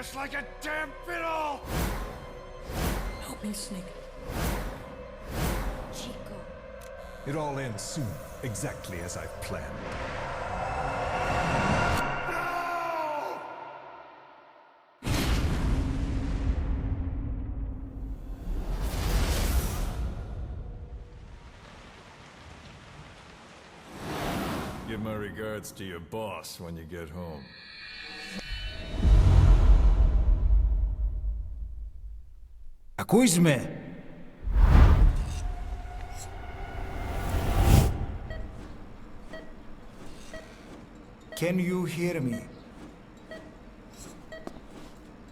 ass like a damn fiddle! Help me, Snake. Chico. It all ends soon, exactly as I've planned. Give my regards to your boss when you get home. Ακούς με? Can you hear me?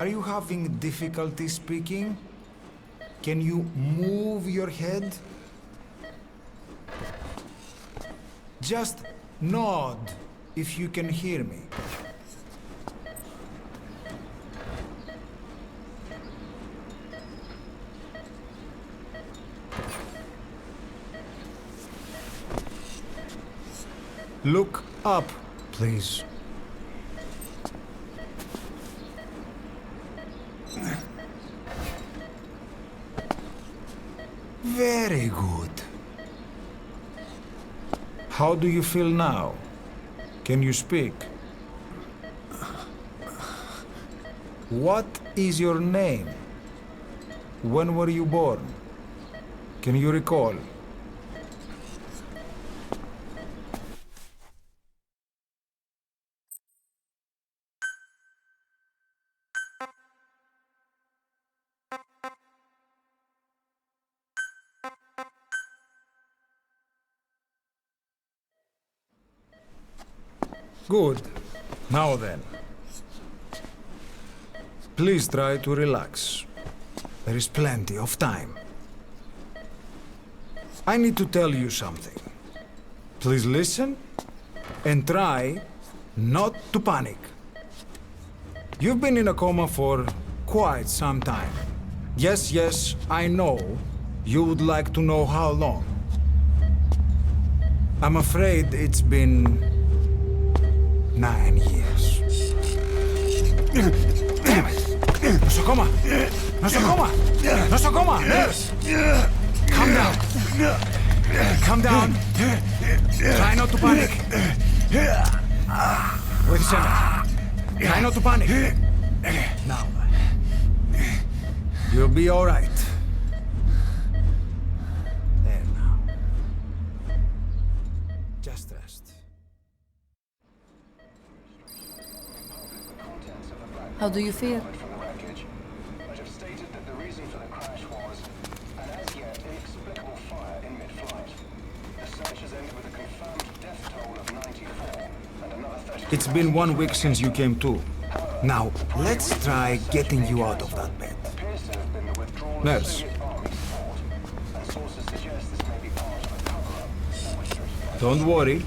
Are you having difficulty speaking? Can you move your head? Just nod if you can hear me. Look up, please. Very good. How do you feel now? Can you speak? What is your name? When were you born? Can you recall? Good. Now then. Please try to relax. There is plenty of time. I need to tell you something. Please listen and try not to panic. You've been in a coma for quite some time. Yes, I know. You would like to know how long. I'm afraid it's been 9 years. Damn it! Nosocoma! Nosocoma! Nosocoma! Nurse! Calm down. Calm down. Try not to panic. Wait a second. Try not to panic. Now. You'll be all right. There now. Just rest. How do you feel? From the wreckage, but have stated that the reason for the crash was an as yet inexplicable fire in mid-flight. The search has ended with a confirmed death toll of 94 and another 30. It's been 1 week since you came to. Now, let's try getting you out of that bed. Appears to have been the withdrawal of Nurse. Soviet army support, and sources suggest this may be part of a cover-up. Don't worry.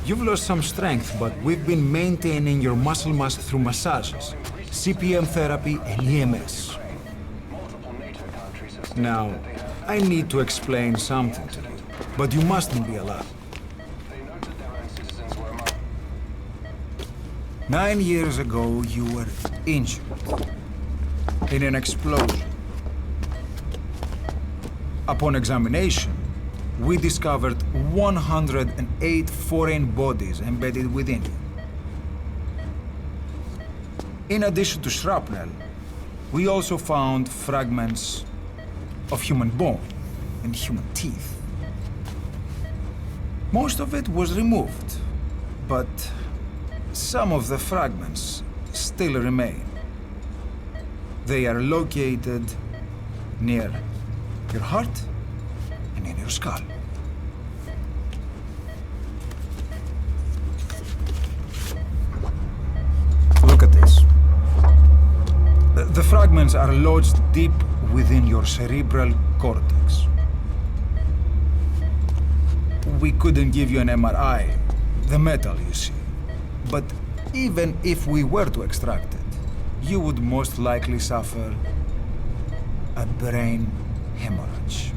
You've lost some strength, but we've been maintaining your muscle mass through massages, CPM therapy, and EMS. Multiple NATO countries have Now, I need to explain something to you, but you mustn't be alarmed. they noted their own citizens were among 9 years ago, you were injured in an explosion. Upon examination, we discovered 108 foreign bodies embedded within you. In addition to shrapnel, we also found fragments of human bone and human teeth. Most of it was removed, but some of the fragments still remain. They are located near your heart and in your skull. Look at this. The fragments are lodged deep within your cerebral cortex. We couldn't give you an MRI, the metal, you see. But even if we were to extract it, you would most likely suffer a brain hemorrhage.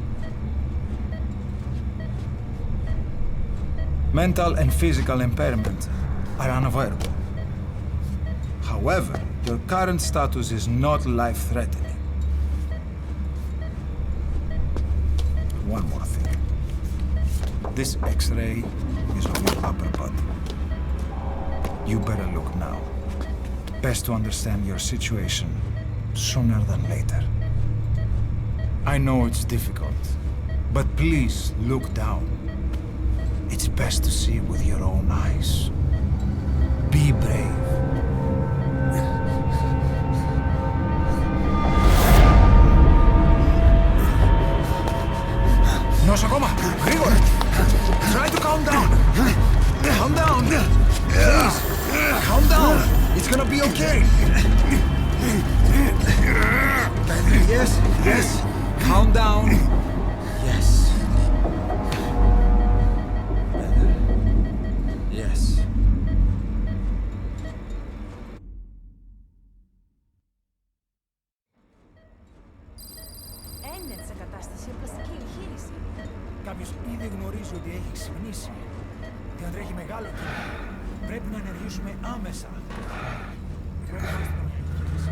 Mental and physical impairment are unavoidable. However, Your current status is not life-threatening. One more thing. This X-ray is on your upper body. You better look now. Best to understand your situation sooner than later. I know it's difficult, but please look down. It's best to see with your own eyes. Be brave. Nosokoma, Grigor! Try to calm down! Calm down! Please! Calm down! It's gonna be okay! Yes, yes! Calm down! Yes. Better? Yes. Έννετσα κατάσταση με πλαστική εγχείρηση. Κάποιος ήδη γνωρίζει ότι έχει ξυπνήσει. Διατρέχει μεγάλο κύμα. Πρέπει να ενεργήσουμε άμεσα. Πρέπει να είμαστε εγχείρηση.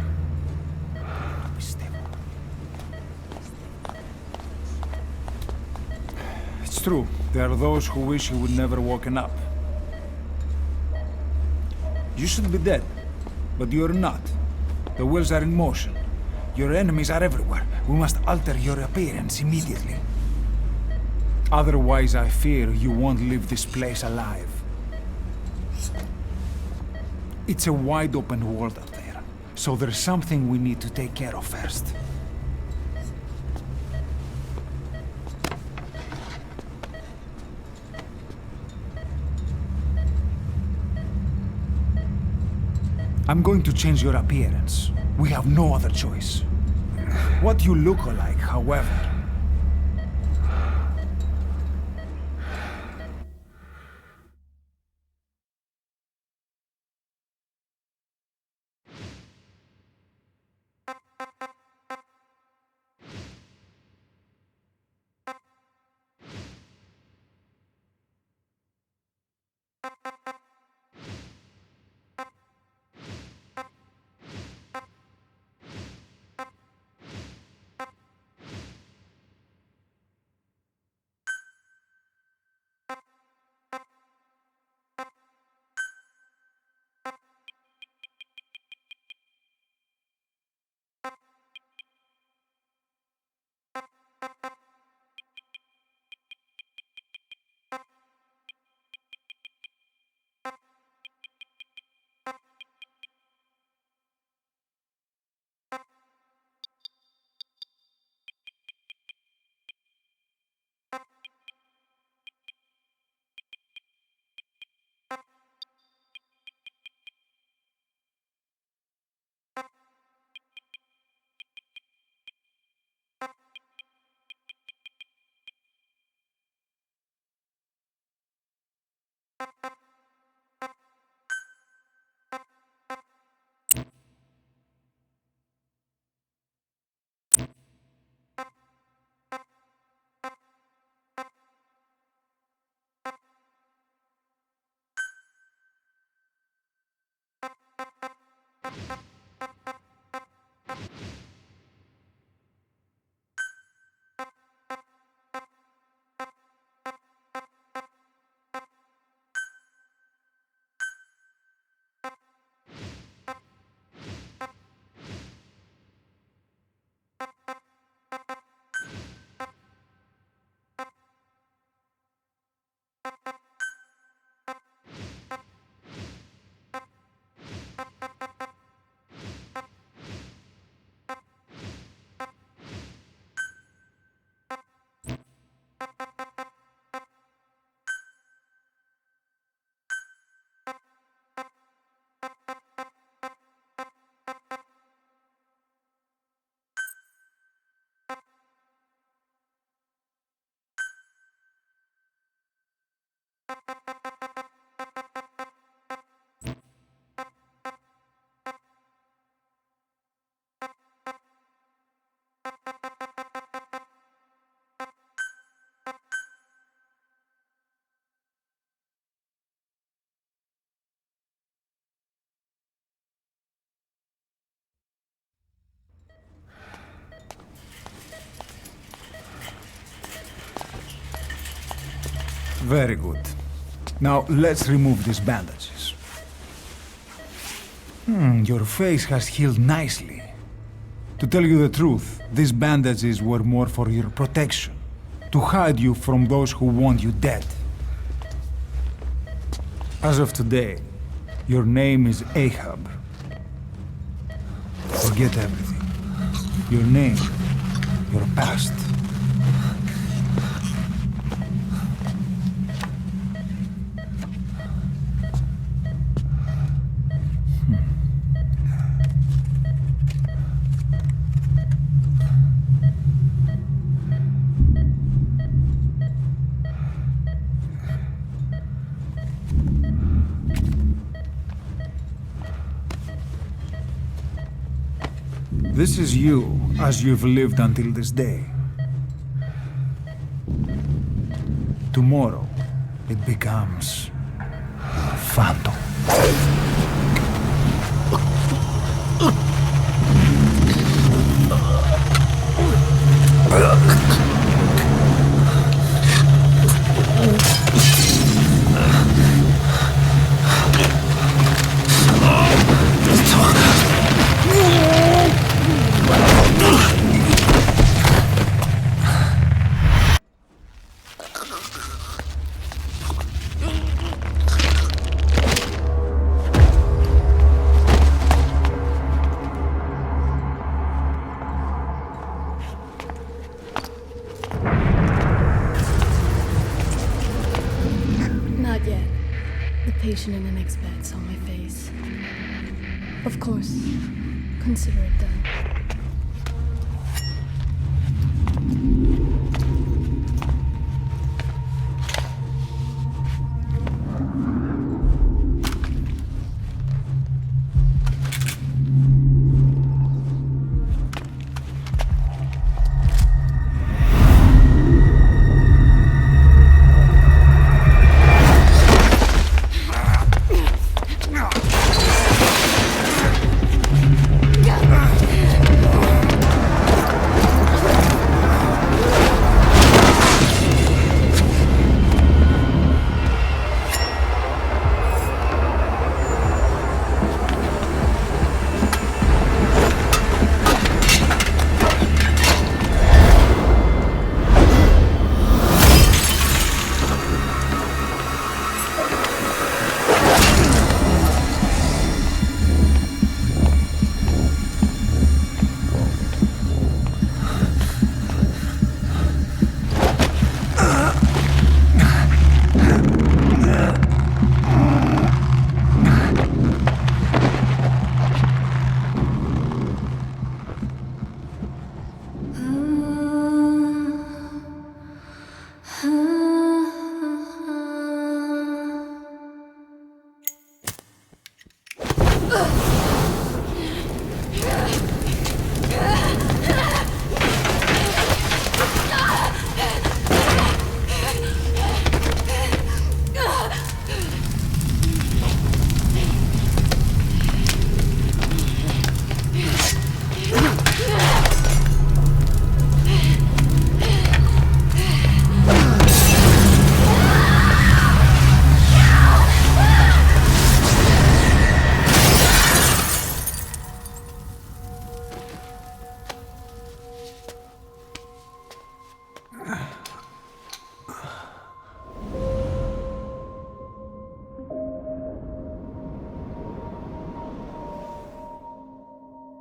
Το πιστεύω. It's true. There are those who wish you would never woken up. You should be dead, but you're not. The wheels are in motion. Your enemies are everywhere. We must alter your appearance immediately. Otherwise, I fear you won't leave this place alive. It's a wide open world out there, so there's something we need to take care of first. I'm going to change your appearance. We have no other choice. What you look like, however, Very good. Now let's remove these bandages. Your face has healed nicely. To tell you the truth, these bandages were more for your protection, to hide you from those who want you dead. As of today, your name is Ahab. Forget everything. Your name, your past. This is you, as you've lived until this day. Tomorrow, it becomes Phantom. Not yet. The patient in the next bed saw my face. Of course. Consider it done.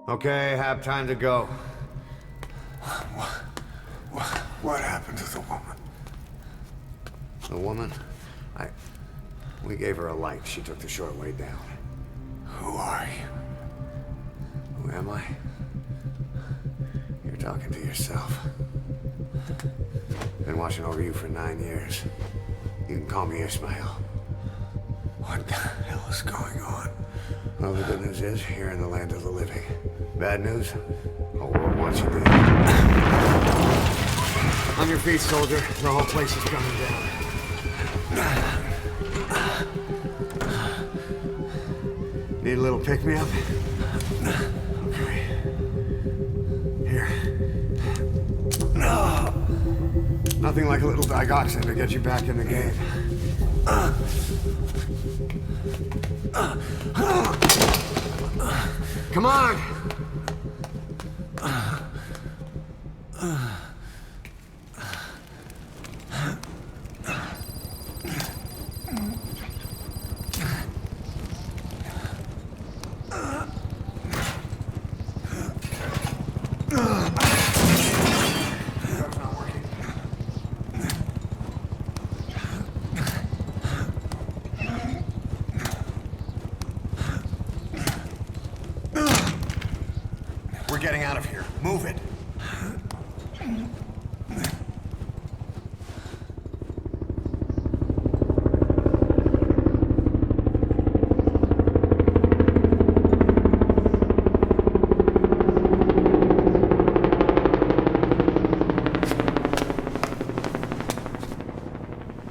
Okay, have time to go. What happened to the woman? The woman? We gave her a light. She took the short way down. Who are you? Who am I? You're talking to yourself. Been watching over you for 9 years. You can call me Ishmael. What the hell is going on? Well, the good news is, you're in the land of the living. Bad news? The whole world wants you dead. On your feet, soldier. The whole place is coming down. Need a little pick-me-up? Okay. Here. Nothing like a little digoxin to get you back in the game. Come on! We're getting out of here. Move it.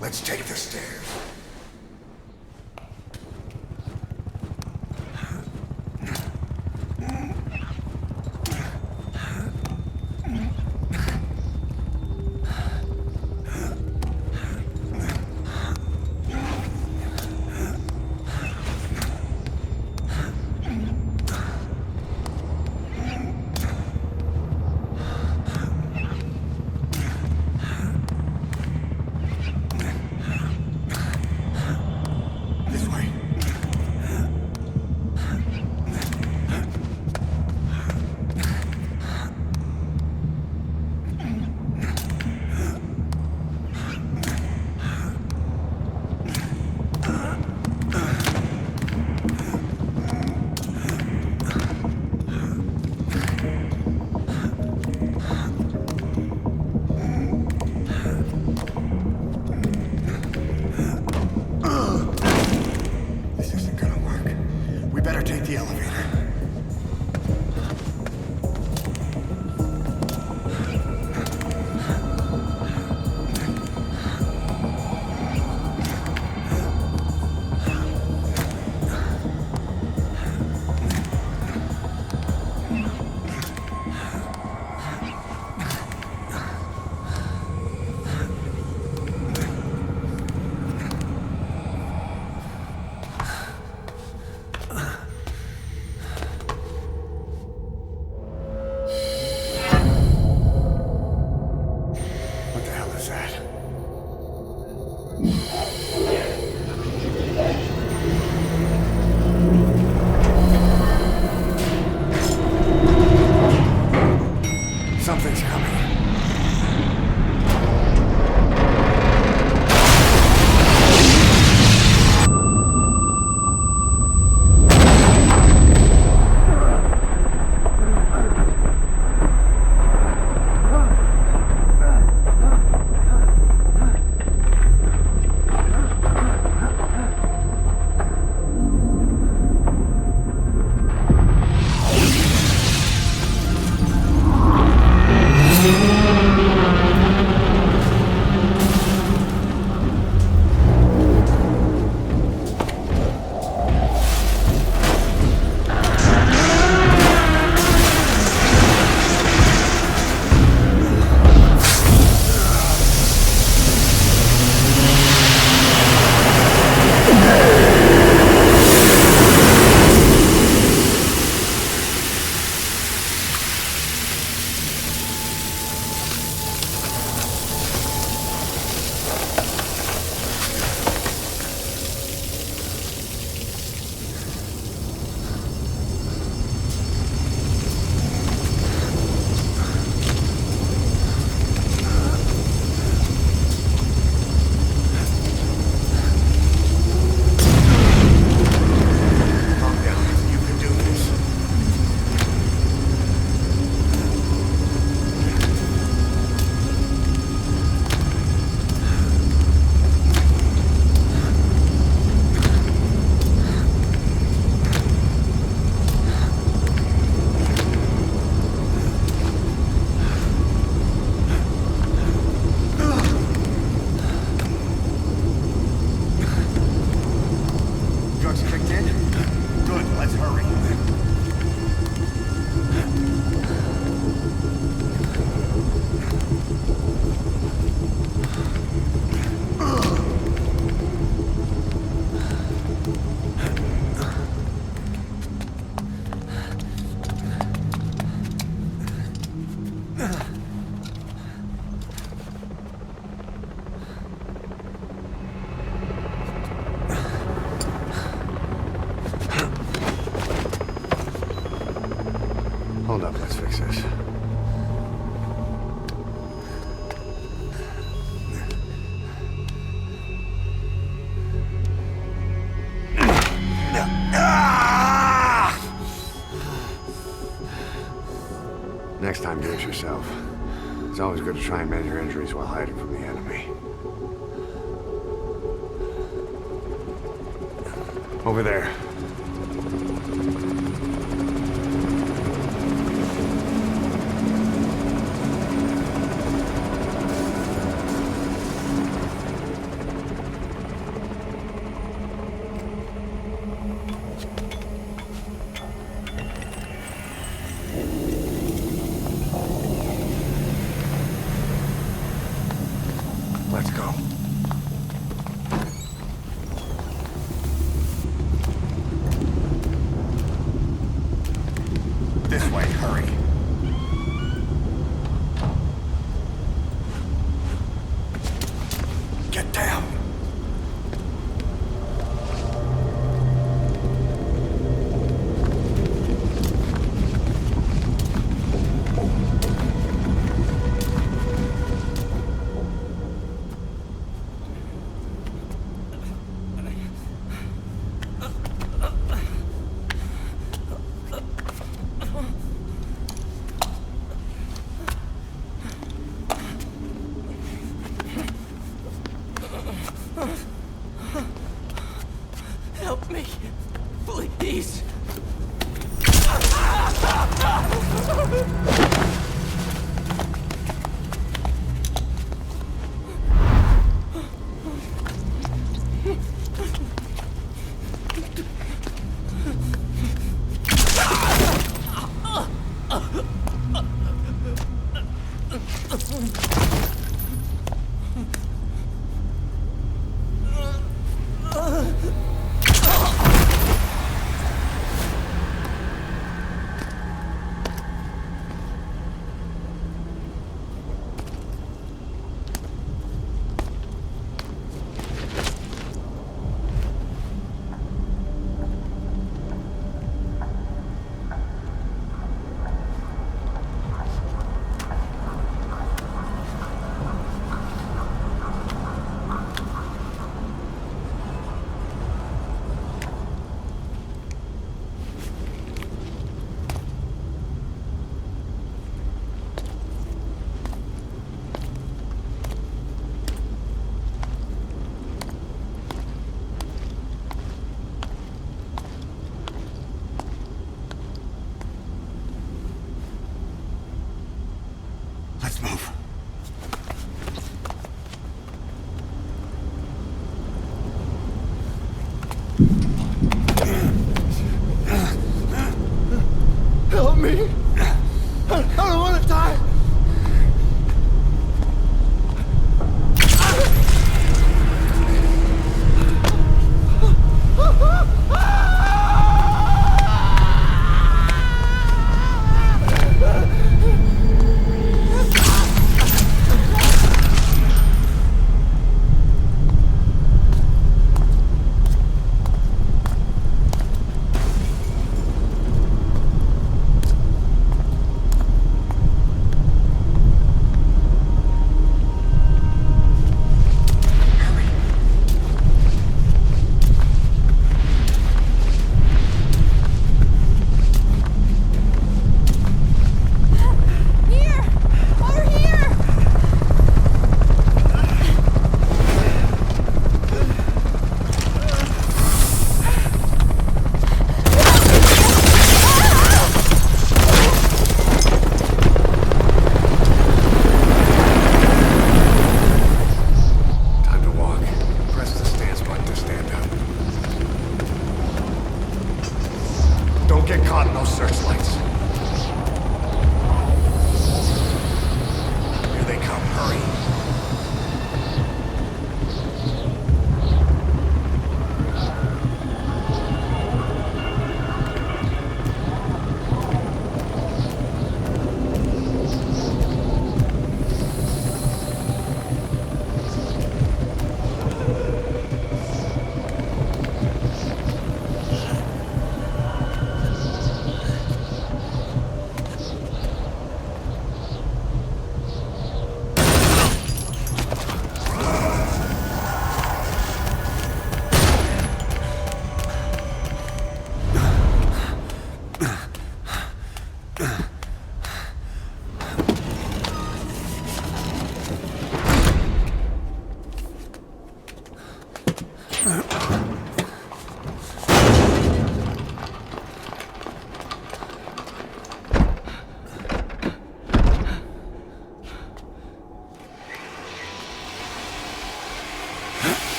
Let's take the stairs. This way. This isn't gonna work. We better take the elevator. What the hell is that? Something's coming. Next time, do it yourself. It's always good to try and measure injuries while hiding from the enemy. Over there. Let's go. This way, hurry. Get down!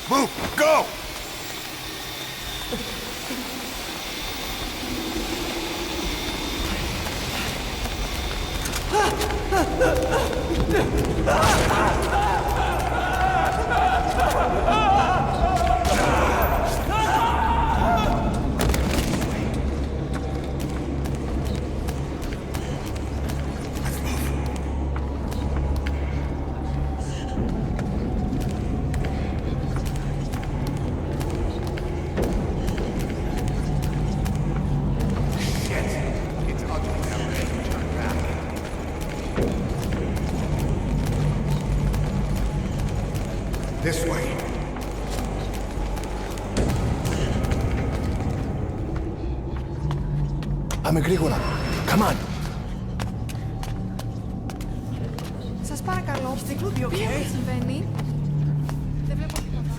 Move! Go! This way. Πάμε γρήγορα. Come on. Σας παρακαλώ. Τι συμβαίνει? Δεν βλέπω τίποτα.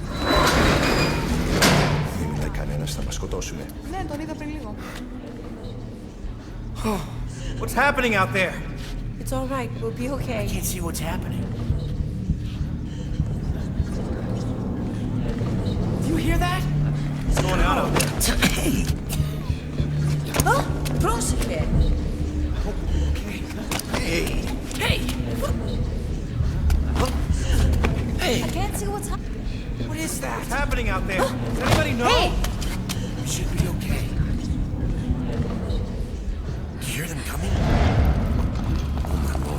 Δεν μιλάει κανένας, θα μας σκοτώσουνε. Ναι, τον είδα πριν λίγο. What's happening out there? It's all right. We'll be okay. I can't see what's happening. Do you hear that? What's going on out there? Oh, πρόσεχε. Okay. Hey! Hey! Hey! I can't see what's happening. What is that? What's happening out there? Does anybody know? Hey! We should be okay. Do you hear them coming? Oh my lord.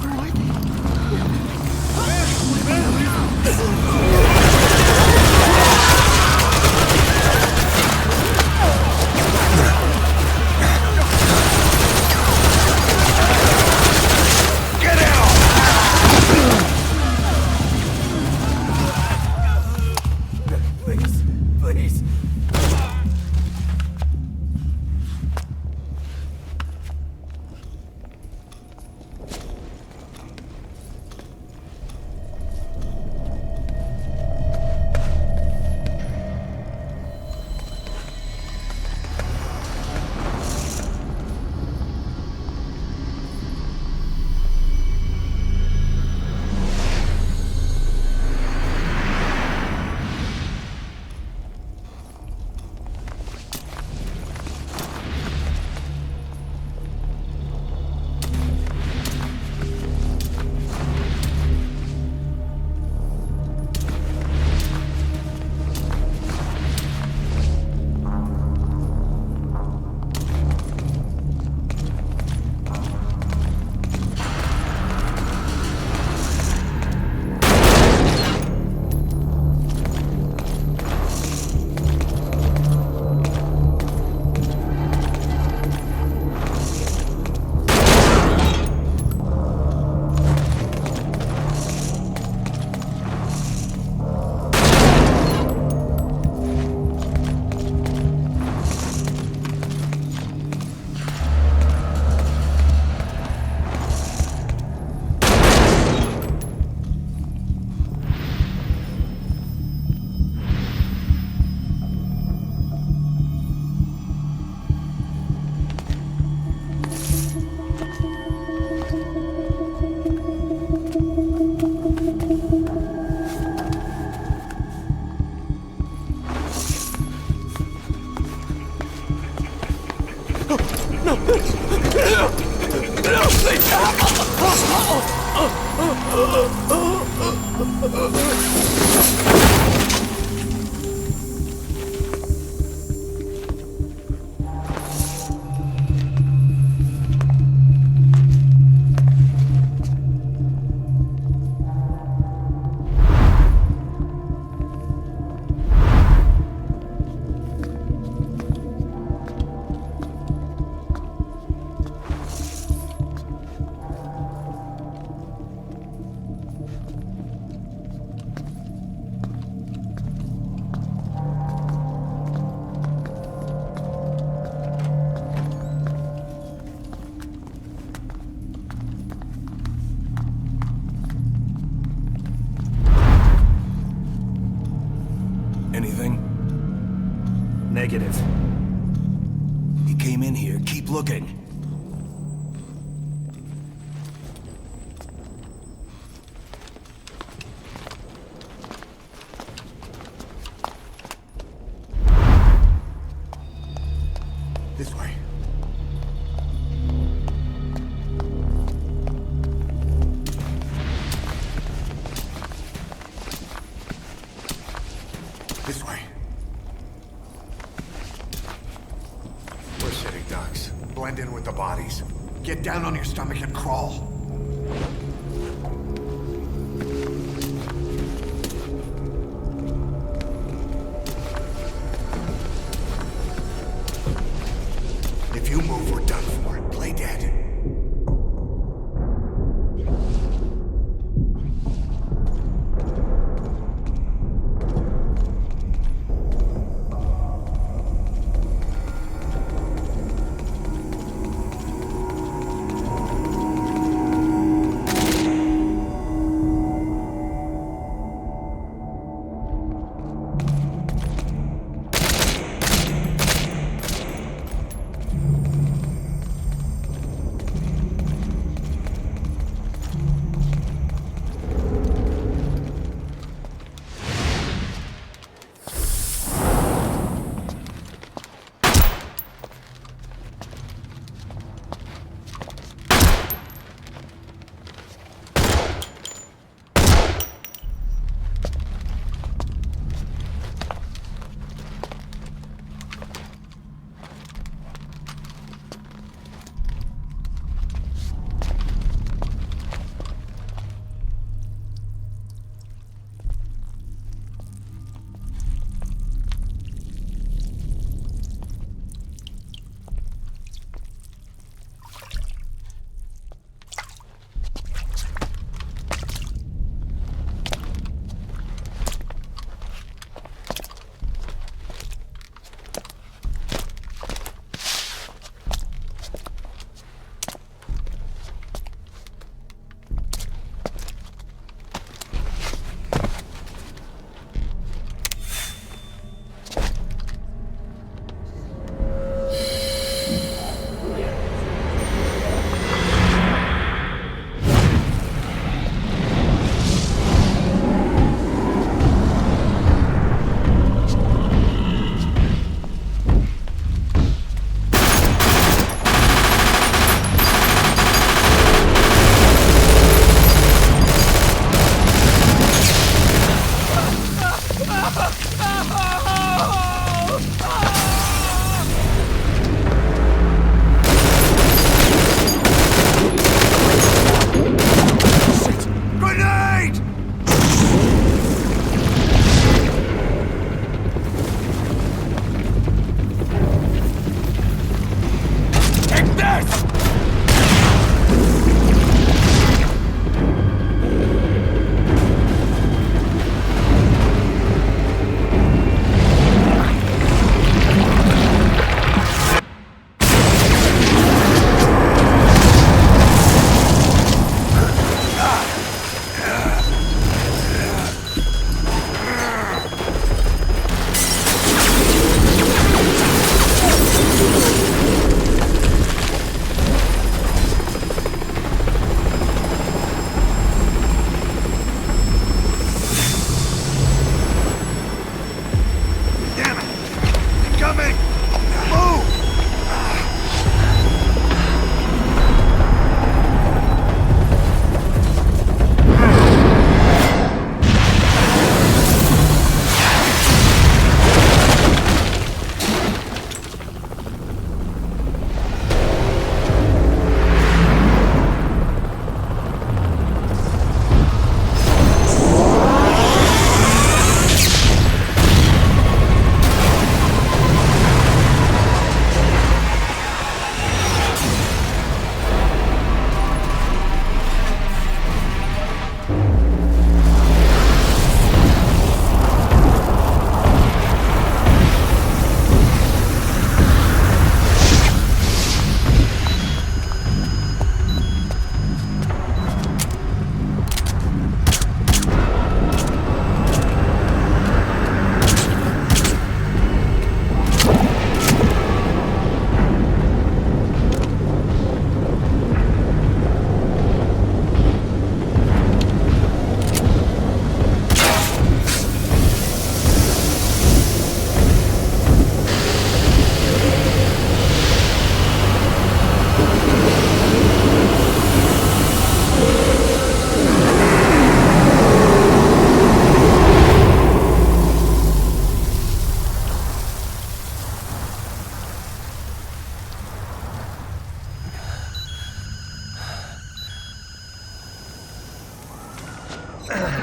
Who are they? Anything? Negative. He came in here. Keep looking. Get down on your stomach and crawl. If you move, we're done for. Play dead.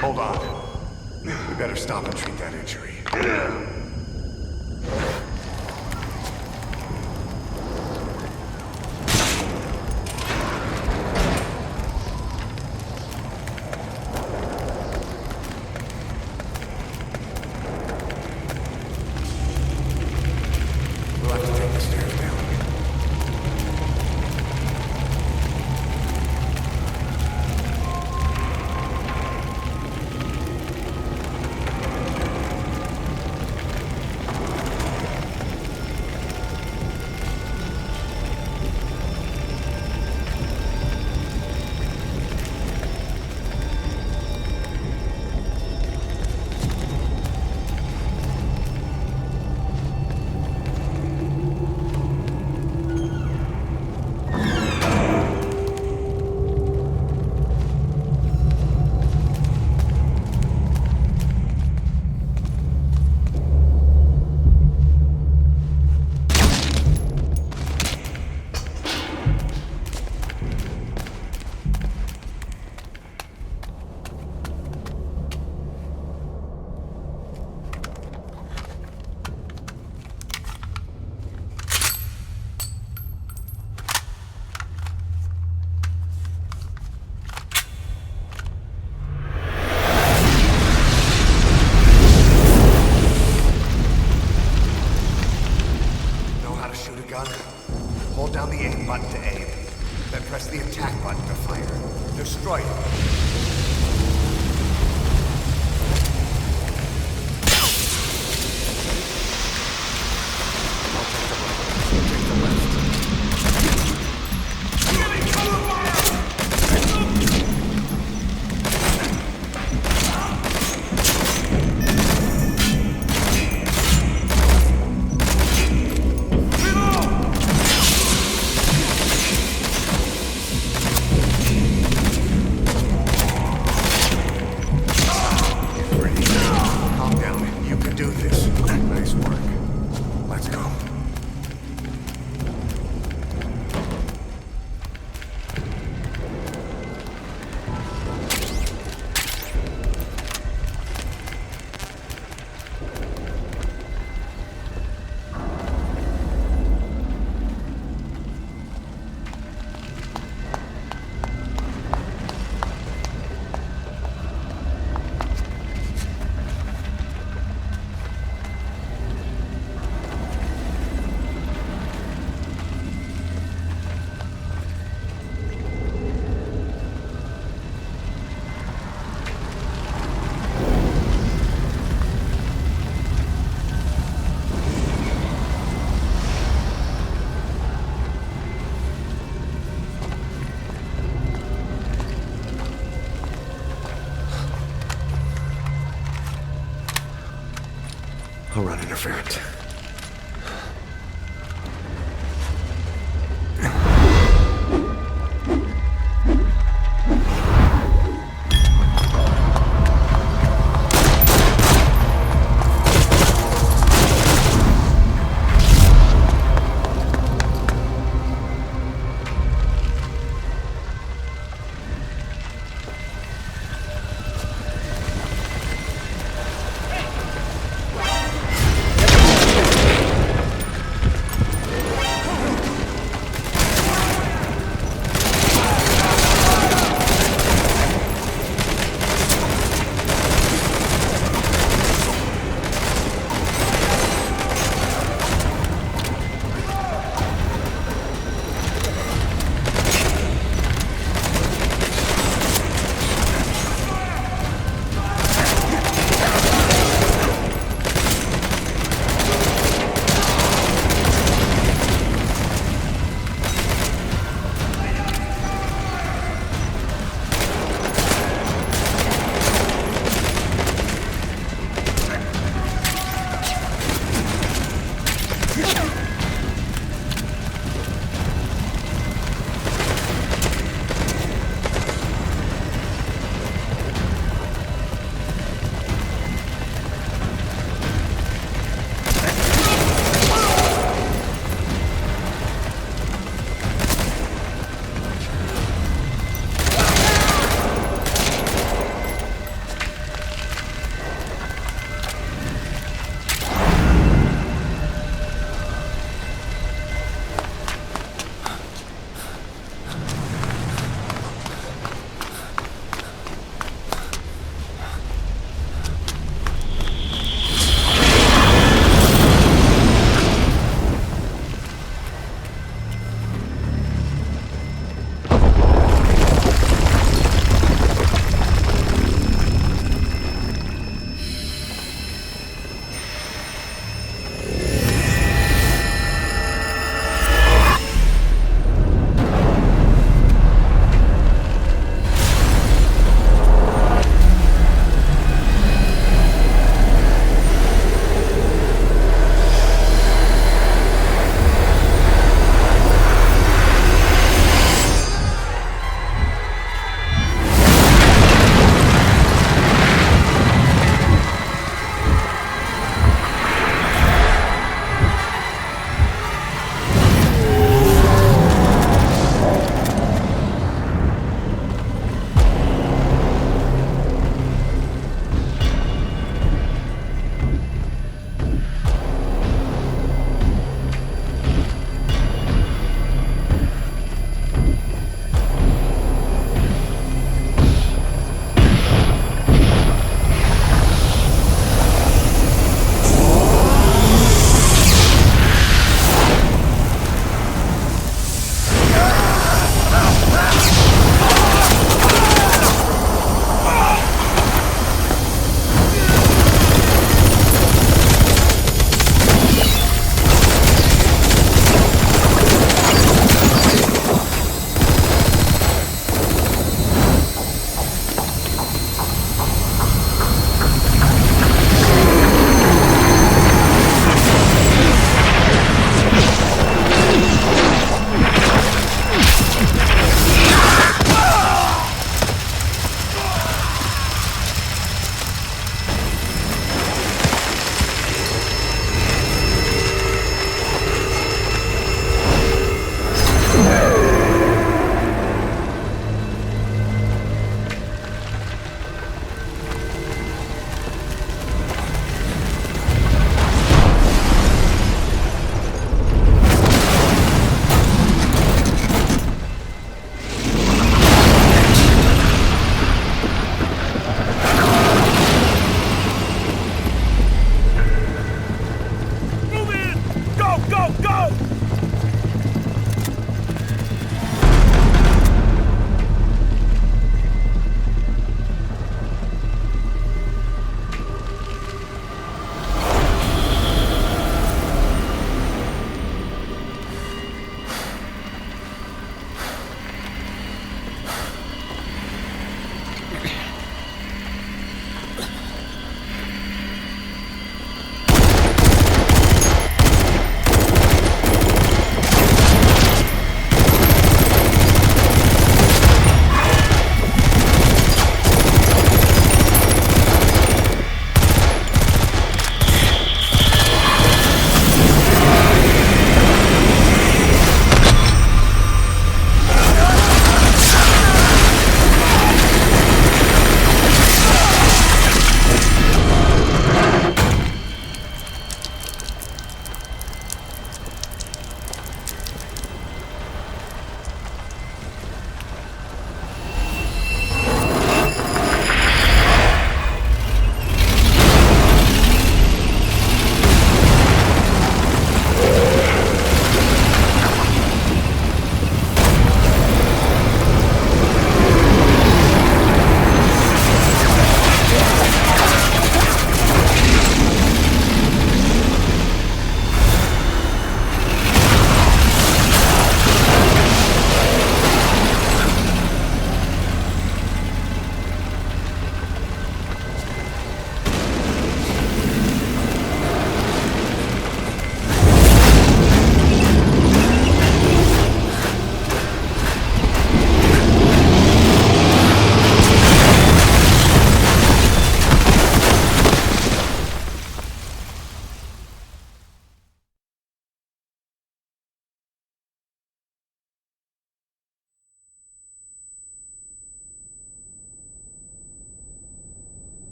Hold on. We better stop and treat that injury. We'll have to take the stairs down. Hold down the aim button to aim. Then press the attack button to fire. Destroy it. I'll run interference.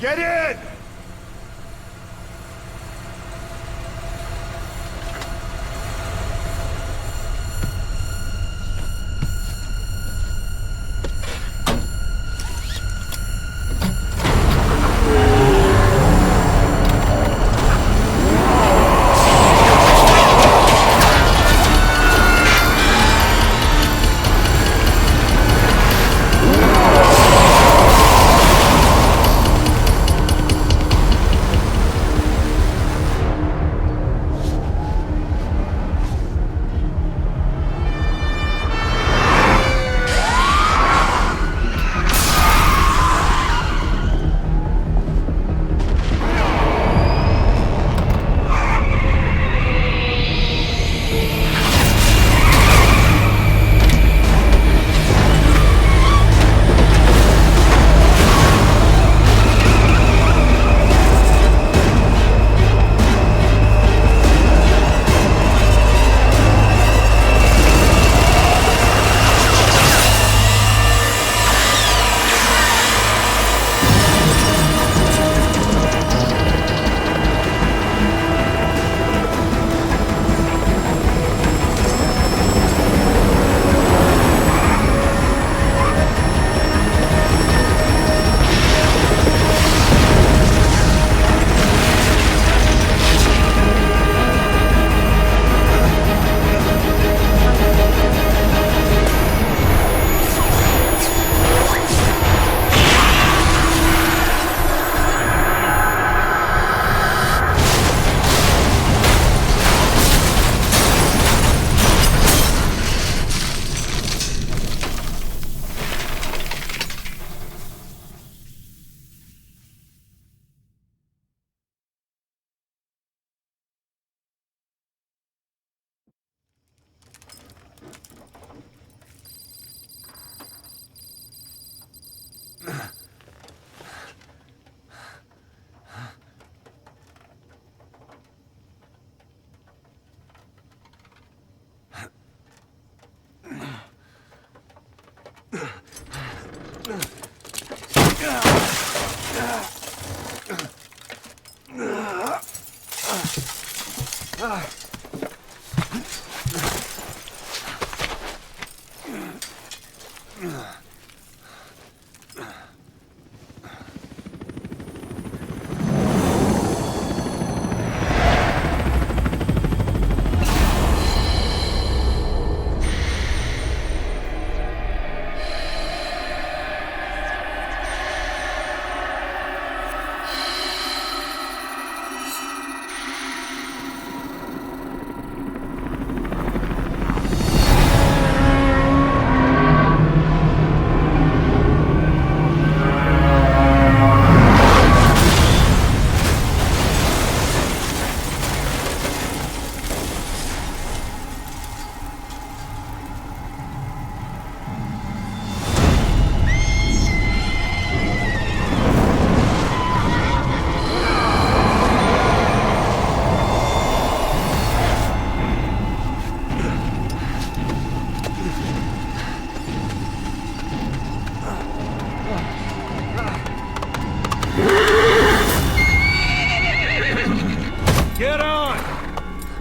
Get in!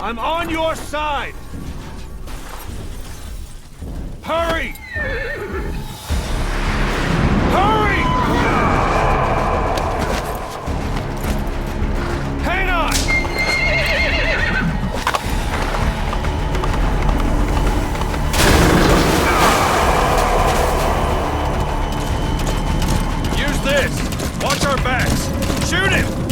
I'm on your side! Hurry! Hurry! Hang on! Use this! Watch our backs! Shoot him!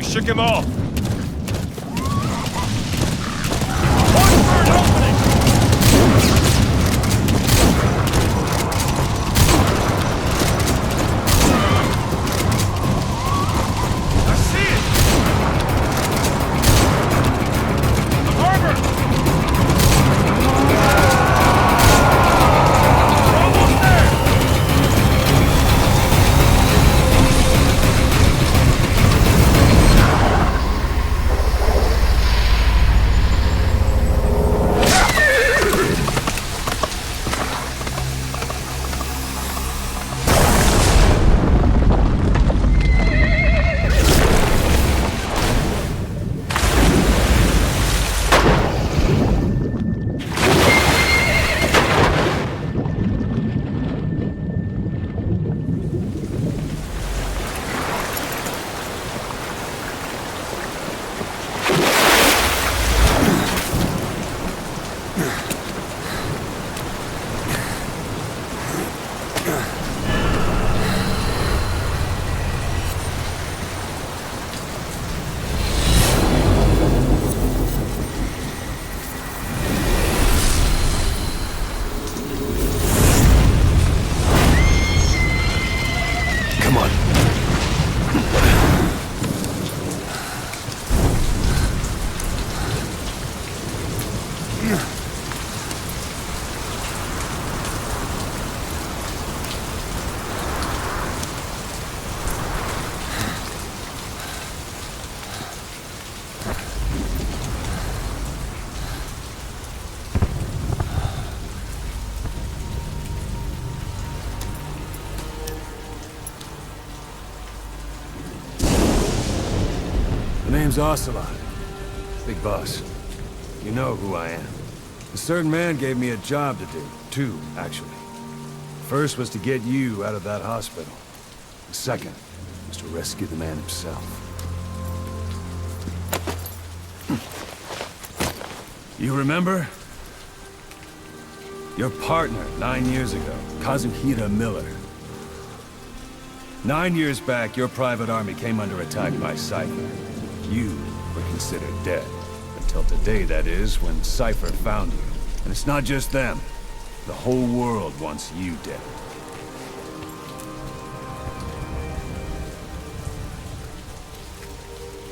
shook him off. Watch for an opening! I see it! The harbor! We're almost there! The name's Ocelot. Big boss. You know who I am. A certain man gave me a job to do. Two, actually. First was to get you out of that hospital. The second was to rescue the man himself. You remember? Your partner 9 years ago, Kazuhira Miller. 9 years back, your private army came under attack by Cypher. You were considered dead. Until today, that is, when Cypher found you. And it's not just them. The whole world wants you dead.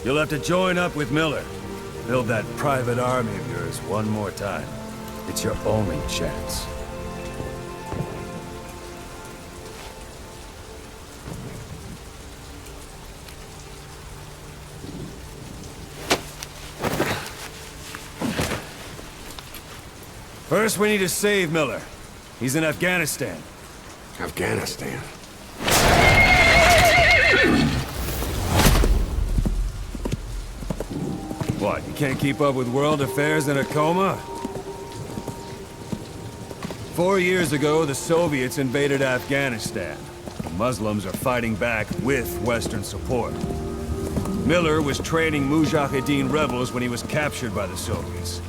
You'll have to join up with Miller. Build that private army of yours one more time. It's your only chance. First, we need to save Miller. He's in Afghanistan. Afghanistan? What, you can't keep up with world affairs in a coma? 4 years ago, the Soviets invaded Afghanistan. The Muslims are fighting back with Western support. Miller was training Mujahideen rebels when he was captured by the Soviets.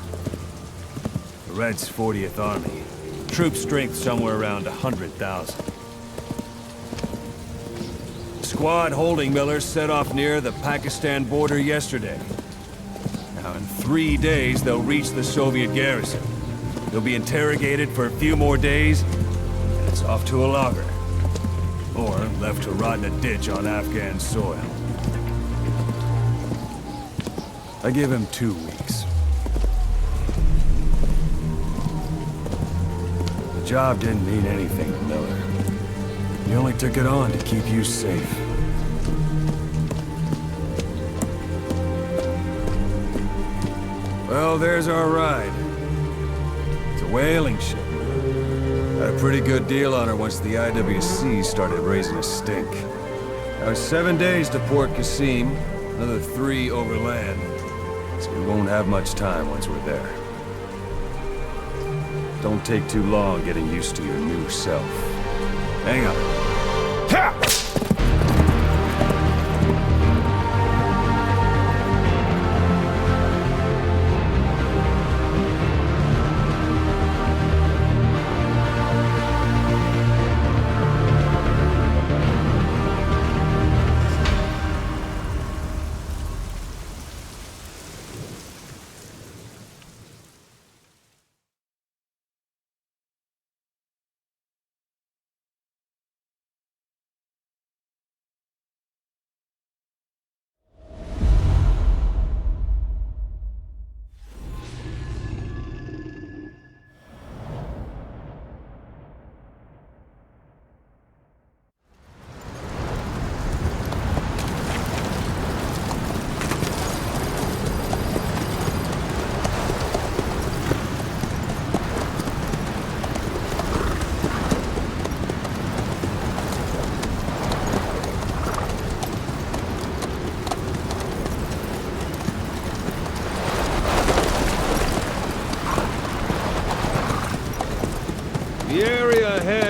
The Reds' 40th Army. Troop strength somewhere around 100,000. The squad holding Miller set off near the Pakistan border yesterday. Now, in 3 days, they'll reach the Soviet garrison. They'll be interrogated for a few more days, and it's off to a lager. Or left to rot in a ditch on Afghan soil. I give him 2 weeks. The job didn't mean anything to Miller. He only took it on to keep you safe. Well, there's our ride. It's a whaling ship. Had a pretty good deal on her once the IWC started raising a stink. Now, 7 days to Port Qasim, another 3 overland. So we won't have much time once we're there. Don't take too long getting used to your new self. Hang on. Ha!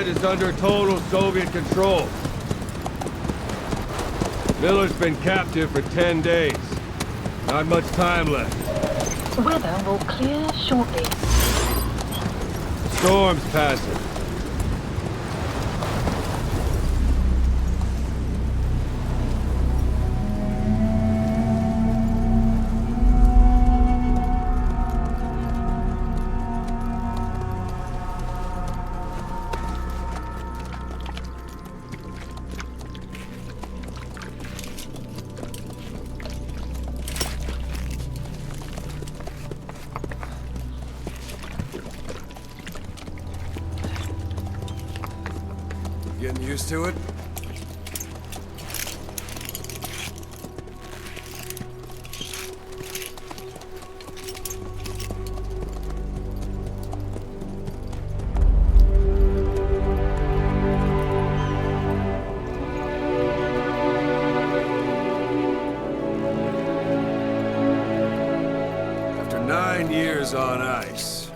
site is under total Soviet control. Miller's been captive for 10 days. Not much time left. Weather will clear shortly. Storm's passing. Getting used to it? After 9 years on ice,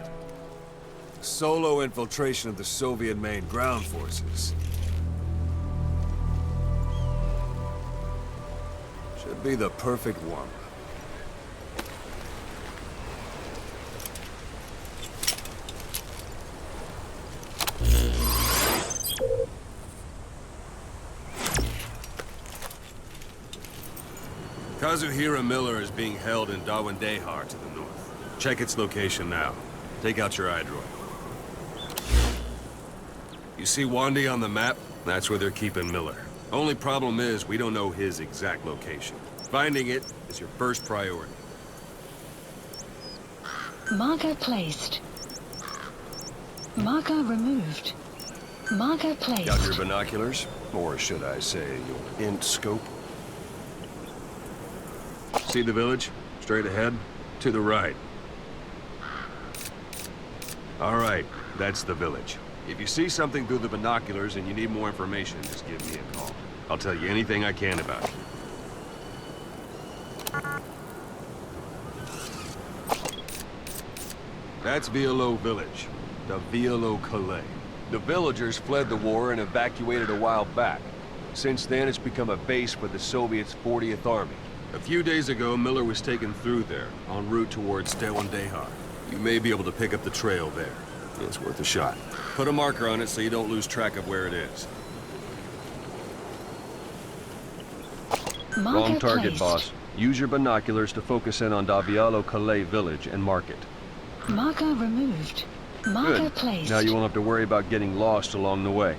solo infiltration of the Soviet main ground forces should be the perfect warm-up. Kazuhira Miller is being held in Dawandehar to the north. Check its location now. Take out your iDroid. You see Wandi on the map? That's where they're keeping Miller. Only problem is, we don't know his exact location. Finding it is your first priority. Marker placed. Marker removed. Marker placed. Got your binoculars? Or should I say, your int scope? See the village? Straight ahead? To the right. All right, that's the village. If you see something through the binoculars and you need more information, just give me a call. I'll tell you anything I can about it. That's Violo Village, the Violo Calais. The villagers fled the war and evacuated a while back. Since then, it's become a base for the Soviets' 40th Army. A few days ago, Miller was taken through there, en route towards Dawandehar. You may be able to pick up the trail there. It's worth a shot. Put a marker on it so you don't lose track of where it is. Marker Wrong target, placed. boss. Use your binoculars to focus in on Davialo Calais village and mark it. Marker removed. Marker Good. placed. Now you won't have to worry about getting lost along the way.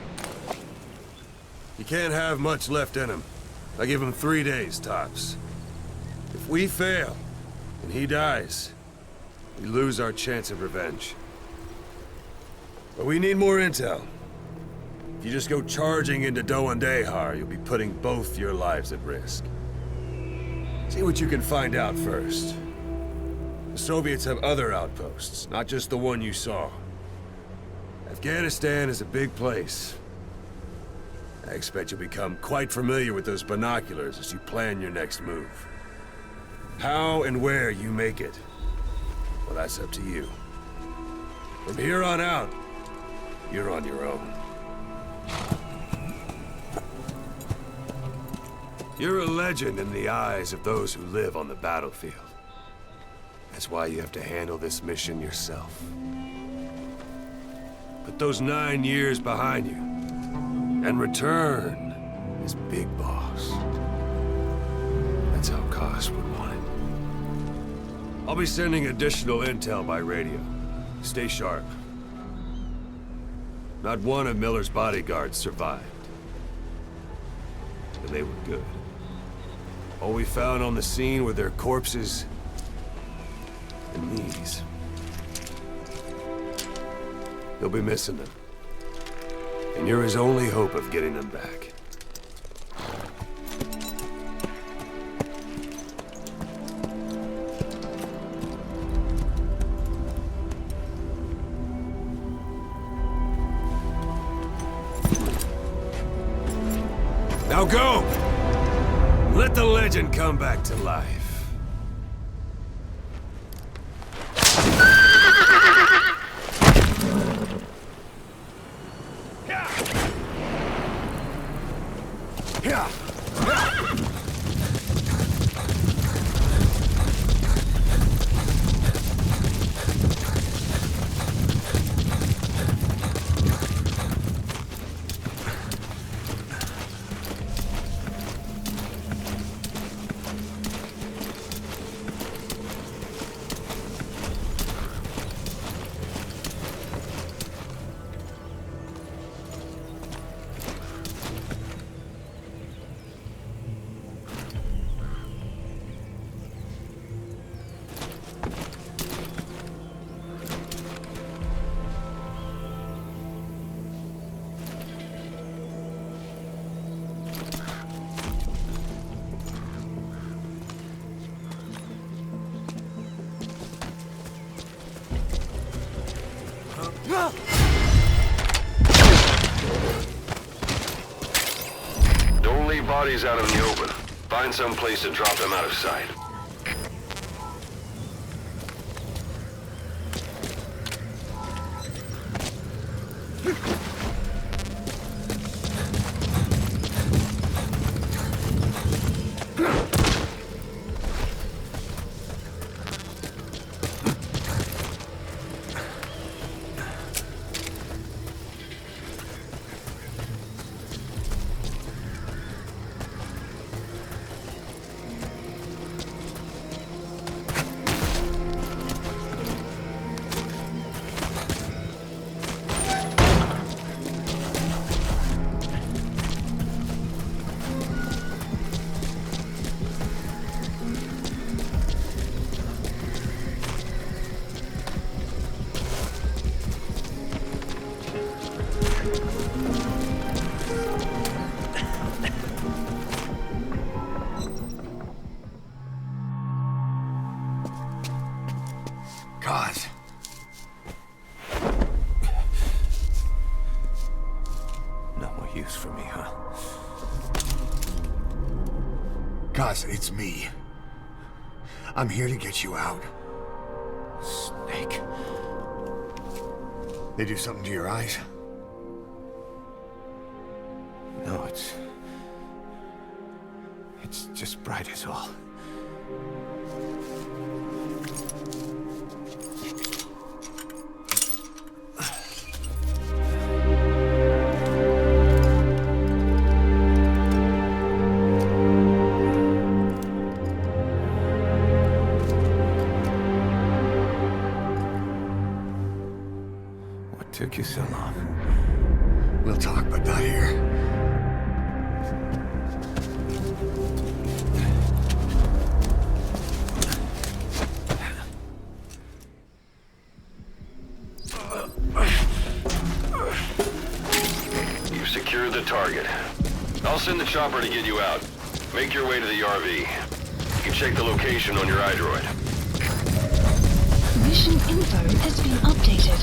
You can't have much left in him. I give him 3 days, tops. If we fail, and he dies, we lose our chance of revenge. But we need more intel. If you just go charging into Dawandehar, you'll be putting both your lives at risk. See what you can find out first. The Soviets have other outposts, not just the one you saw. Afghanistan is a big place. I expect you'll become quite familiar with those binoculars as you plan your next move. How and where you make it, well, that's up to you. From here on out, you're on your own. You're a legend in the eyes of those who live on the battlefield. That's why you have to handle this mission yourself. Put those 9 years behind you, and return as Big Boss. That's how Koss would want it. I'll be sending additional intel by radio. Stay sharp. Not one of Miller's bodyguards survived. And they were good. All we found on the scene were their corpses and knees. He'll be missing them. And you're his only hope of getting them back. Now go! Let the legend come back to life. Yeah. Don't leave bodies out in the open. Find some place to drop them out of sight. God. No more use for me, huh? Guys, it's me. I'm here to get you out. Snake. They do something to your eyes? No, it's just bright as all. What took you so long? We'll talk, but not here. You've secured the target. I'll send the chopper to get you out. Make your way to the RV. You can check the location on your iDroid. Mission info has been updated.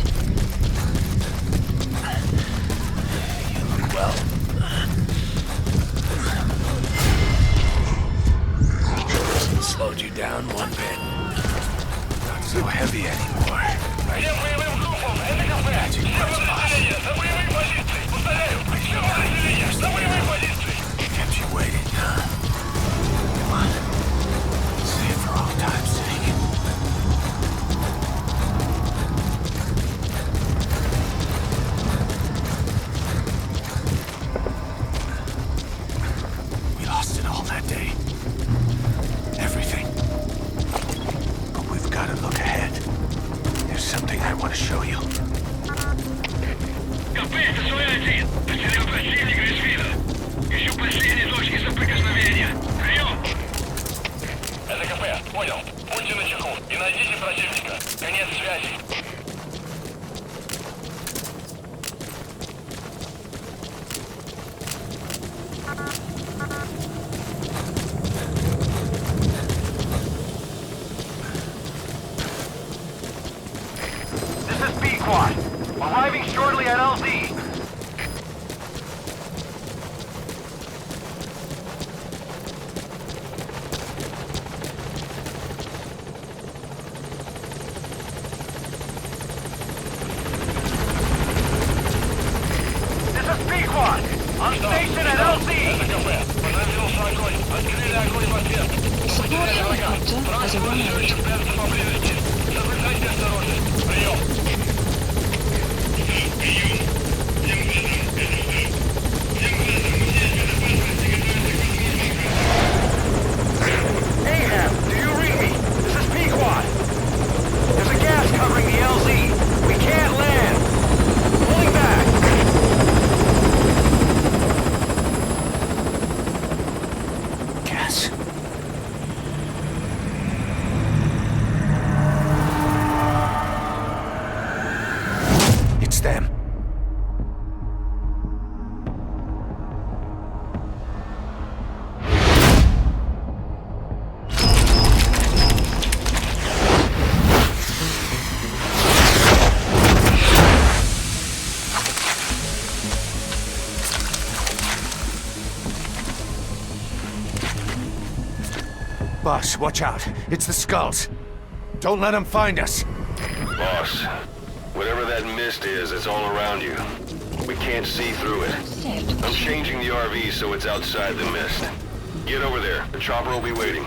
Well. Hasn't slowed you down one bit. Not so heavy anymore, right? Magic punch, boss. Kept you waiting, huh? Come on. Say it for all time's sake. We lost it all that day. Everything. But we've got to look ahead. There's something I want to show you. КП, это Суэ-1. Потерял противника из вида. Ищу последние точки соприкосновения. Прием! Это КП, понял. Будьте начеку и найдите противника. Конец связи. This is B-Quad. Arriving shortly at LZ. This is B-Quad. On station at LZ. Support helicopter has arrived. Ahab, do you read me? This is Pequod. There's a gas covering the LZ. We can't land. Pulling back. Gas. It's them. Boss, watch out. It's the skulls. Don't let them find us. Boss, whatever that mist is, it's all around you. We can't see through it. I'm changing the RV so it's outside the mist. Get over there. The chopper will be waiting.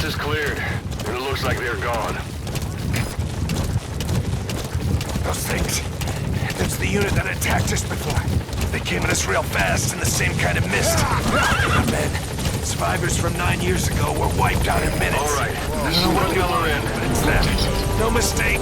Is cleared, and it looks like they're gone. Those things. That's the unit that attacked us before. They came at us real fast in the same kind of mist. Our men, survivors from 9 years ago, were wiped out in minutes. All right, this is what we're in. It's them. No mistake.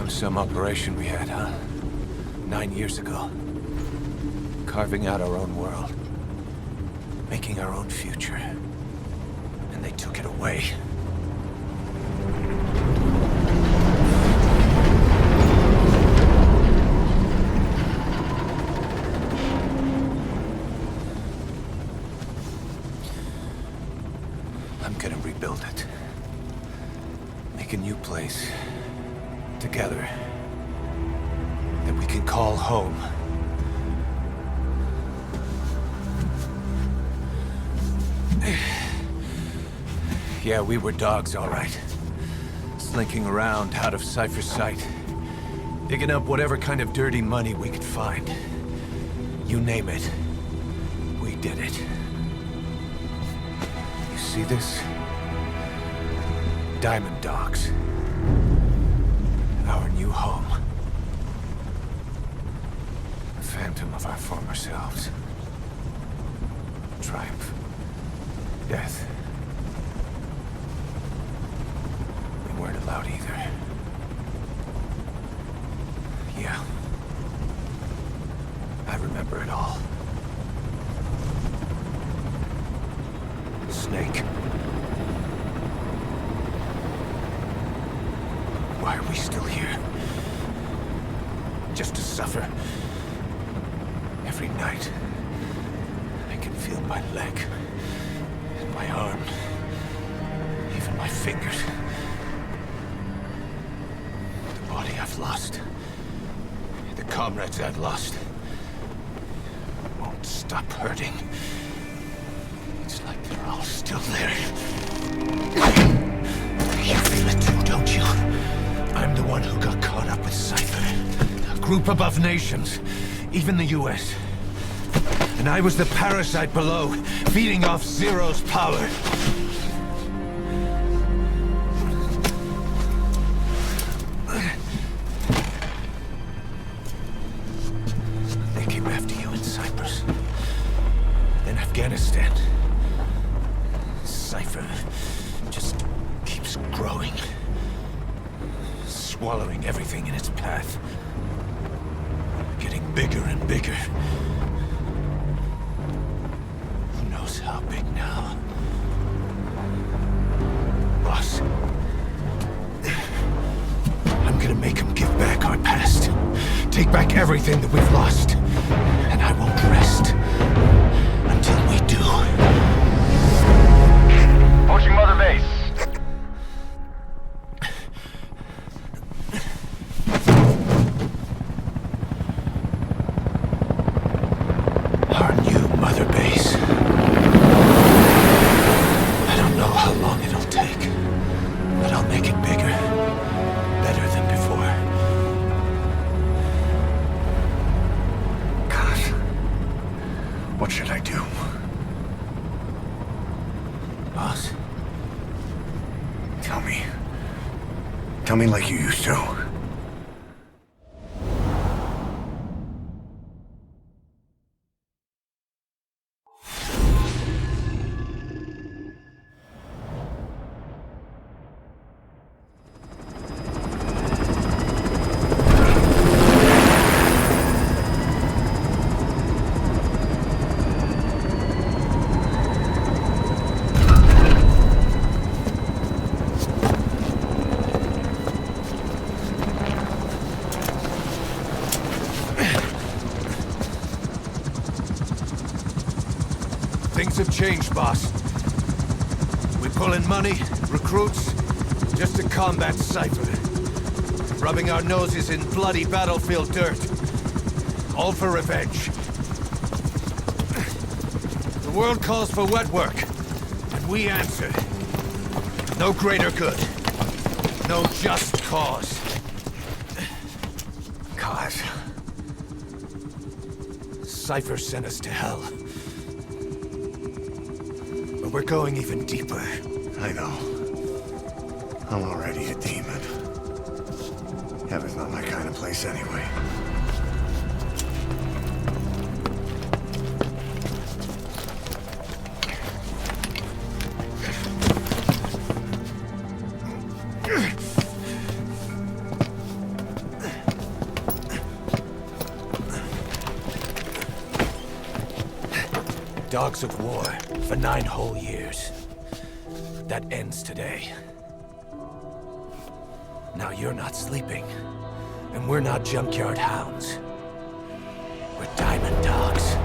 Some operation we had, huh? 9 years ago. Carving out our own world. Making our own future. And they took it away. I'm gonna rebuild it. Make a new place. Together, that we can call home. Yeah, we were dogs, all right. Slinking around out of Cypher's sight. Digging up whatever kind of dirty money we could find. You name it, we did it. You see this? Diamond Dogs. Our new home. A phantom of our former selves. Triumph. Death. We weren't allowed either. Yeah. I remember it all. Snake. Why are we still here? Just to suffer. Every night, I can feel my leg, and my arm, even my fingers. The body I've lost, the comrades I've lost, won't stop hurting. It's like they're all still there. You feel it too, don't you? I'm the one who got caught up with Cypher. A group above nations, even the US. And I was the parasite below, feeding off Zero's power. They came came after you in Cyprus. Then Afghanistan. Cypher just keeps growing. Swallowing everything in its path. Getting bigger and bigger. Who knows how big now? Boss. I'm gonna make him give back our past. Take back everything that we've lost. And I won't rest until we do. Approaching Mother Base. Our new Mother Base. I don't know how long it'll take, but I'll make it bigger. Better than before. Gosh. What should I do? Boss? Tell me. Tell me like you used to. Things have changed, boss. We pull in money, recruits, just to combat Cypher. Rubbing our noses in bloody battlefield dirt. All for revenge. The world calls for wet work, and we answer. No greater good. No just cause. Cause? Cypher sent us to hell. But we're going even deeper. I know. I'm already a demon. Heaven's not my kind of place anyway. Dogs of war for 9 whole years. That ends today. Now you're not sleeping, and we're not junkyard hounds. We're diamond dogs.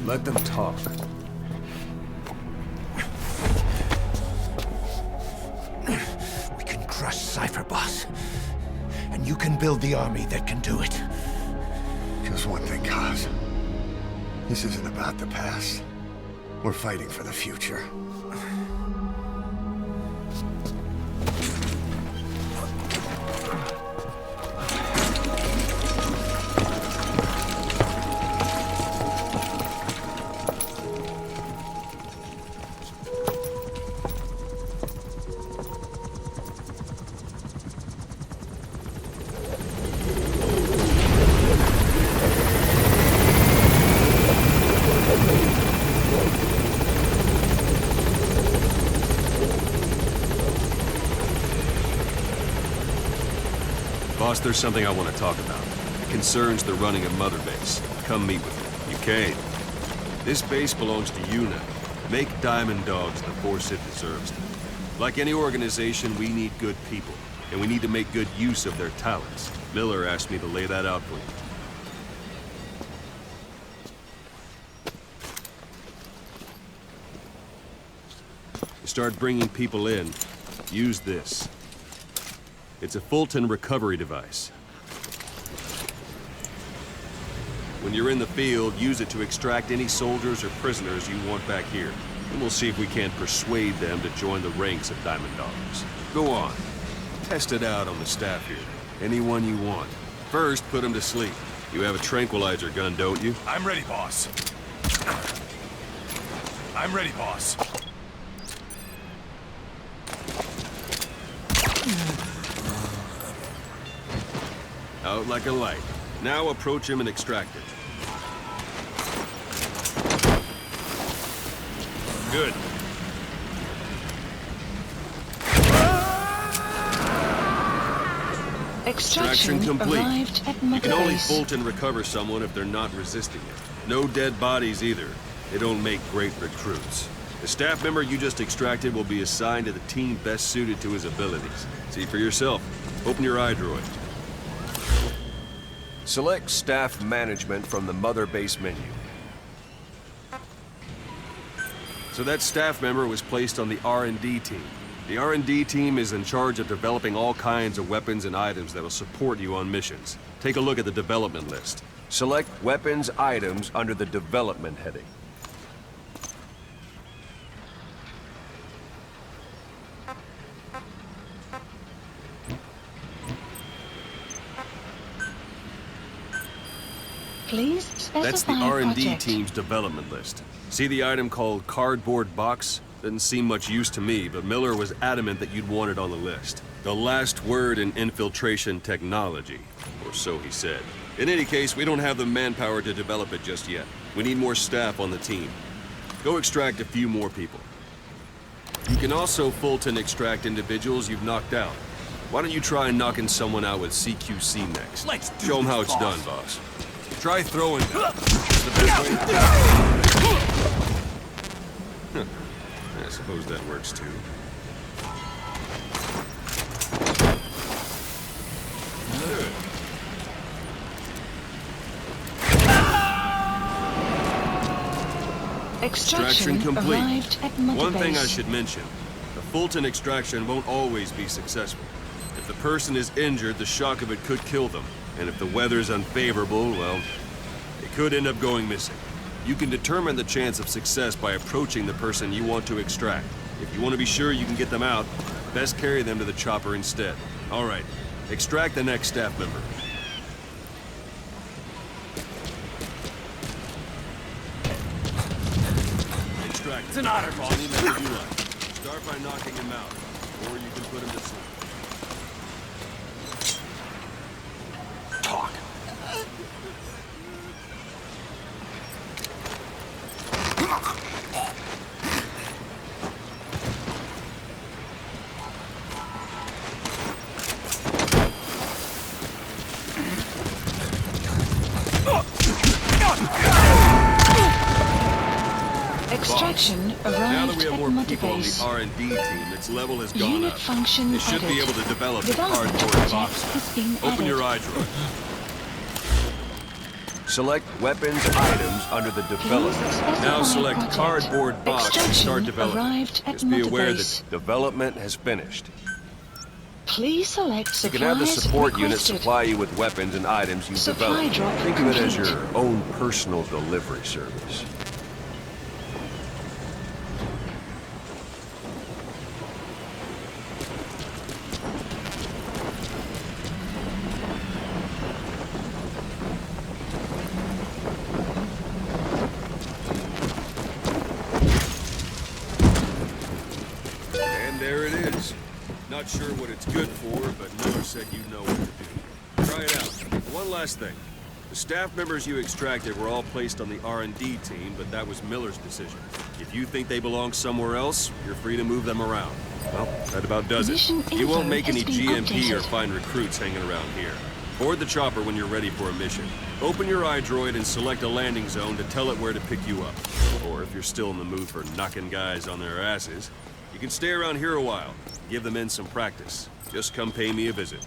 Let them talk. We can crush Cypher, boss. And you can build the army that can do it. Just one thing, Kaz. This isn't about the past. We're fighting for the future. Boss, there's something I want to talk about. It concerns the running of Mother Base. Come meet with me. You came. This base belongs to you now. Make Diamond Dogs the force it deserves to. Like any organization, we need good people, and we need to make good use of their talents. Miller asked me to lay that out for you. To start bringing people in, use this. It's a Fulton recovery device. When you're in the field, use it to extract any soldiers or prisoners you want back here. And we'll see if we can't persuade them to join the ranks of Diamond Dogs. Go on. Test it out on the staff here. Anyone you want. First, put them to sleep. You have a tranquilizer gun, don't you? I'm ready, boss. I'm ready, boss. Out like a light. Now approach him and extract it. Good. Extraction complete. arrived at You can only Mother bolt and recover someone if they're not resisting it. No dead bodies either. They don't make great recruits. The staff member you just extracted will be assigned to the team best suited to his abilities. See for yourself. Open your iDroid. Select Staff Management from the Mother Base menu. So that staff member was placed on the R&D team. The R&D team is in charge of developing all kinds of weapons and items that will support you on missions. Take a look at the development list. Select Weapons Items under the Development heading. Please specify That's the R&D project. team's development list. See the item called Cardboard Box? Doesn't seem much use to me, but Miller was adamant that you'd want it on the list. The last word in infiltration technology, or so he said. In any case, we don't have the manpower to develop it just yet. We need more staff on the team. Go extract a few more people. You can also Fulton extract individuals you've knocked out. Why don't you try knocking someone out with CQC next? Let's do Show them this, how it's boss. done, boss. Try throwing them. It's the best way to do it. I suppose that works too. Extraction complete. arrived at Mother One thing I Base. should mention. The Fulton extraction won't always be successful. If the person is injured, the shock of it could kill them. And if the weather's unfavorable, well, they could end up going missing. You can determine the chance of success by approaching the person you want to extract. If you want to be sure you can get them out, best carry them to the chopper instead. All right, extract the next staff member. Extract. It's an honor, boss. Any member you like. Start by knocking him out, or you can put him to sleep. Talk. Extraction Now that arrived we have at more Mother people on the Base. R&D team, its level has gone Unit up. function It should be added. able to develop the Development cardboard project box. has been Open your added. iDroid. Select Weapons Items under the Development. Now select project. cardboard box and Extraction start development. arrived at Just be Mother aware Base. that Development has finished. Please select You supplies can have the support unit requested. supply you with weapons and items you've Supply developed. drop Think of it as complete. your own personal delivery service. And there it is. Not sure what it's good for, but Miller said you know what to do. Try it out. One last thing. The staff members you extracted were all placed on the R&D team, but that was Miller's decision. If you think they belong somewhere else, you're free to move them around. Well, that about does it. Mission You won't info make any has been GMP or updated. find recruits hanging around here. Board the chopper when you're ready for a mission. Open your iDroid and select a landing zone to tell it where to pick you up. Or if you're still in the mood for knocking guys on their asses, you can stay around here a while. Give the men some practice. Just come pay me a visit.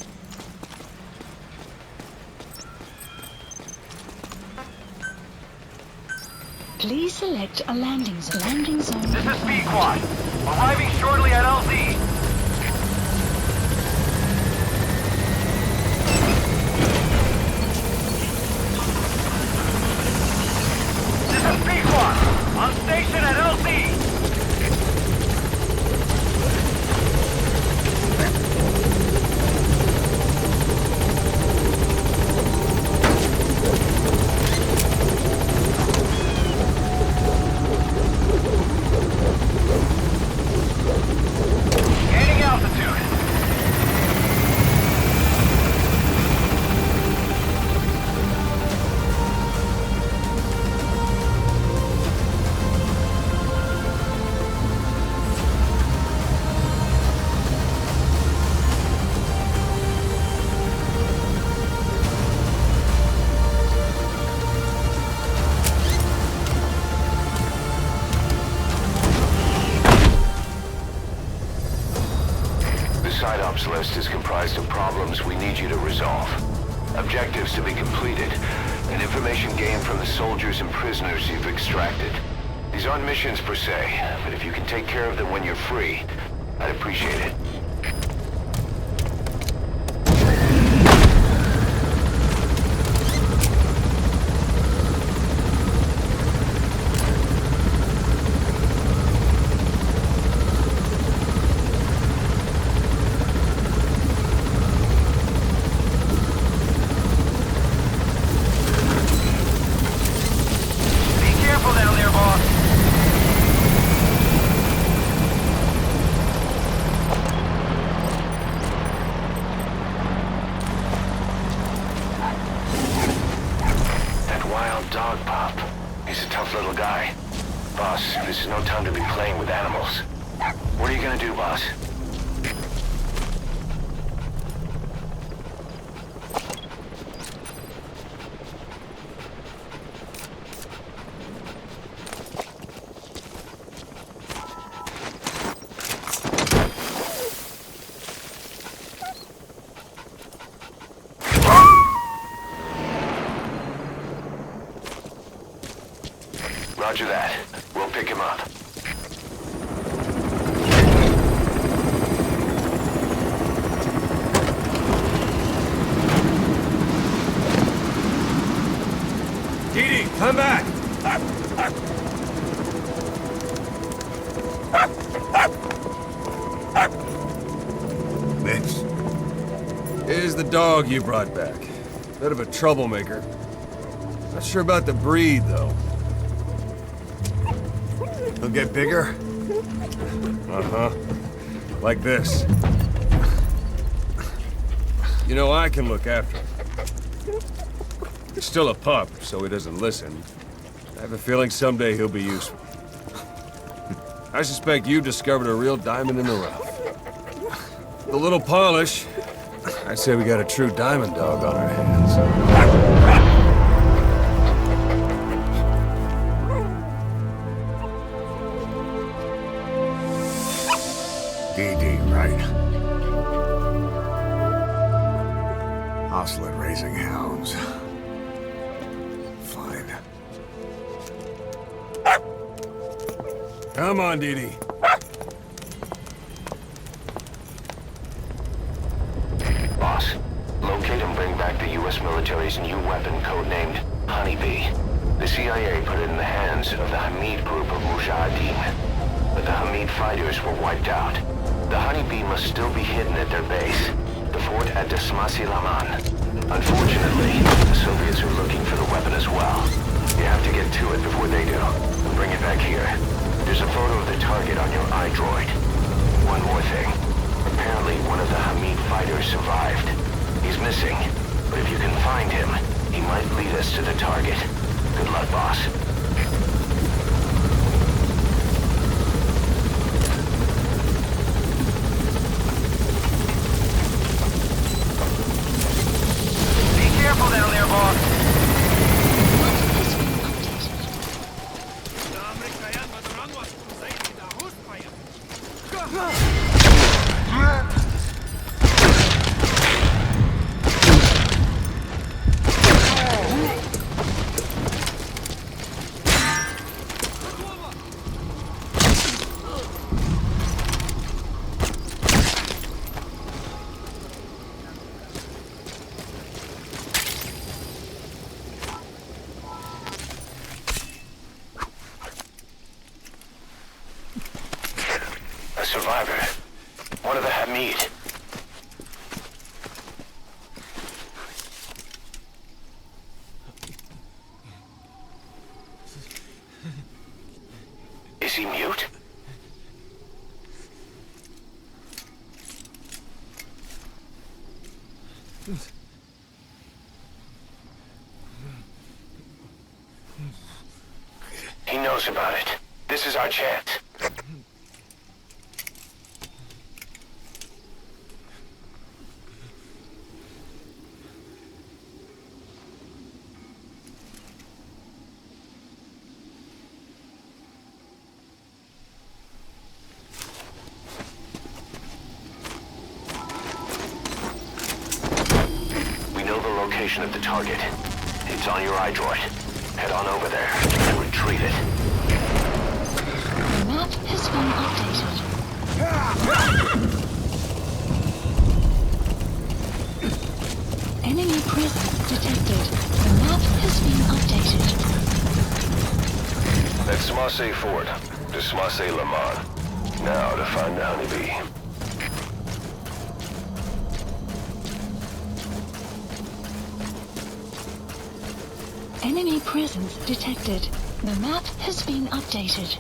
Please select a landing zone. Landing zone. This is B-Quad. Arriving shortly at LZ. This is B-Quad. On station at LZ. ops list is comprised of problems we need you to resolve. Objectives to be completed, and information gained from the soldiers and prisoners you've extracted. These aren't missions per se, but if you can take care of them when you're free, I'd appreciate it. This is no time to be playing with animals. What are you gonna do, boss? Roger that. We'll pick him up. Didi, come back! Mitch. Here's the dog you brought back. Bit of a troublemaker. Not sure about the breed, though. He'll get bigger? Uh-huh. Like this. You know, I can look after him. He's still a pup, so he doesn't listen. I have a feeling someday he'll be useful. I suspect you discovered a real diamond in the rough. With a little polish, I'd say we got a true diamond dog on our hands. Right. Hostile at raising hounds. Fine. Come on, Didi. Boss, locate and bring back the U.S. military's new weapon codenamed Honeybee. The CIA put it in the hands of the Hamid group of Mujahideen, but the Hamid fighters were wiped out. The Honeybee must still be hidden at their base, the fort at Desmasi Laman. Unfortunately, the Soviets are looking for the weapon as well. You have to get to it before they do, and bring it back here. There's a photo of the target on your iDroid. One more thing. Apparently, one of the Hamid fighters survived. He's missing, but if you can find him, he might lead us to the target. Good luck, boss. Careful down there, boss. Survivor. One of the Hamid. Is he mute? He knows about it. This is our chance. location of the target. It's on your iDroid. Head on over there and retrieve it. The map has been updated. Enemy presence detected. The map has been updated. That's Smasse Fort. To Smasse Lamont. Now to find the honeybee. Enemy presence detected. The map has been updated.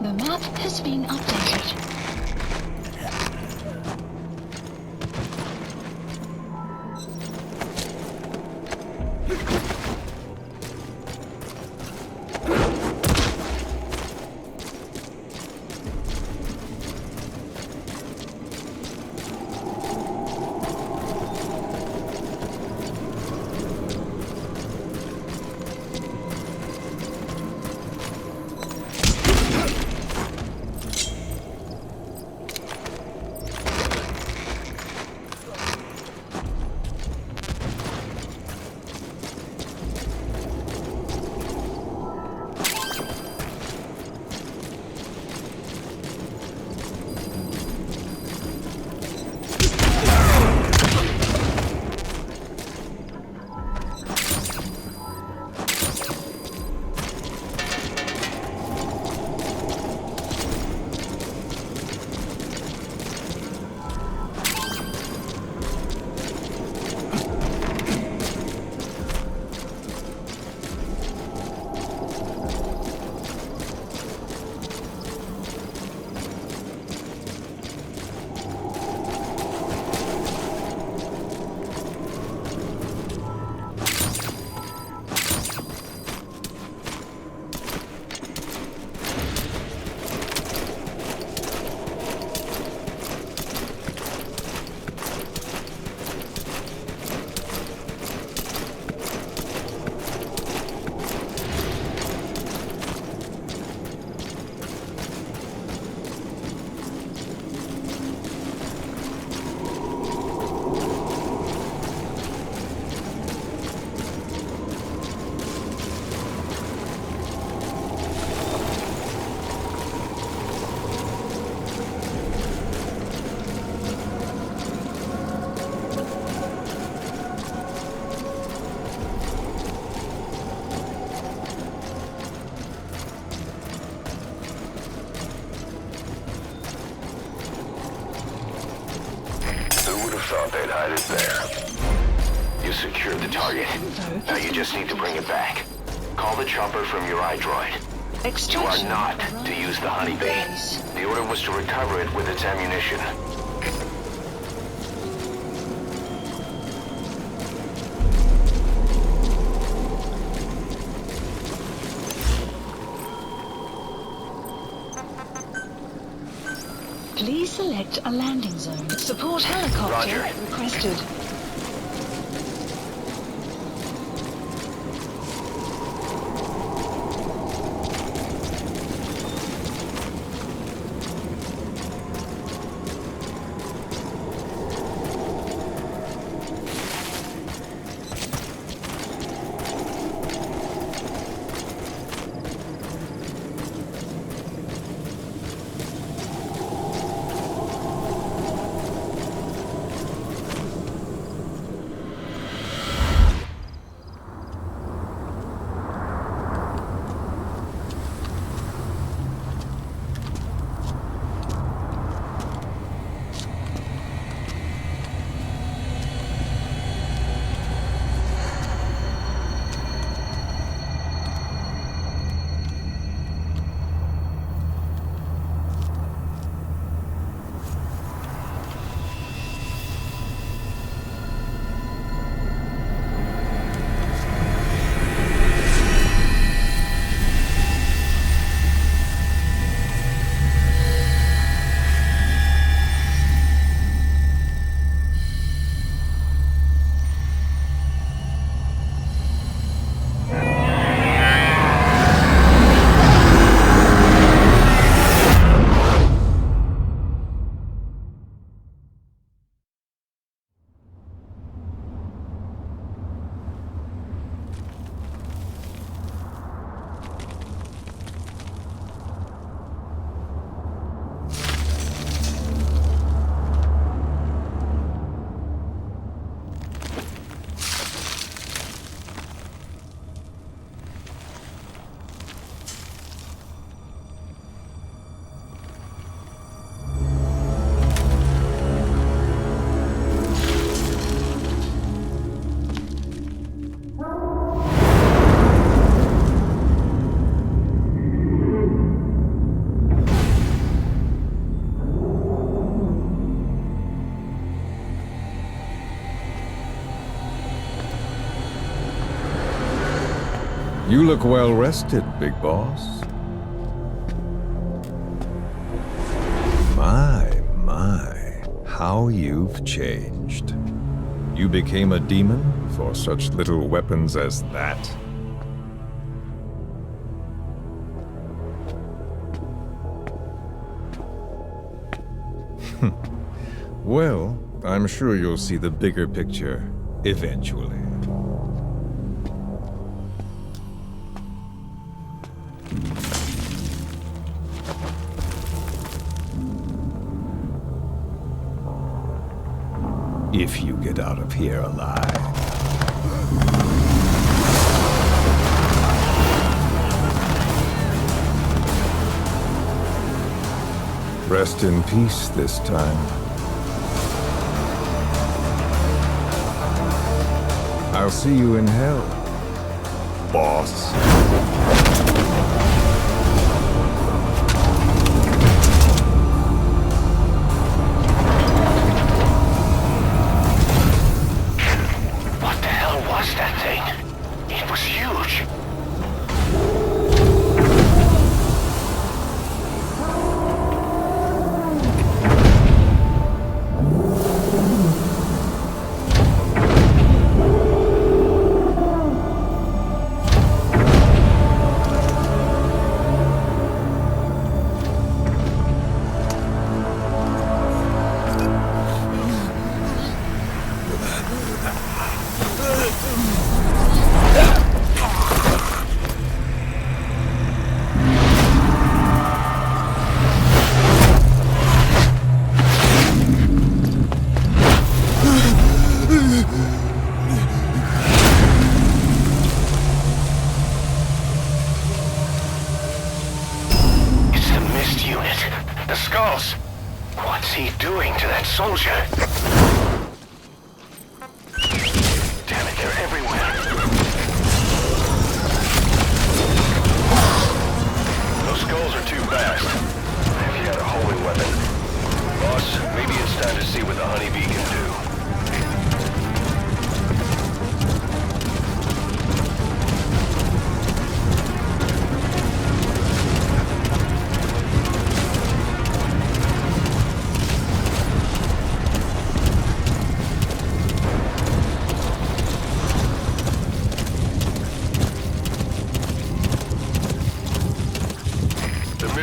The map has been updated. thought they'd hide it there. You secured the target. Now you just need to bring it back. Call the chopper from your iDroid. You are not to use the honeybee. The order was to recover it with its ammunition. Please select a landing zone. Support helicopter requested. You look well rested, big boss. My, how you've changed. You became a demon for such little weapons as that? Well, I'm sure you'll see the bigger picture eventually. If you get out of here alive. Rest in peace this time. I'll see you in hell, boss. The skulls! What's he doing to that soldier?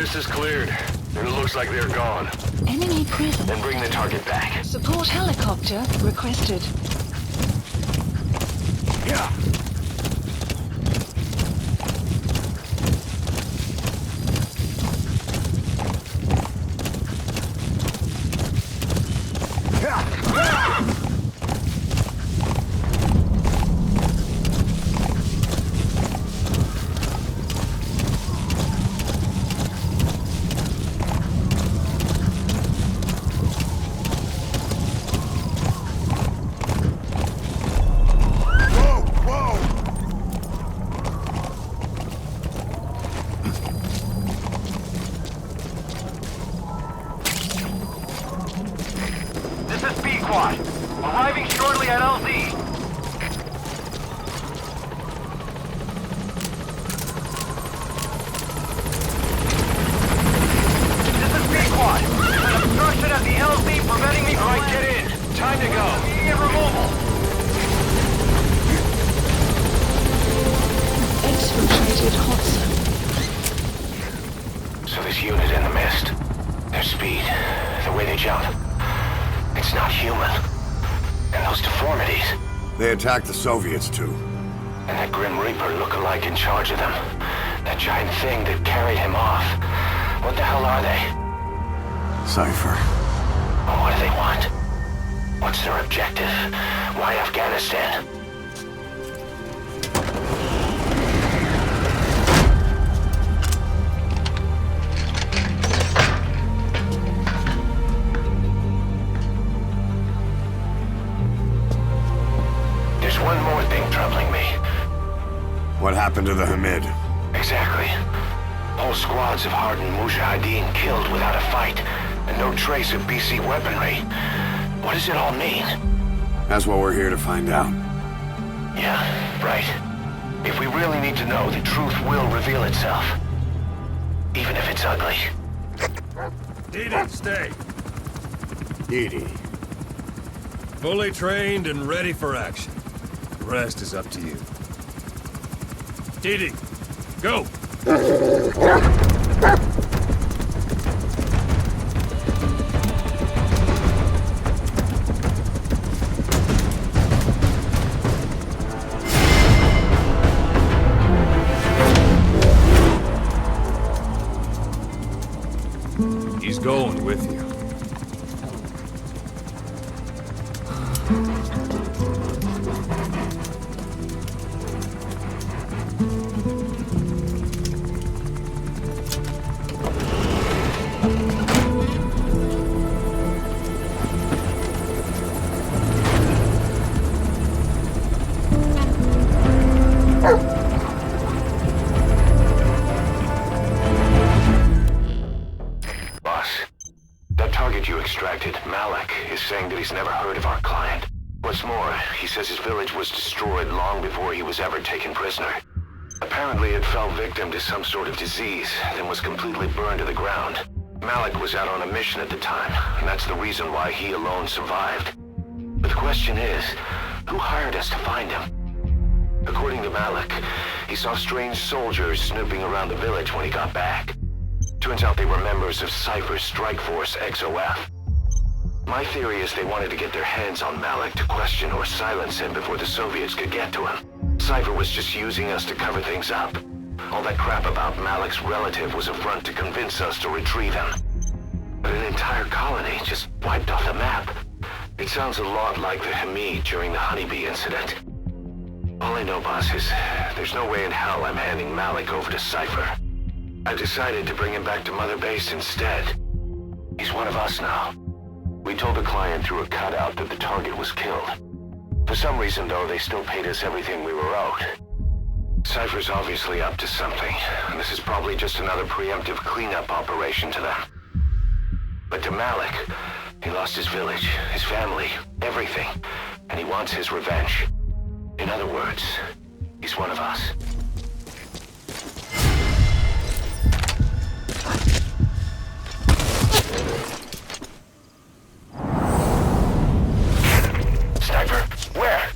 mist is cleared, and it looks like they're gone. Enemy presence. Then bring the target back. Support helicopter requested. Yeah. Arriving shortly at LZ. This is B-Quad. An obstruction at the LZ preventing me from... All right, get in. Time to go. Immediate removal. Exfiltrated hot zone. So this unit in the mist, their speed, the way they jump, it's not human. And those deformities. They attacked the Soviets, too. And that Grim Reaper look-alike in charge of them. That giant thing that carried him off. What the hell are they? Cypher. Well, what do they want? What's their objective? Why Afghanistan? One more thing troubling me. What happened to the Hamid? Exactly. Whole squads of hardened Mujahideen killed without a fight, and no trace of BC weaponry. What does it all mean? That's what we're here to find out. Yeah, right. If we really need to know, the truth will reveal itself. Even if it's ugly. Edie, stay. Edie. Fully trained and ready for action. The rest is up to you. Edie, go! He's going with you. Saying that he's never heard of our client. What's more, he says his village was destroyed long before he was ever taken prisoner. Apparently it fell victim to some sort of disease, then was completely burned to the ground. Malik was out on a mission at the time, and that's the reason why he alone survived. But the question is, who hired us to find him? According to Malik, he saw strange soldiers snooping around the village when he got back. Turns out they were members of Cypher's Strike Force XOF. My theory is they wanted to get their hands on Malik to question or silence him before the Soviets could get to him. Cypher was just using us to cover things up. All that crap about Malik's relative was a front to convince us to retrieve him. But an entire colony just wiped off the map. It sounds a lot like the Hamid during the Honeybee incident. All I know, boss, is there's no way in hell I'm handing Malik over to Cypher. I've decided to bring him back to Mother Base instead. He's one of us now. We told the client through a cutout that the target was killed. For some reason, though, they still paid us everything we were owed. Cypher's obviously up to something, and this is probably just another preemptive cleanup operation to them. But to Malik, he lost his village, his family, everything, and he wants his revenge. In other words, he's one of us. Sniper, where?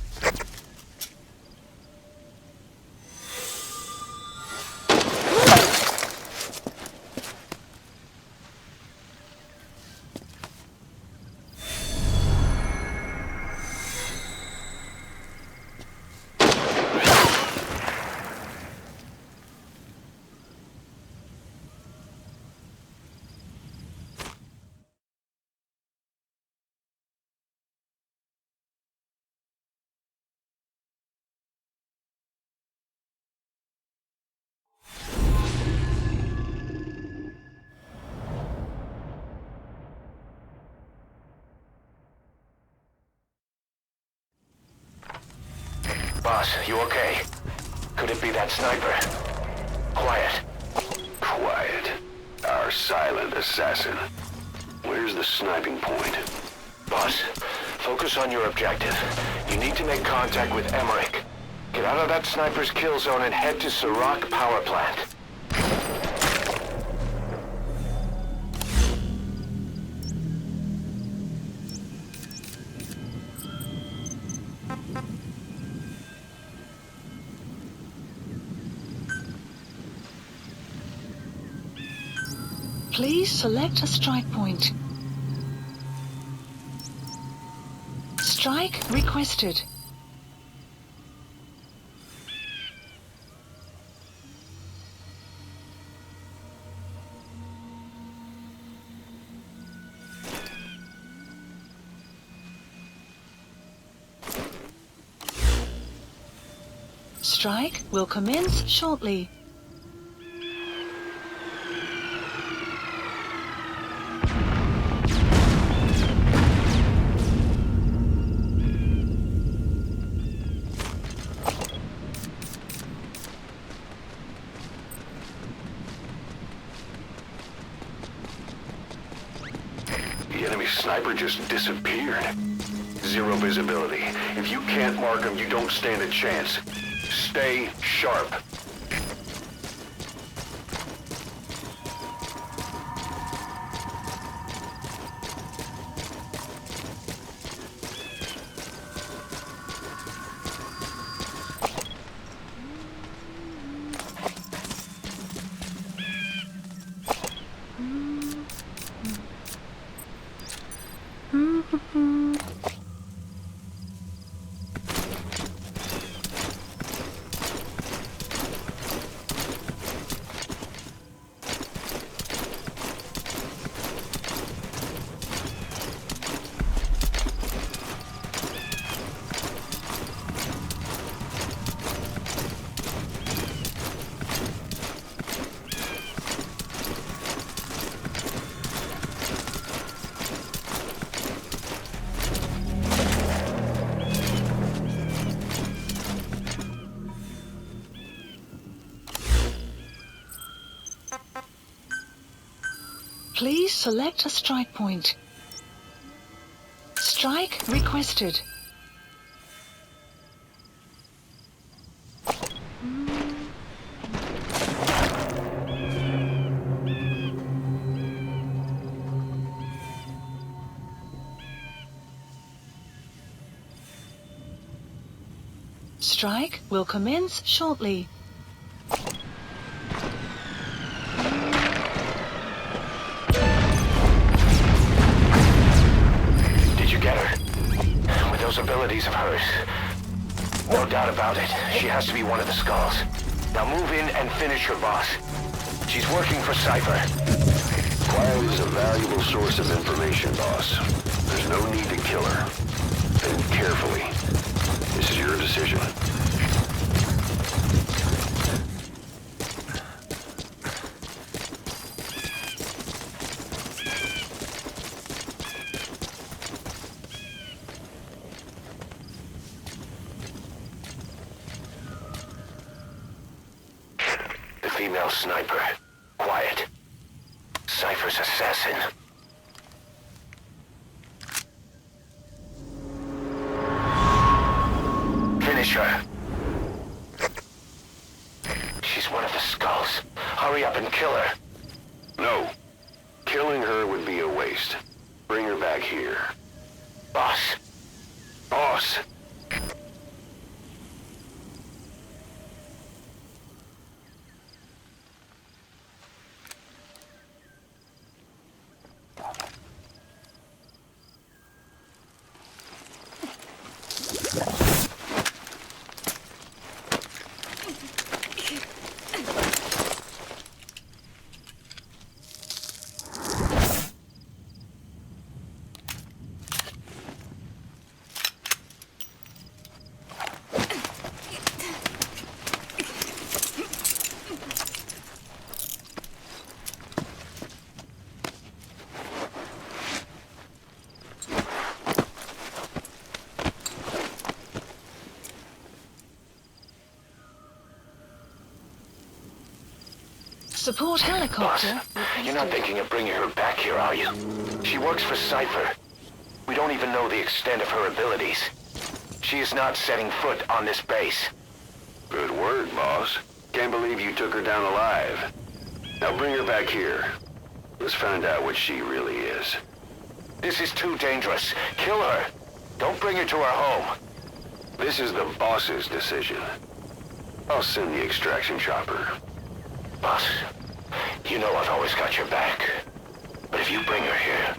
Boss, you okay? Could it be that sniper? Quiet. Quiet. Our silent assassin. Where's the sniping point? Boss, focus on your objective. You need to make contact with Emmerich. Get out of that sniper's kill zone and head to Serac power plant. Please select a strike point. Strike requested. Strike will commence shortly. The enemy sniper just disappeared. Zero visibility. If you can't mark him, you don't stand a chance. Stay sharp. Please select a strike point. Strike requested. Strike will commence shortly. Those abilities of hers. No doubt about it. She has to be one of the Skulls. Now move in and finish her boss. She's working for Cypher. Quiet is a valuable source of information, boss. There's no need to kill her. And carefully. This is your decision. Female sniper. Quiet. Cypher's assassin. Finish her. She's one of the Skulls. Hurry up and kill her. No. Killing her would be a waste. Bring her back here. Boss. Boss. Support helicopter. Boss, you're not thinking of bringing her back here, are you? She works for Cypher. We don't even know the extent of her abilities. She is not setting foot on this base. Good word, boss. Can't believe you took her down alive. Now bring her back here. Let's find out what she really is. This is too dangerous. Kill her. Don't bring her to our home. This is the boss's decision. I'll send the extraction chopper. Boss, you know I've always got your back. But if you bring her here,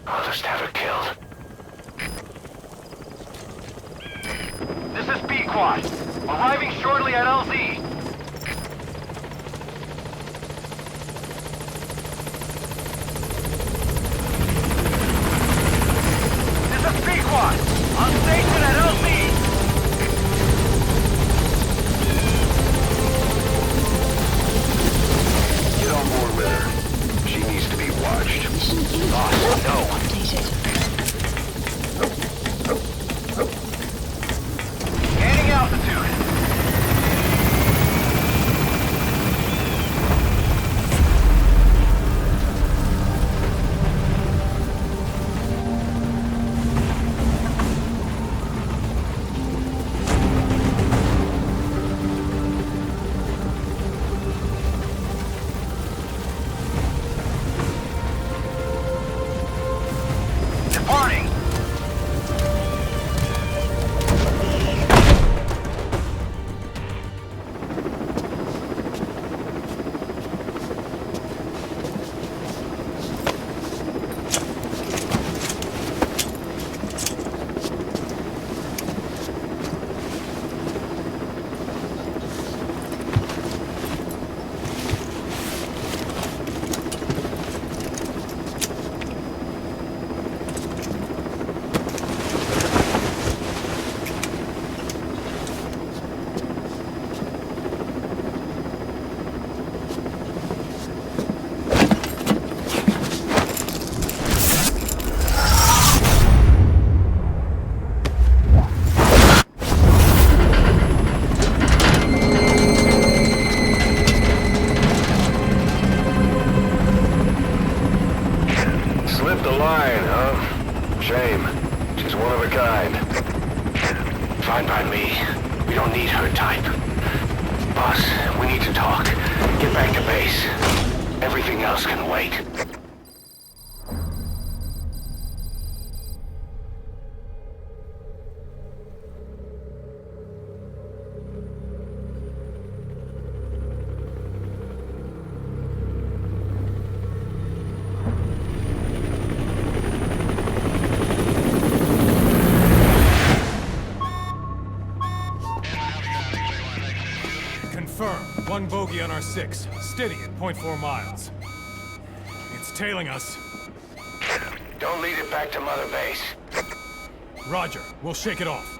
I'll just have her killed. This is B-Quad. Arriving shortly at LZ. This is B-Quad. On station at LZ. Get on board with her. She needs to be watched. Boss, no. Gaining altitude. Departing. Slipped the line, huh? Shame. She's one of a kind. Fine by me. We don't need her type. Boss, we need to talk. Get back to base. Everything else can wait. Confirm. One bogey on our 6. Steady at 0.4 miles. It's tailing us. Don't lead it back to Mother Base. Roger. We'll shake it off.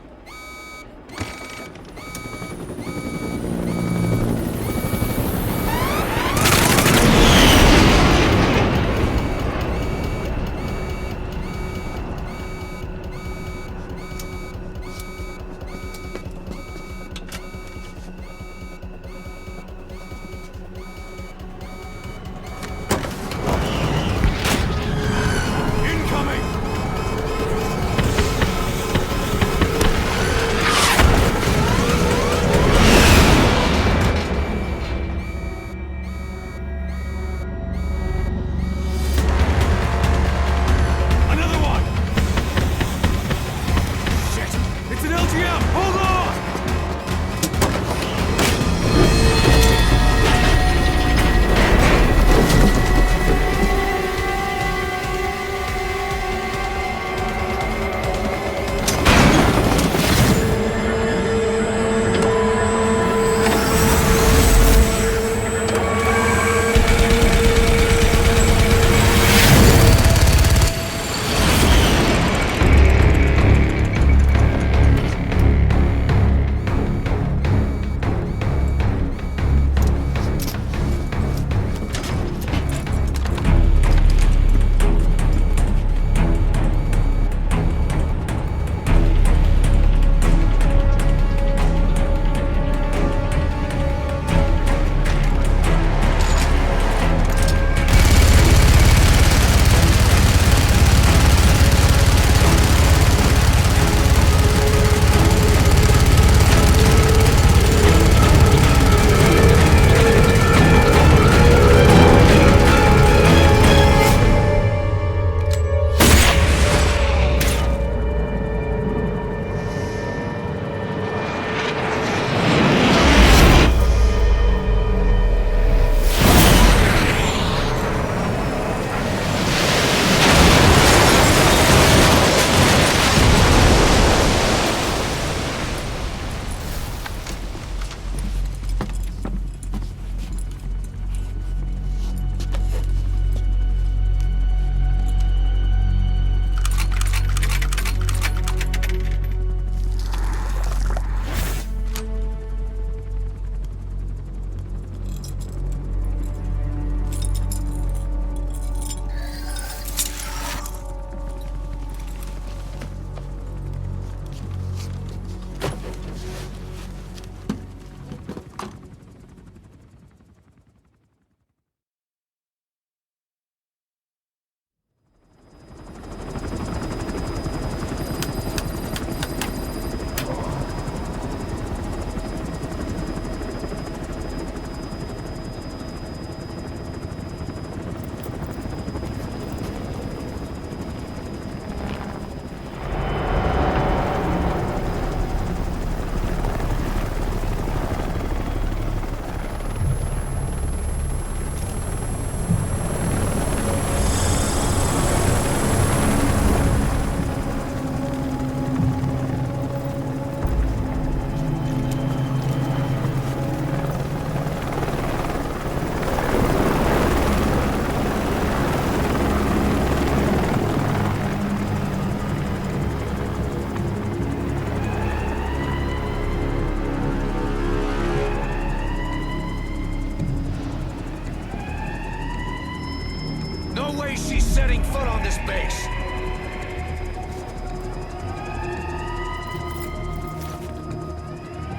no way she's setting foot on this base!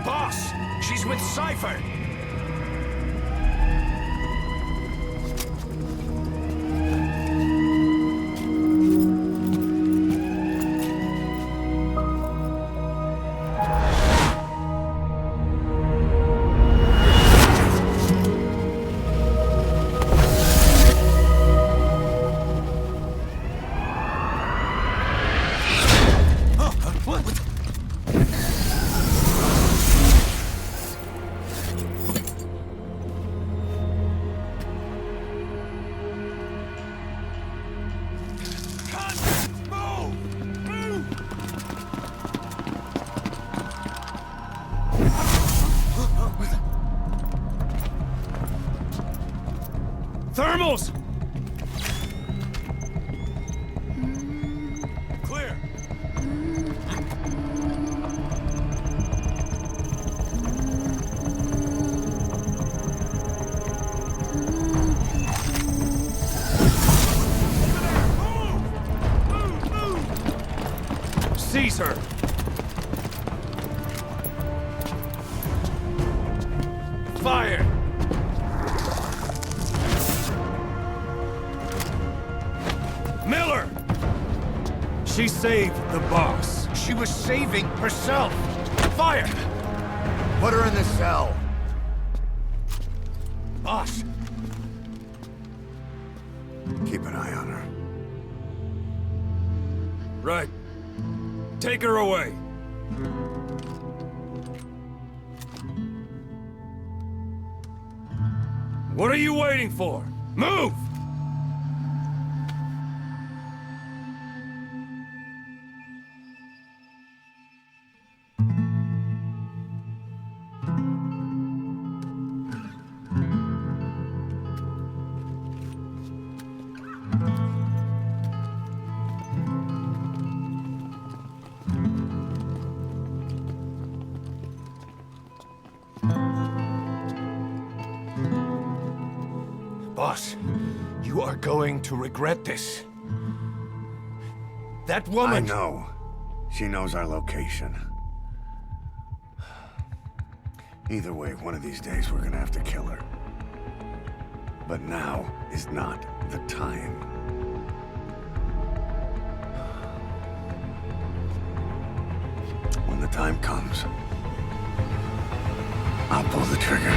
Boss! She's with Cypher! Thermals! Clear! Seize her! Fire! Miller! She saved the boss. She was saving herself! Fire! Put her in the cell. Boss! Keep an eye on her. Right. Take her away. What are you waiting for? Move! Boss, you are going to regret this. That woman... I know. She knows our location. Either way, one of these days we're gonna have to kill her. But now is not the time. When the time comes, I'll pull the trigger.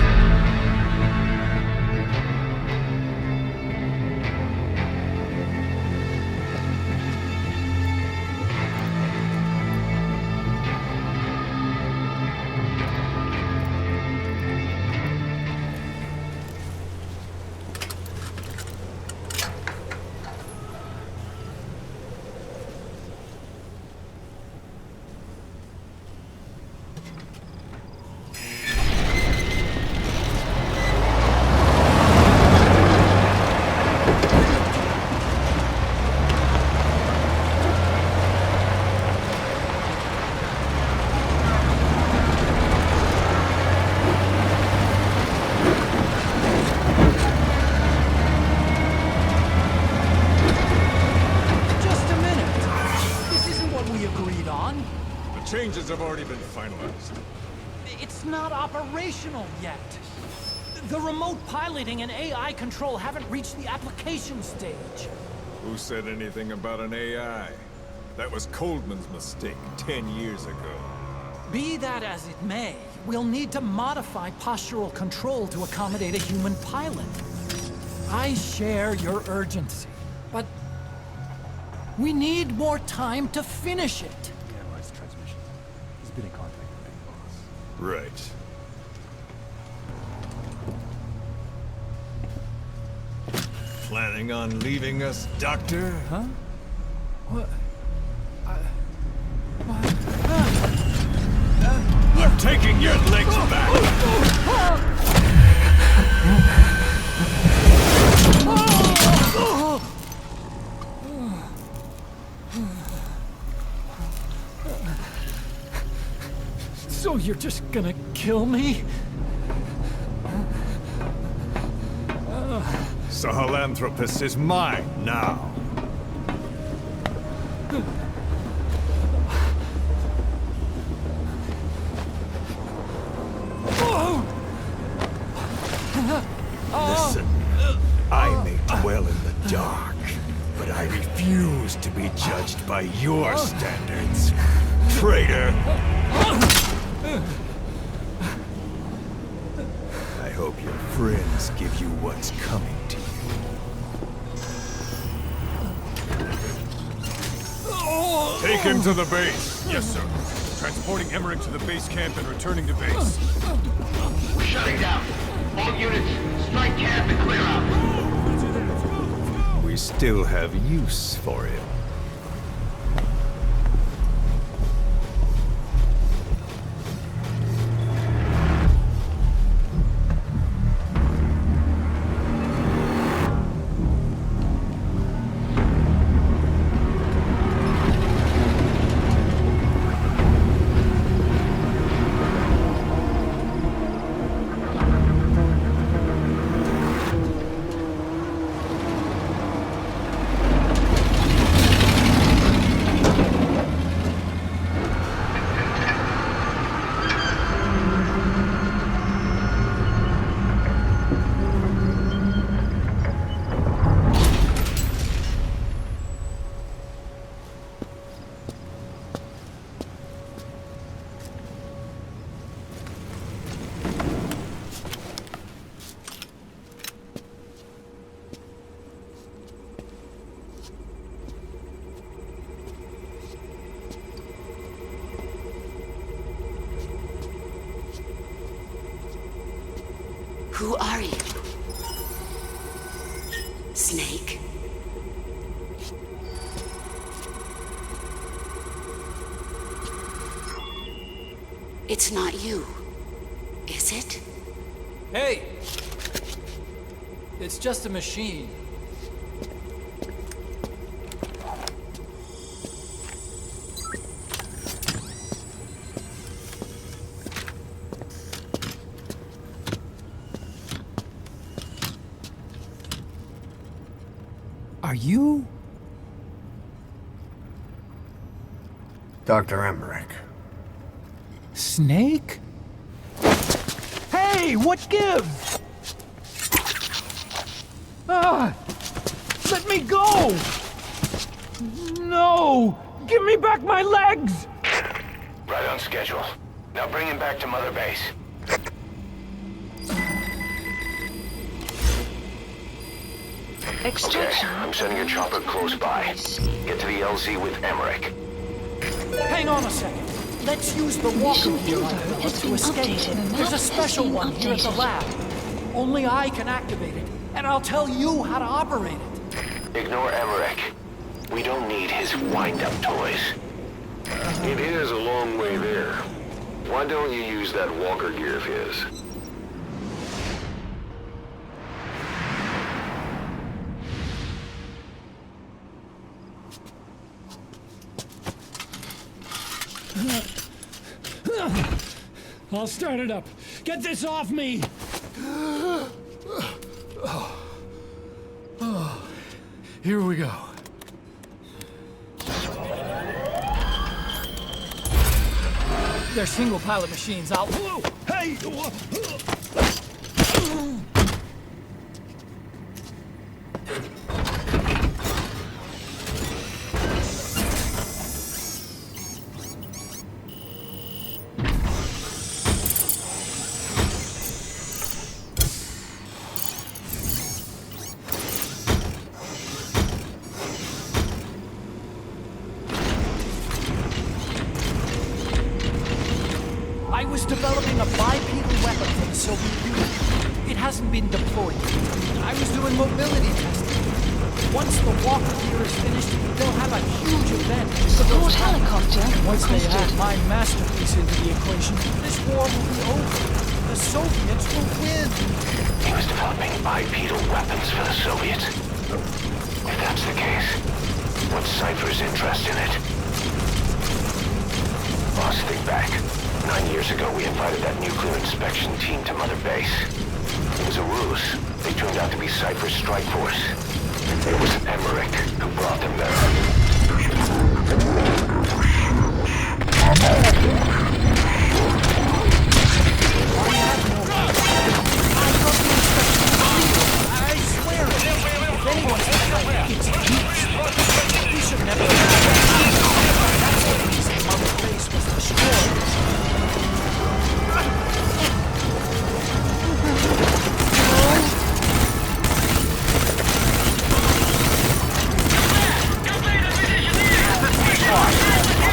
Changes have already been finalized. It's not operational yet. The remote piloting and AI control haven't reached the application stage. Who said anything about an AI? That was Coldman's mistake 10 years ago. Be that as it may, we'll need to modify postural control to accommodate a human pilot. I share your urgency, but we need more time to finish it. Been in contact with Big Boss. Right. Planning on leaving us, Doctor? Huh? What? I'm taking your legs back! So you're just gonna kill me? Sahelanthropus is mine now. Listen, I may dwell in the dark, but I refuse to be judged by your standards, traitor! I hope your friends give you what's coming to you. Take him to the base. Yes, sir. Transporting Emmerich to the base camp and returning to base. We're shutting down. All units, strike camp and clear out. We still have use for him. Who are you? Snake? It's not you, is it? Hey! It's just a machine. Are you? Dr. Emmerich. Snake? Hey, what gives? Ah! Let me go! No! Give me back my legs! Right on schedule. Now bring him back to Mother Base. Okay, I'm sending a chopper close by. Get to the LZ with Emmerich. Hang on a second. Let's use the walker gear to escape. There's a special one here at the lab. Only I can activate it, and I'll tell you how to operate it. Ignore Emmerich. We don't need his wind-up toys. It is a long way there. Why don't you use that walker gear of his? I'll start it up. Get this off me! Here we go. They're single pilot machines. I'll... Hey! I was developing a bipedal weapon for the Soviet Union. It hasn't been deployed. I was doing mobility testing. Once the walker gear is finished, they'll have a huge event. Support helicopter Once they requested. add my masterpiece into the equation, this war will be over. The Soviets will win. He was developing bipedal weapons for the Soviets. If that's the case, what's Cypher's interest in it? Boss, think back. 9 years ago, we invited that nuclear inspection team to Mother Base. It was a ruse. They turned out to be Cypher's strike force. It was Emmerich who brought them I swear it. If anyone's behind it, it's you. We should never have. That's the reason Mother Base was destroyed.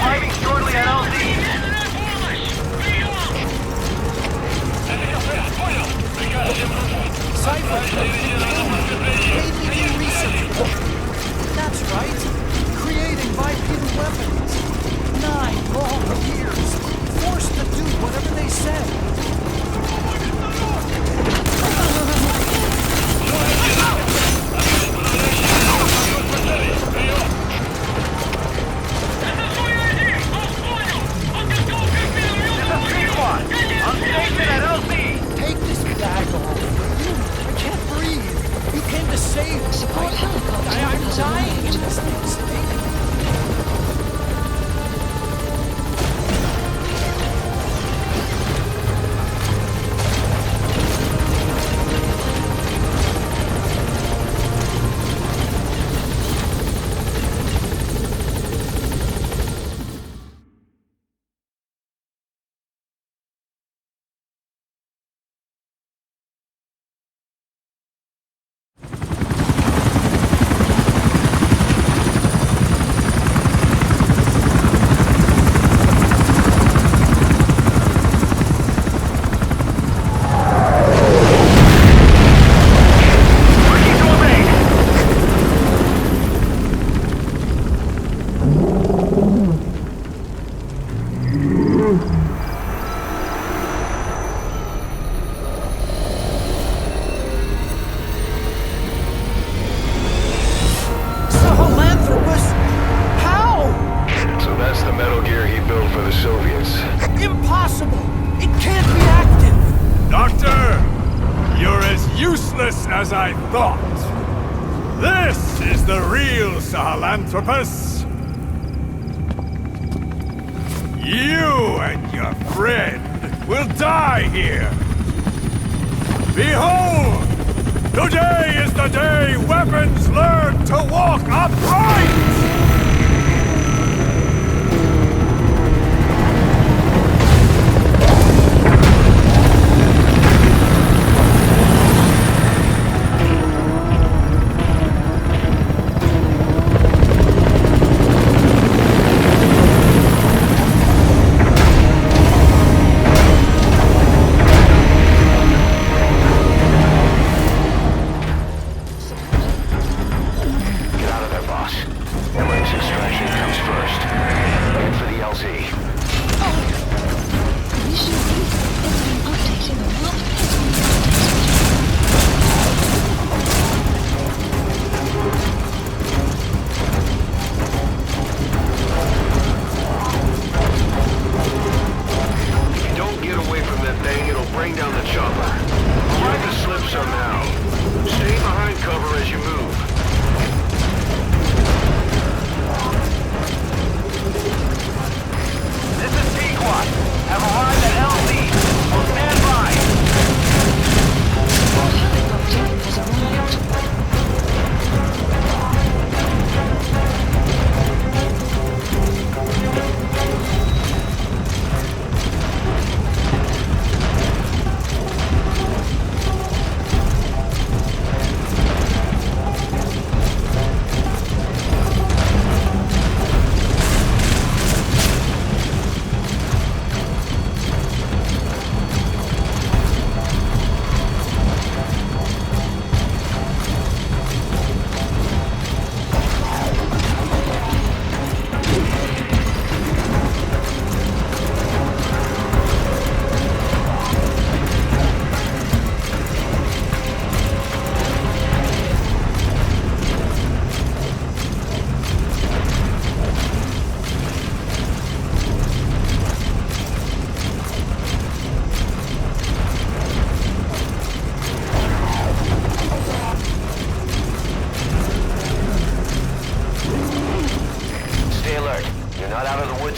Arriving shortly at LZ. Cypher, mainly research. That's right. Creating bipedal weapons. 9 long years. Forced to do whatever they said. Take this bag off. I can't breathe. You came to save me. Support helicopter. I'm dying in this thing. As I thought. This is the real Sahelanthropus. You and your friend will die here. Behold! Today is the day weapons learn to walk upright!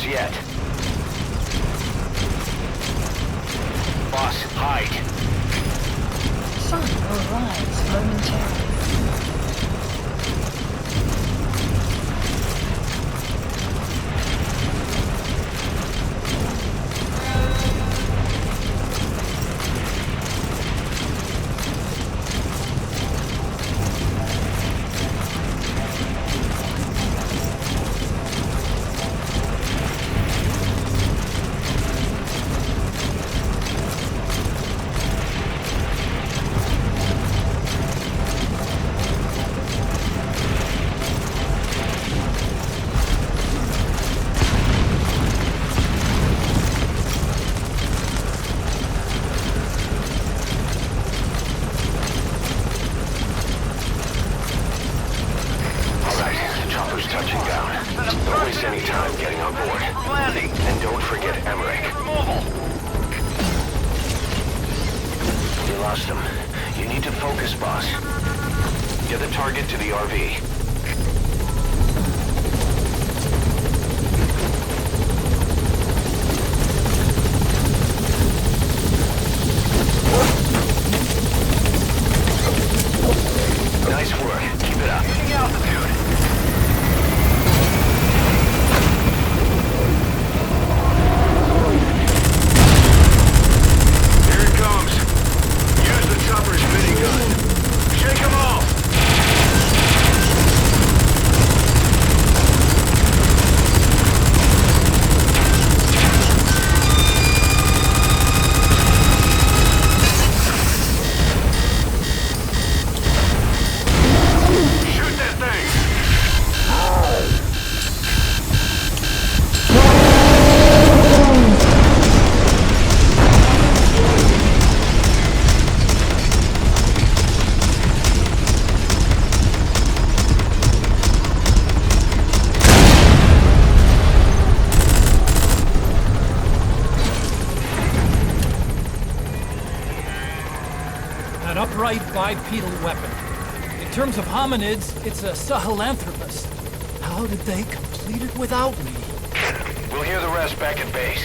yet. Boss, hide. Sun arrives momentarily. Upright bipedal weapon. In terms of hominids, it's a Sahelanthropus. How did they complete it without me? We'll hear the rest back at base.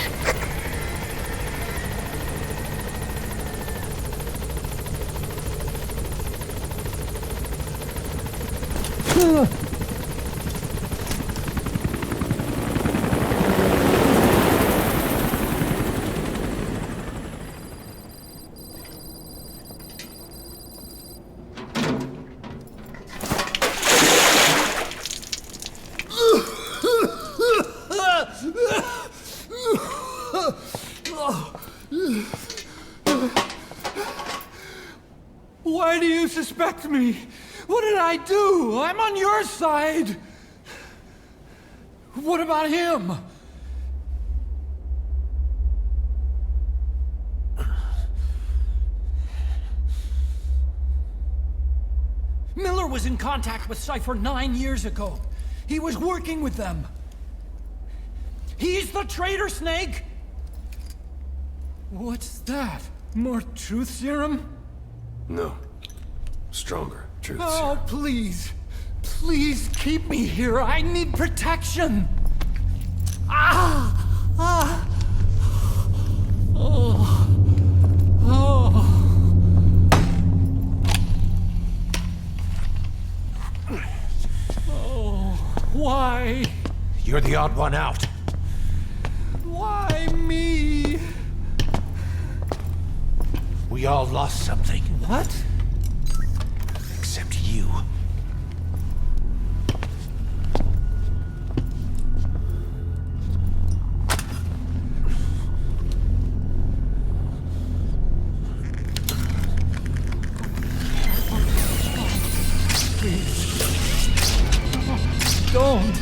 Why do you suspect me? What did I do? I'm on your side. What about him? Miller was in contact with Cypher 9 years ago. He was working with them. He's the traitor, Snake! What's that? More truth serum? No. Stronger truth serum. Oh, please. Please keep me here. I need protection. Ah! Ah! Oh. Oh. Oh. Why? You're the odd one out. Why me? We all lost something. What? Except you. Please. Don't.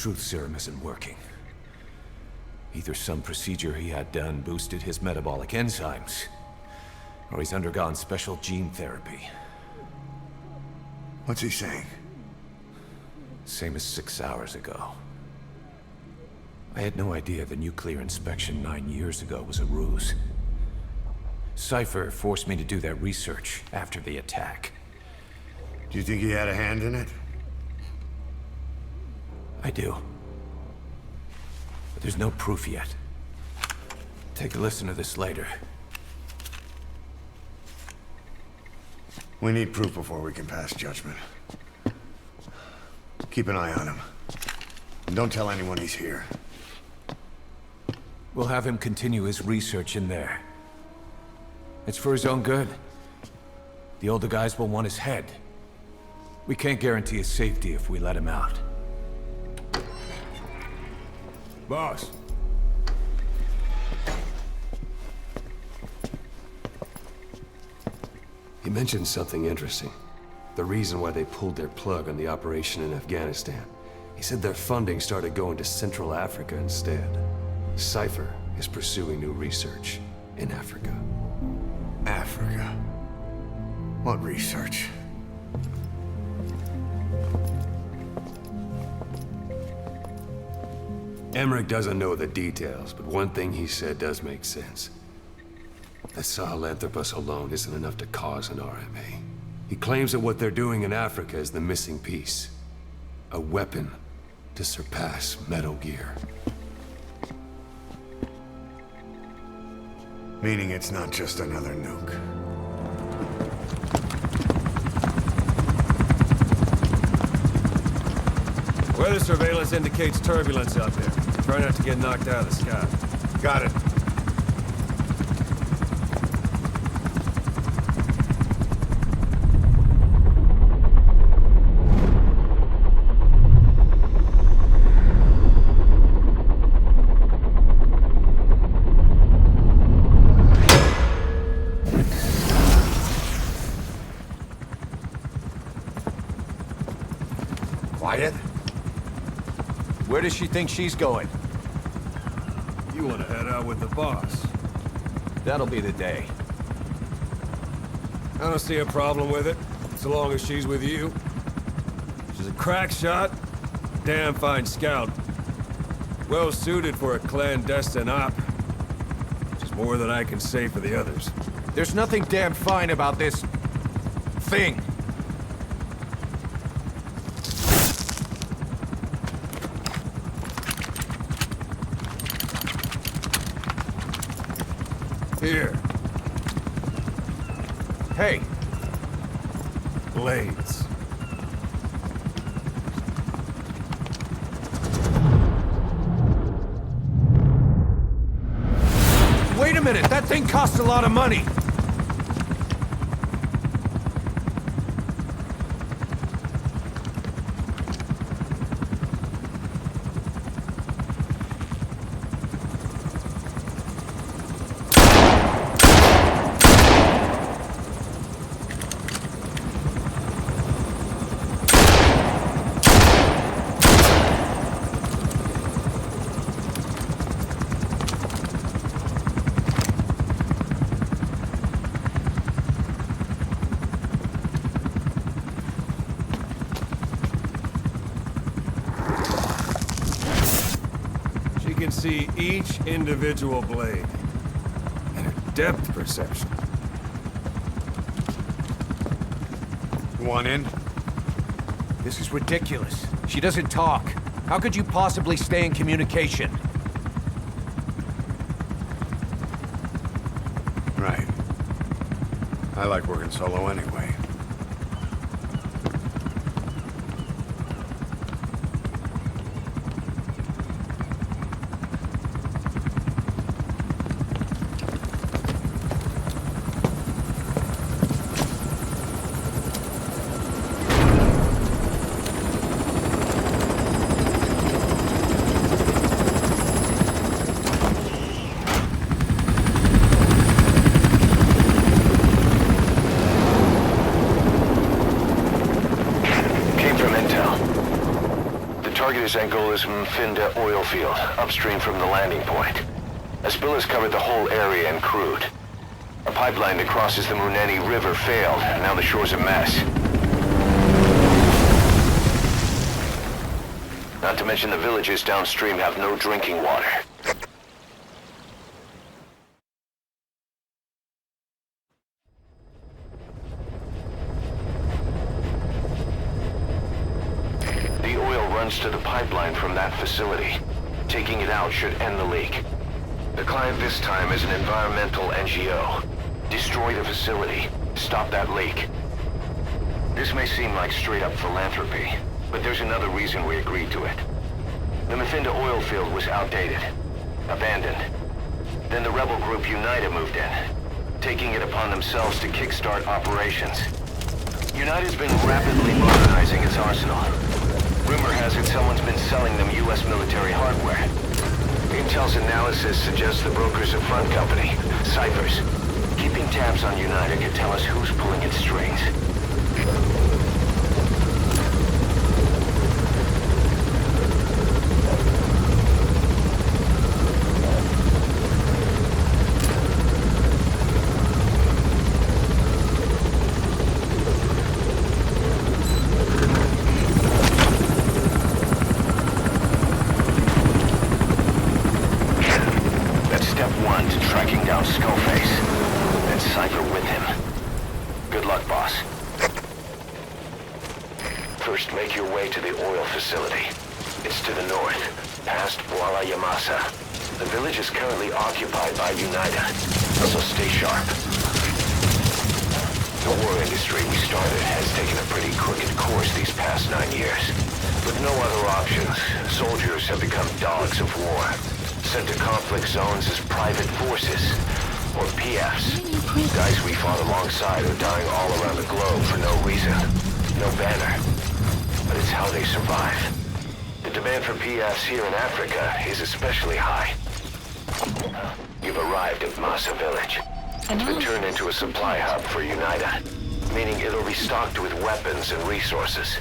truth serum isn't working. Either some procedure he had done boosted his metabolic enzymes, or he's undergone special gene therapy. What's he saying? Same as 6 hours ago. I had no idea the nuclear inspection 9 years ago was a ruse. Cypher forced me to do that research after the attack. Do you think he had a hand in it? I do. But there's no proof yet. Take a listen to this later. We need proof before we can pass judgment. Keep an eye on him. And don't tell anyone he's here. We'll have him continue his research in there. It's for his own good. The older guys will want his head. We can't guarantee his safety if we let him out. Boss. He mentioned something interesting. The reason why they pulled their plug on the operation in Afghanistan. He said their funding started going to Central Africa instead. Cypher is pursuing new research in Africa. Africa? What research? Emmerich doesn't know the details, but one thing he said does make sense. The Sahelanthropus alone isn't enough to cause an RMA. He claims that what they're doing in Africa is the missing piece. A weapon to surpass Metal Gear. Meaning it's not just another nuke. Weather surveillance indicates turbulence out there. Try not to get knocked out of the sky. Got it. Quiet? Where does she think she's going? You want to head out with the boss? That'll be the day. I don't see a problem with it, so long as she's with you. She's a crack shot, damn fine scout. Well suited for a clandestine op. Which is more than I can say for the others. There's nothing damn fine about this thing. Here. Hey. Blades. Wait a minute, that thing costs a lot of money. Can see each individual blade and her depth perception. You want in? This is ridiculous. She doesn't talk. How could you possibly stay in communication? Right. I like working solo anyway. target is Angola's Vendetta oil field, upstream from the landing point. A spill has covered the whole area and crude. A pipeline that crosses the Muneni River failed, and now the shore's a mess. Not to mention the villages downstream have no drinking water. The oil runs to the pipeline from that facility. Taking it out should end the leak. The client this time is an environmental NGO. Destroy the facility. Stop that leak. This may seem like straight-up philanthropy, but there's another reason we agreed to it. The Vendetta oil field was outdated, abandoned. Then the rebel group UNITA moved in, taking it upon themselves to kickstart operations. UNITA's been rapidly modernizing its arsenal. Rumor has it someone's been selling them U.S. military hardware. Intel's analysis suggests the broker's a front company, Cyphers. Keeping tabs on UNITA could tell us who's pulling its strings. First, make your way to the oil facility. It's to the north, past Boala Yamasa. The village is currently occupied by UNITA, so stay sharp. The war industry we started has taken a pretty crooked course these past 9 years. With no other options, soldiers have become dogs of war, sent to conflict zones as private forces, or PFs. Guys we fought alongside are dying all around the globe for no reason, no banner. But it's how they survive. The demand for PFs here in Africa is especially high. You've arrived at Masa Village. It's been turned into a supply hub for UNITA, meaning it'll be stocked with weapons and resources.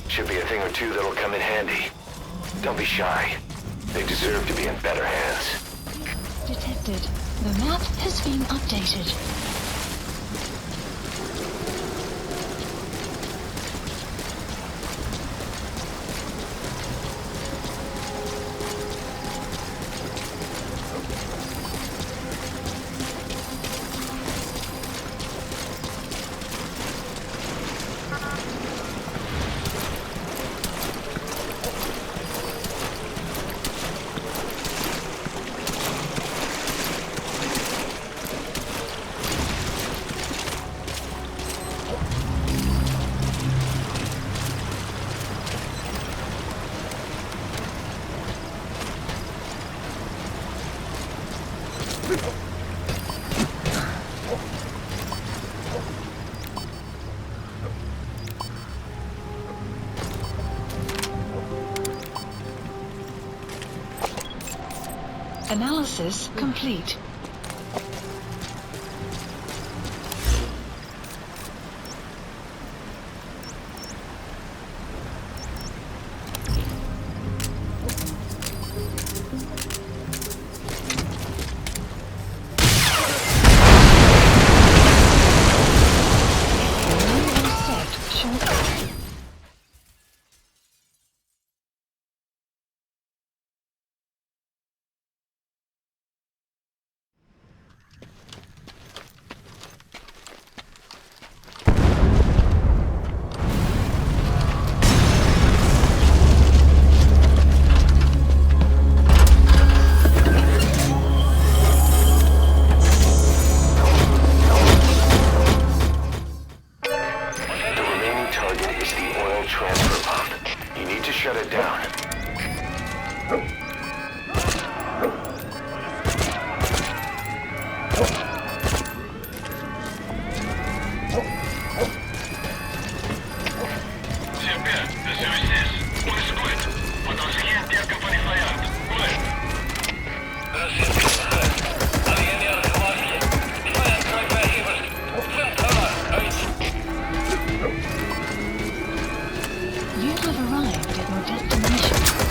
Should be a thing or two that'll come in handy. Don't be shy. They deserve to be in better hands. Detected. The map has been updated. Analysis complete. You have arrived at your destination.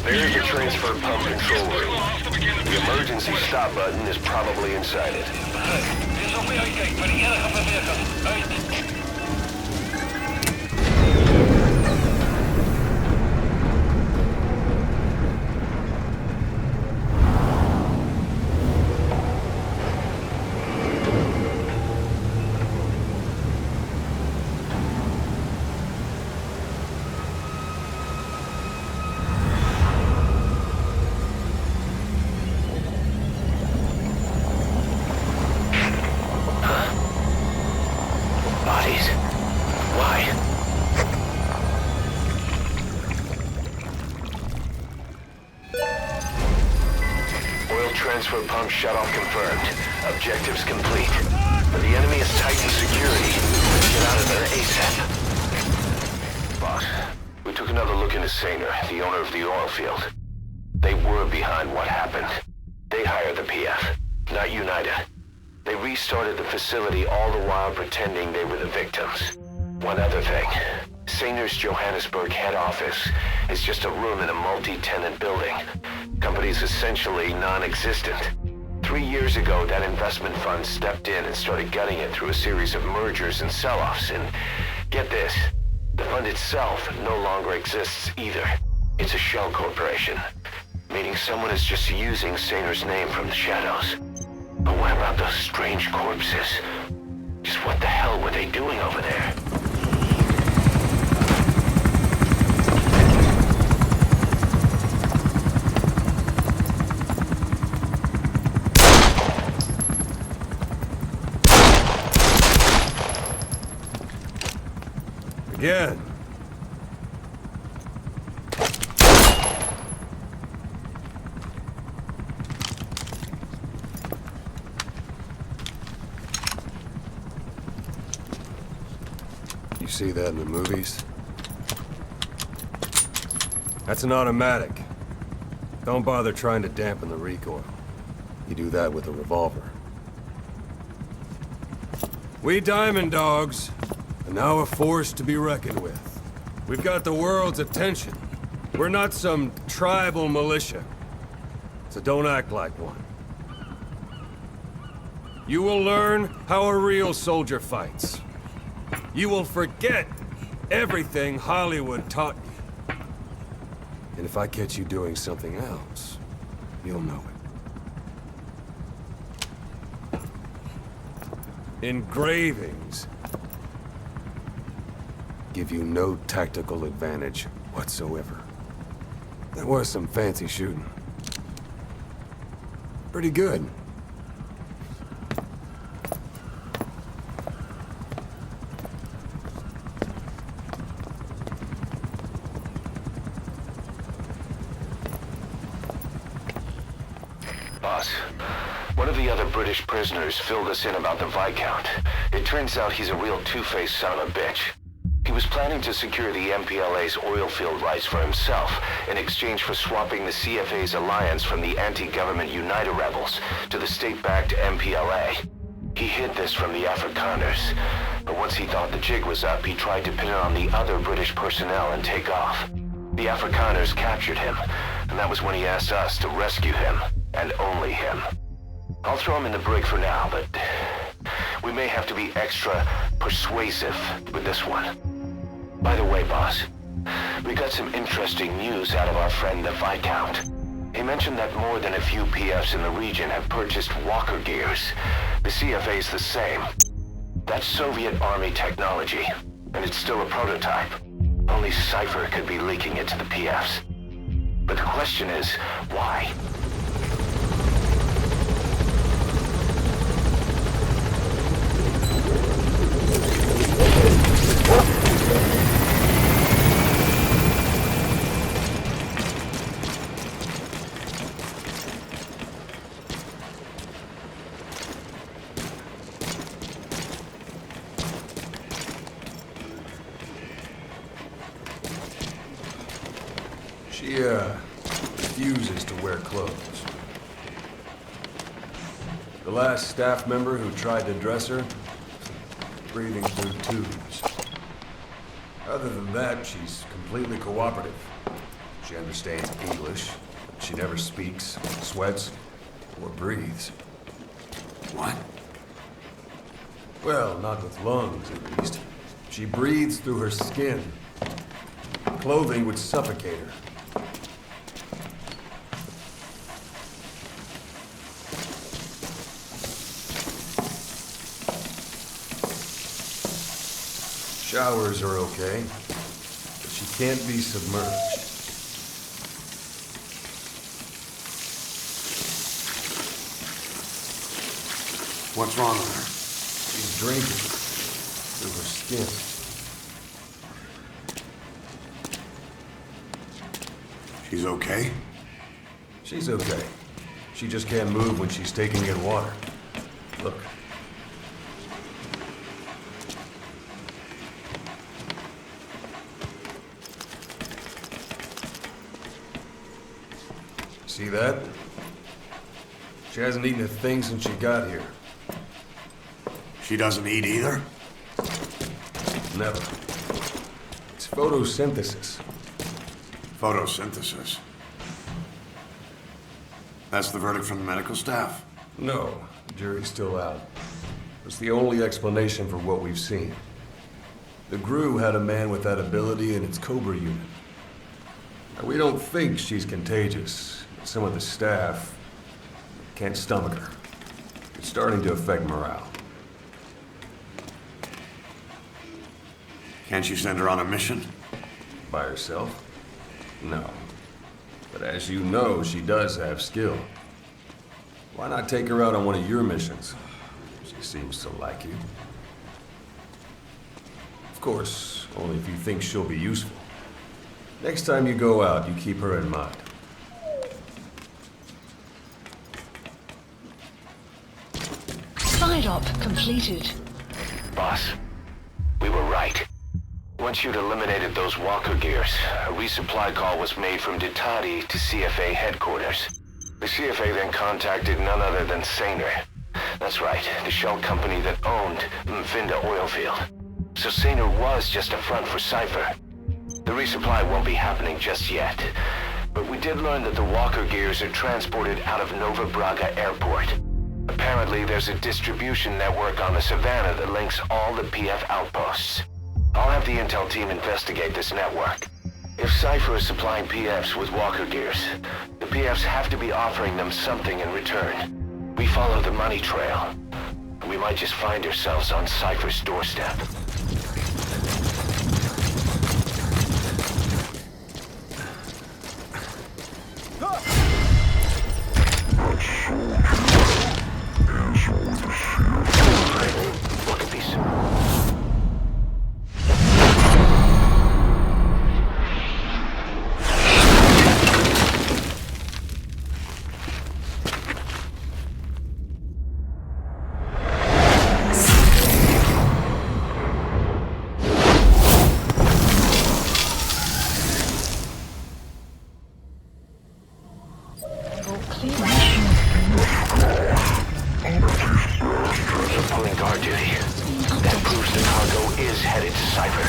There's a transfer pump control room. The emergency stop button is probably inside it. Transfer pump shut-off confirmed. Objectives complete. But the enemy has tightened security. Get out of there ASAP. Boss, we took another look into Saner, the owner of the oil field. They were behind what happened. They hired the PF, not UNITA. They restarted the facility all the while pretending they were the victims. One other thing. Saner's Johannesburg head office is just a room in a multi-tenant building. Company's essentially non-existent. 3 years ago, that investment fund stepped in and started gutting it through a series of mergers and sell-offs. And get this, the fund itself no longer exists either. It's a shell corporation, meaning someone is just using Saner's name from the shadows. But what about those strange corpses? Just what the hell were they doing over there? Again. You see that in the movies? That's an automatic. Don't bother trying to dampen the recoil. You do that with a revolver. We Diamond Dogs are now a force to be reckoned with. We've got the world's attention. We're not some tribal militia. So don't act like one. You will learn how a real soldier fights. You will forget everything Hollywood taught you. And if I catch you doing something else, you'll know it. Engravings give you no tactical advantage whatsoever. That was some fancy shooting. Pretty good. Boss, one of the other British prisoners filled us in about the Viscount. It turns out he's a real two-faced son of a bitch. He was planning to secure the MPLA's oil field rights for himself in exchange for swapping the CFA's alliance from the anti-government UNITA rebels to the state-backed MPLA. He hid this from the Afrikaners, but once he thought the jig was up, he tried to pin it on the other British personnel and take off. The Afrikaners captured him, and that was when he asked us to rescue him, and only him. I'll throw him in the brig for now, but we may have to be extra persuasive with this one. By the way, boss, we got some interesting news out of our friend the Viscount. He mentioned that more than a few PFs in the region have purchased walker gears. The CFA's the same. That's Soviet Army technology, and it's still a prototype. Only Cypher could be leaking it to the PFs. But the question is, why? She, refuses to wear clothes. The last staff member who tried to dress her, breathing through tubes. Other than that, she's completely cooperative. She understands English. She never speaks, sweats, or breathes. What? Well, not with lungs, at least. She breathes through her skin. Clothing would suffocate her. Showers are okay, but she can't be submerged. What's wrong with her? She's drinking through her skin. She's okay? She's okay. She just can't move when she's taking in water. Look. See that? She hasn't eaten a thing since she got here. She doesn't eat either? Never. It's photosynthesis. Photosynthesis? That's the verdict from the medical staff? No, the jury's still out. It's the only explanation for what we've seen. The GRU had a man with that ability in its Cobra unit. Now, we don't think she's contagious. Some of the staff can't stomach her. It's starting to affect morale. Can't you send her on a mission? By herself? No. But as you know, she does have skill. Why not take her out on one of your missions? She seems to like you. Of course, only if you think she'll be useful. Next time you go out, you keep her in mind. Side op completed. Boss, we were right. Once you'd eliminated those walker gears, a resupply call was made from Ditati to CFA headquarters. The CFA then contacted none other than Saner. That's right, the shell company that owned Vindetta oil field. So Saner was just a front for Cypher. The resupply won't be happening just yet. But we did learn that the walker gears are transported out of Nova Braga Airport. Apparently, there's a distribution network on the Savannah that links all the PF outposts. I'll have the intel team investigate this network. If Cypher is supplying PFs with walker gears, the PFs have to be offering them something in return. We follow the money trail. We might just find ourselves on Cypher's doorstep. Look at these. Pulling guard duty. That proves the cargo is headed to Cypher.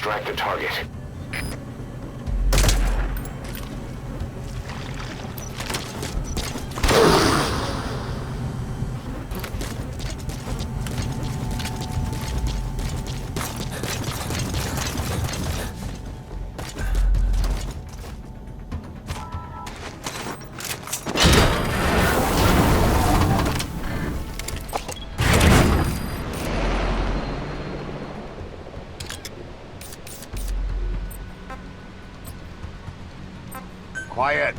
extract the target. Quiet.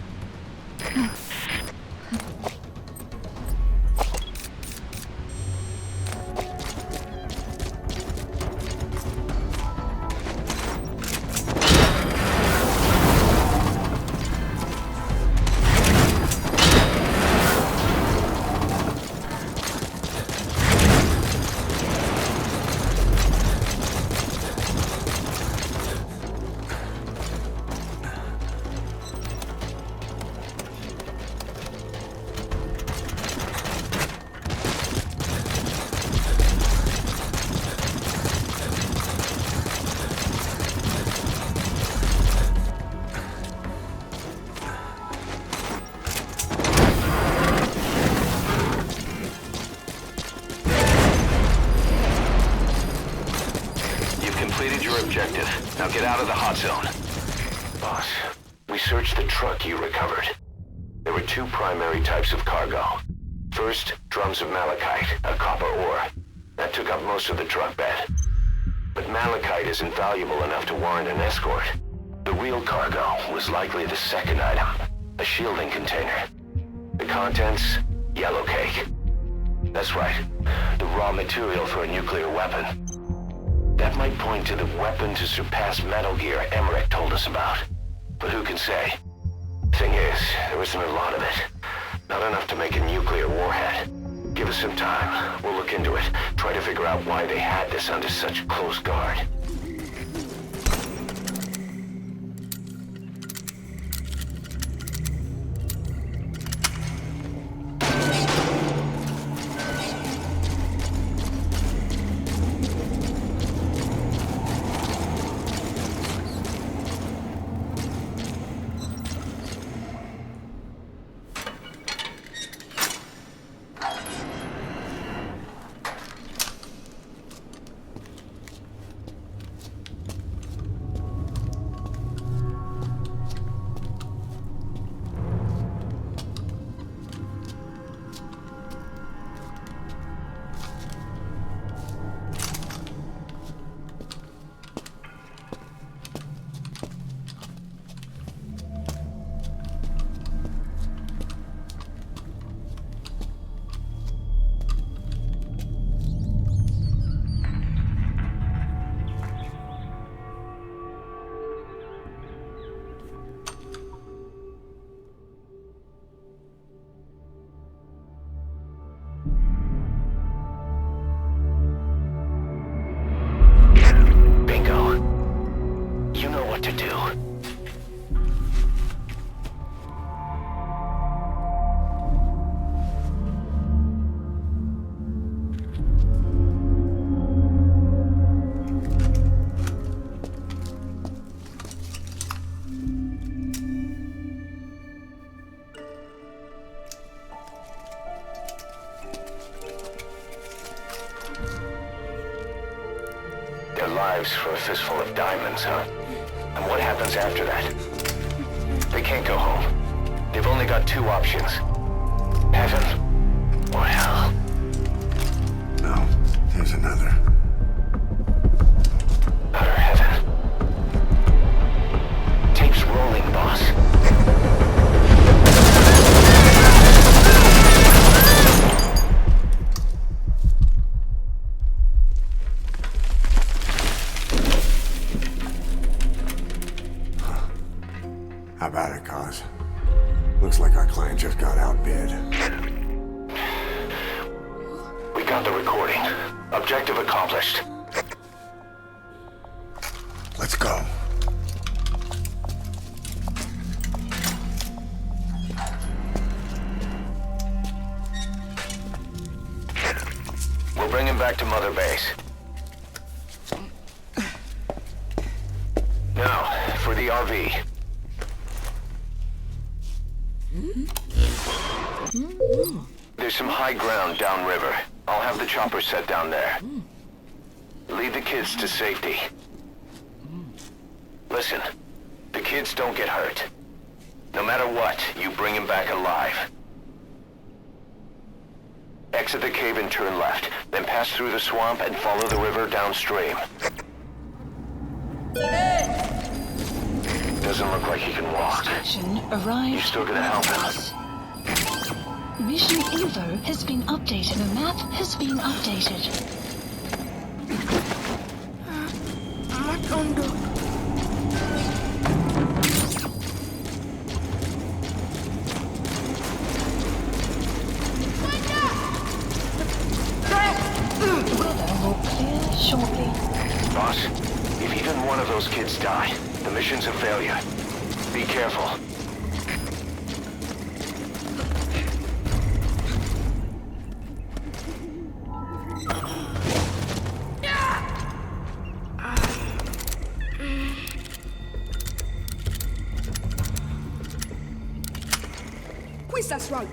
Completed your objective. Now get out of the hot zone. Boss, we searched the truck you recovered. There were two primary types of cargo. First, drums of malachite, a copper ore. That took up most of the truck bed. But malachite isn't valuable enough to warrant an escort. The real cargo was likely the second item, a shielding container. The contents, yellow cake. That's right, the raw material for a nuclear weapon. That might point to the weapon to surpass Metal Gear Emmerich told us about. But who can say? Thing is, there isn't a lot of it. Not enough to make a nuclear warhead. Give us some time. We'll look into it. Try to figure out why they had this under such close guard. Their lives for a fistful of diamonds, huh? And what happens after that? They can't go home. They've only got two options. Heaven or hell. No, there's another. Utter heaven. Tape's rolling, boss. How about it, Cos? Looks like our client just got outbid. We got the recording. Objective accomplished. Let's go. We'll bring him back to Mother Base. RV. There's some high ground downriver. I'll have the chopper set down there. Lead the kids to safety. Listen, the kids don't get hurt. No matter what, you bring them back alive. Exit the cave and turn left, then pass through the swamp and follow the river downstream. Doesn't look like he can walk. You're still gonna help him. Mission info has been updated. The map has been updated. Weather will clear shortly. Boss, if even one of those kids die, the mission's a failure. Be careful. That's right.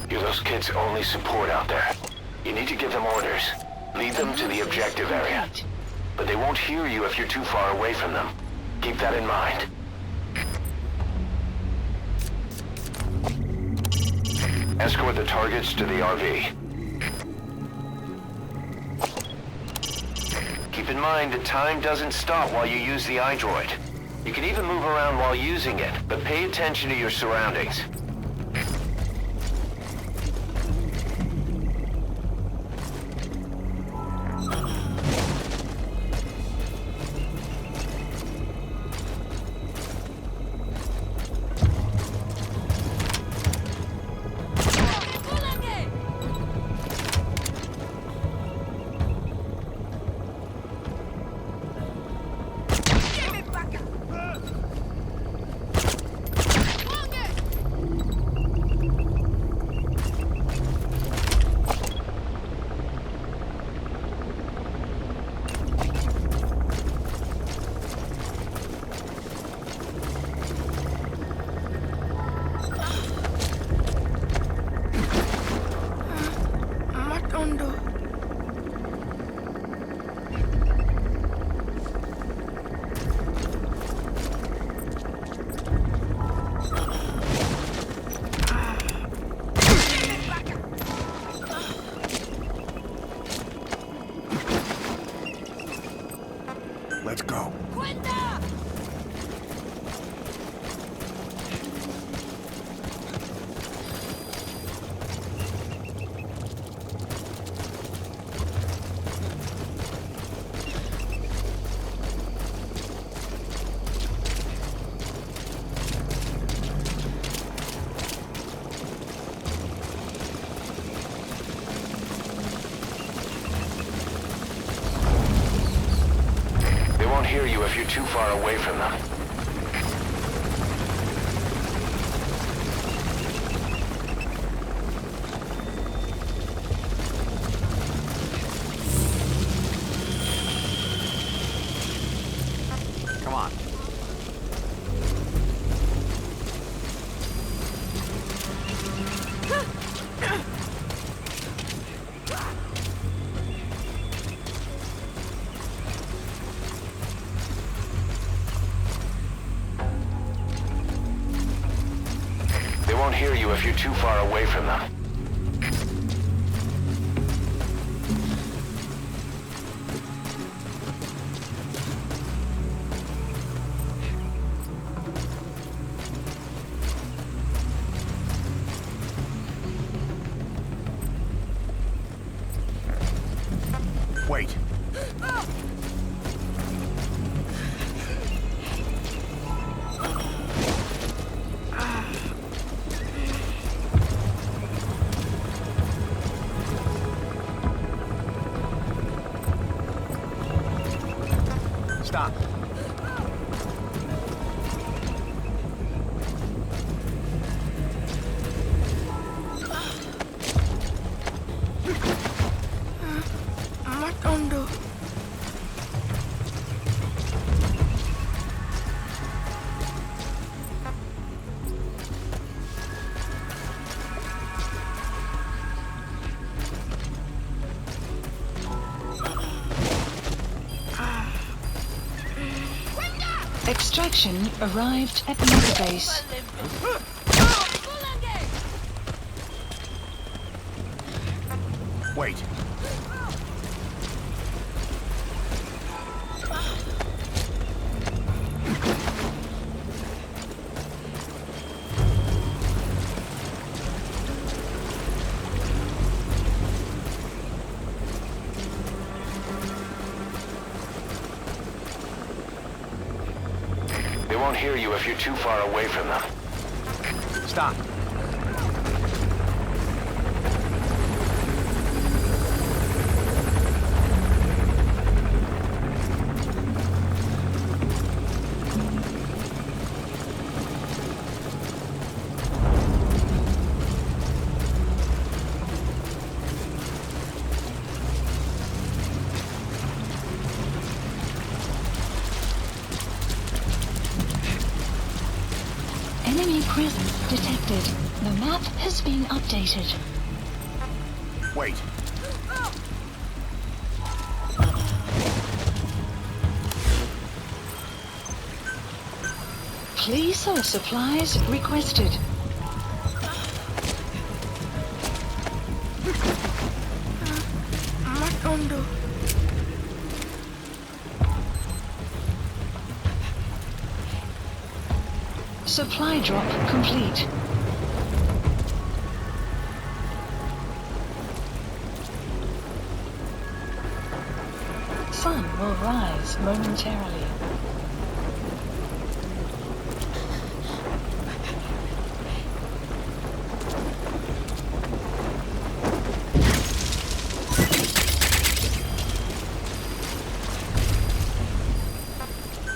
You're those kids' only support out there. You need to give them orders. Lead them to the objective area. But they won't hear you if you're too far away from them. Keep that in mind. Escort the targets to the RV. Keep in mind that time doesn't stop while you use the iDroid. You can even move around while using it, but pay attention to your surroundings. Let's go. Hear you if you're too far away from them. Come on. They won't hear you if you're too far away from them. Wait. Stop. matando. Extraction arrived at Mother Base. Wait. They won't hear you if you're too far away from them. Stop. Enemy presence detected. The map has been updated. Wait. Please or supplies requested. Matando. Supply drop complete. Sun will rise momentarily.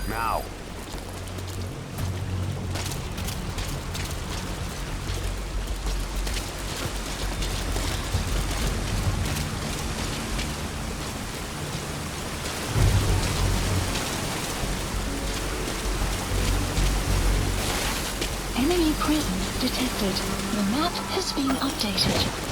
Now. Enemy presence detected. The map has been updated.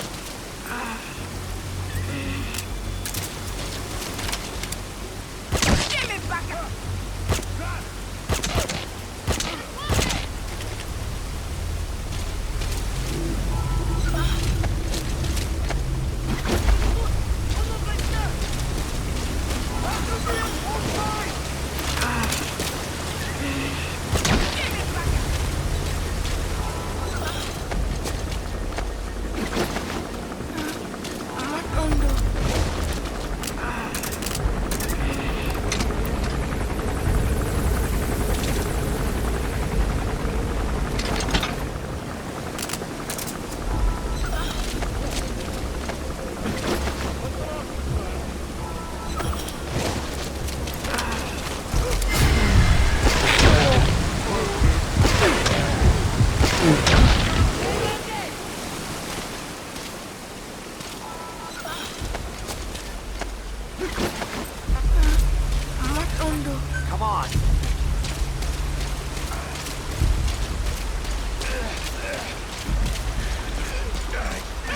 Come on.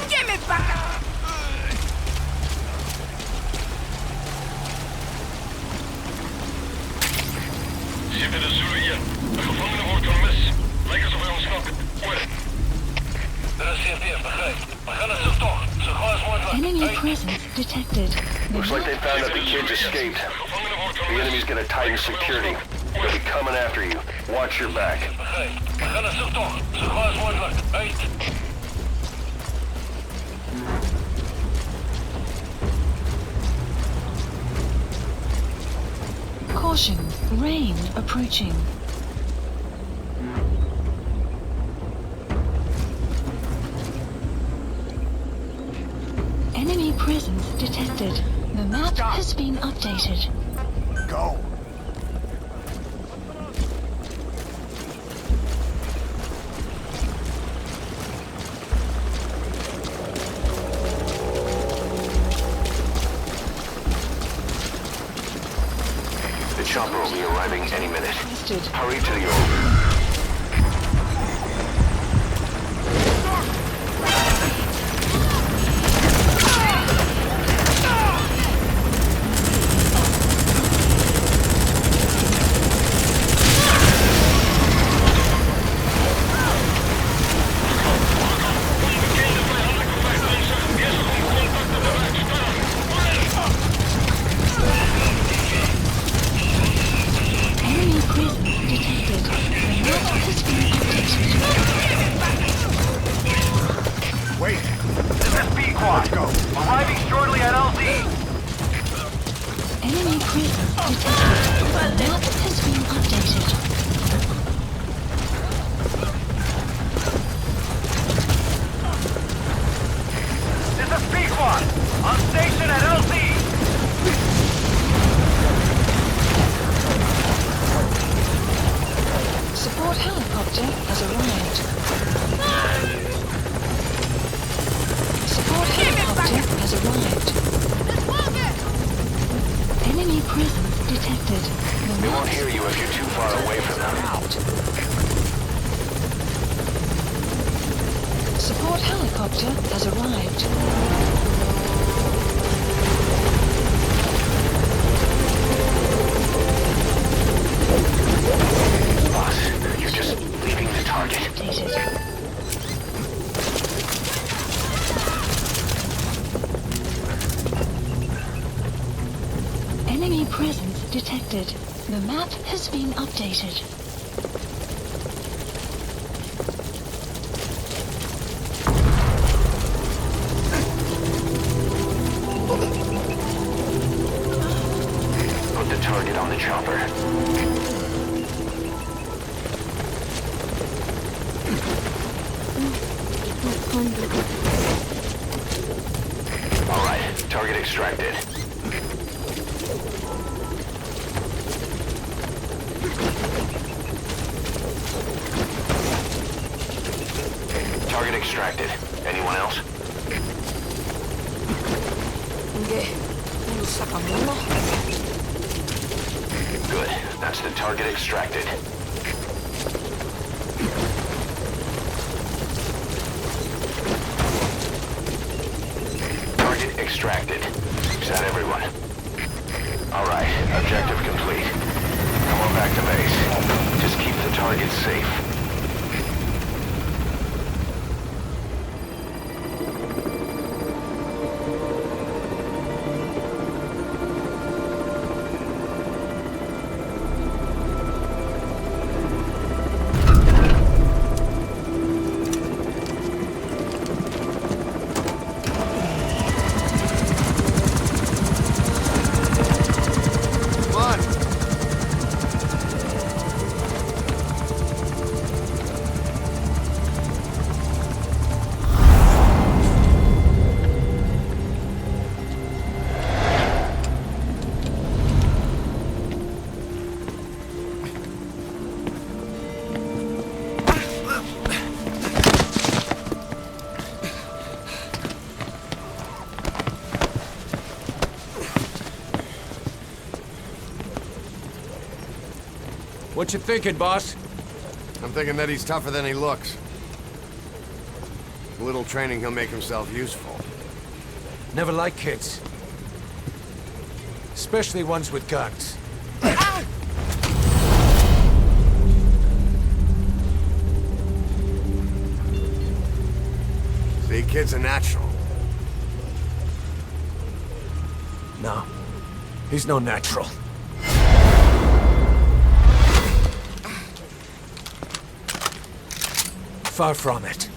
Give me back! Schip in de Zulu hier. De gevangene wordt vermist. Lijkt alsof hij ontsnapt. De CFDF, begrijp. We gaan naar zoektocht. Zo gauw als mogelijk. Enemy presence detected. Looks like they found out the kids escaped. The enemy's gonna tighten security. They'll be coming after you. Watch your back. Begrijp. We gaan naar zoektocht. Zo gauw als mogelijk. Uit. Caution, rain approaching. Enemy presence detected. The map has been updated. Go. chopper will be arriving any minute. Hurry to the oil. Detected. The map has been updated. Put the target on the chopper. All right, target extracted. Target extracted. Anyone else? Good. That's the target extracted. Target extracted. Is that everyone? All right. Objective complete. Come on back to base. Just keep the target safe. What you thinking, boss? I'm thinking that he's tougher than he looks. With a little training, he'll make himself useful. Never like kids. Especially ones with guns. See, kid's a natural. No. He's no natural. Far from it.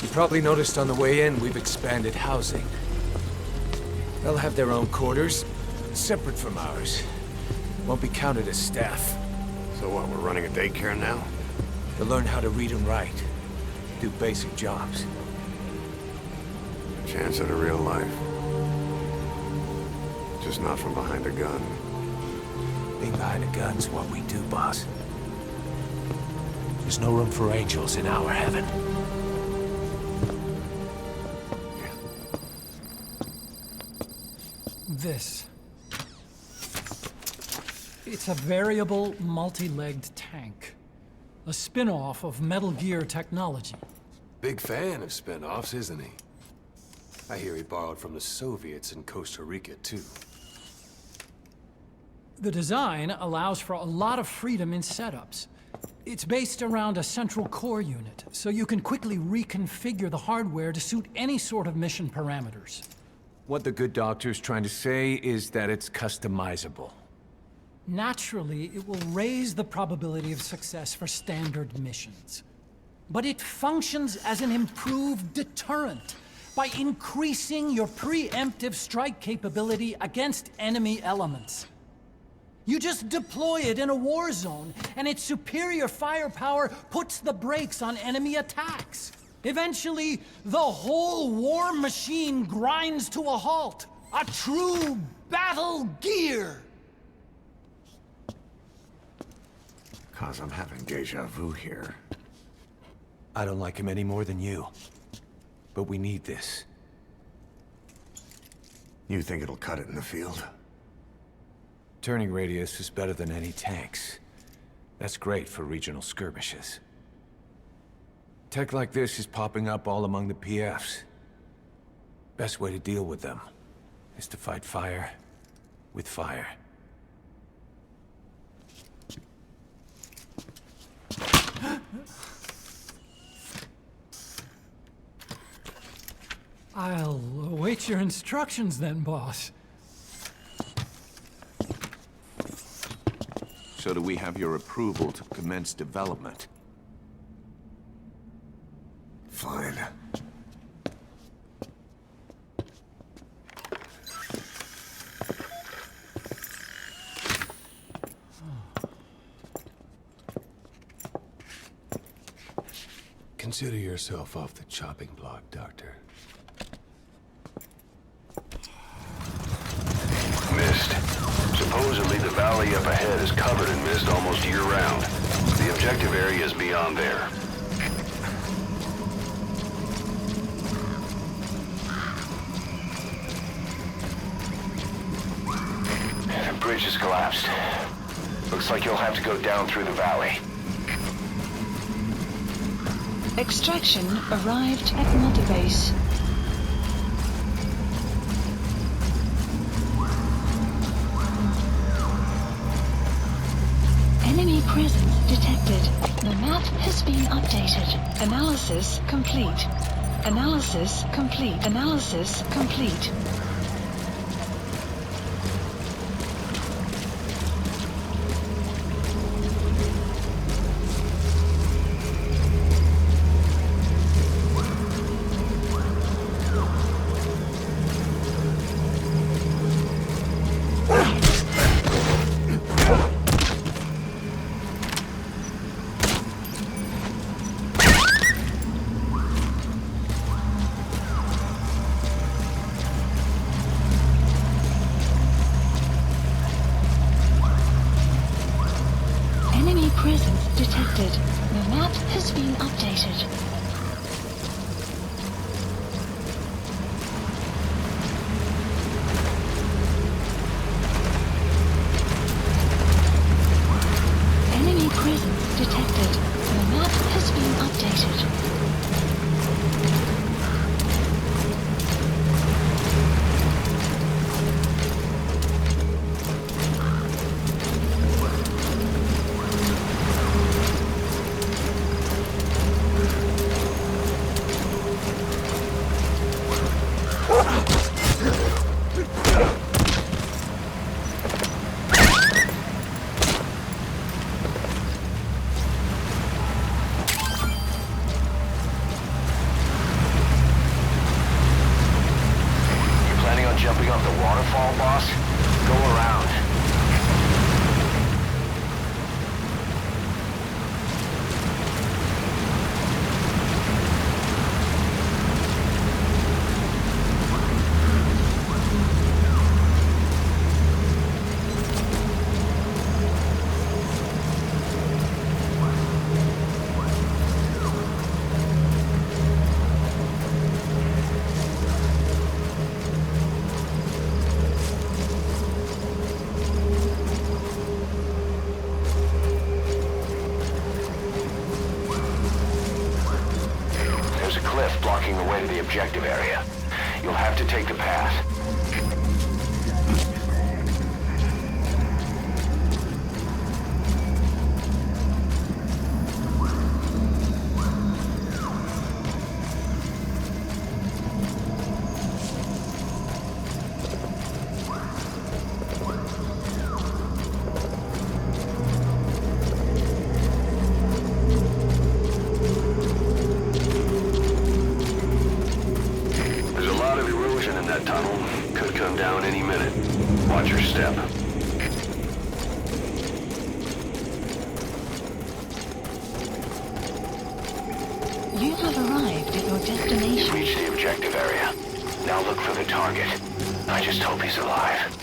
You probably noticed on the way in, we've expanded housing. They'll have their own quarters, separate from ours. Won't be counted as staff. So what, we're running a daycare now? They'll learn how to read and write. Do basic jobs. Chance at a real life. Just not from behind a gun. Hiding behind a gun's what we do, boss. There's no room for angels in our heaven. This. It's a variable, multi-legged tank. A spin-off of Metal Gear technology. Big fan of spin-offs, isn't he? I hear he borrowed from the Soviets in Costa Rica, too. The design allows for a lot of freedom in setups. It's based around a central core unit, so you can quickly reconfigure the hardware to suit any sort of mission parameters. What the good doctor's trying to say is that it's customizable. Naturally, it will raise the probability of success for standard missions. But it functions as an improved deterrent by increasing your preemptive strike capability against enemy elements. You just deploy it in a war zone, and its superior firepower puts the brakes on enemy attacks. Eventually, the whole war machine grinds to a halt. A true battle gear! Cause I'm having deja vu here. I don't like him any more than you. But we need this. You think it'll cut it in the field? Turning radius is better than any tanks. That's great for regional skirmishes. Tech like this is popping up all among the PFs. Best way to deal with them is to fight fire with fire. I'll await your instructions then, boss. So do we have your approval to commence development? Fine. Consider yourself off the chopping block, Doctor. Mist. Supposedly the valley up ahead is covered in mist almost year-round. The objective area is beyond there. The bridge has collapsed. Looks like you'll have to go down through the valley. Extraction arrived at Mother Base. Enemy presence detected. The map has been updated. Analysis complete. Analysis complete. Analysis complete. Presence detected. The map has been updated. Enemy presence detected. The map has been updated. Jumping off the waterfall, boss? Go around. making the way to the objective area. You'll have to take the path. Watch your step. You have arrived at your destination. Reach the objective area. Now look for the target. I just hope he's alive.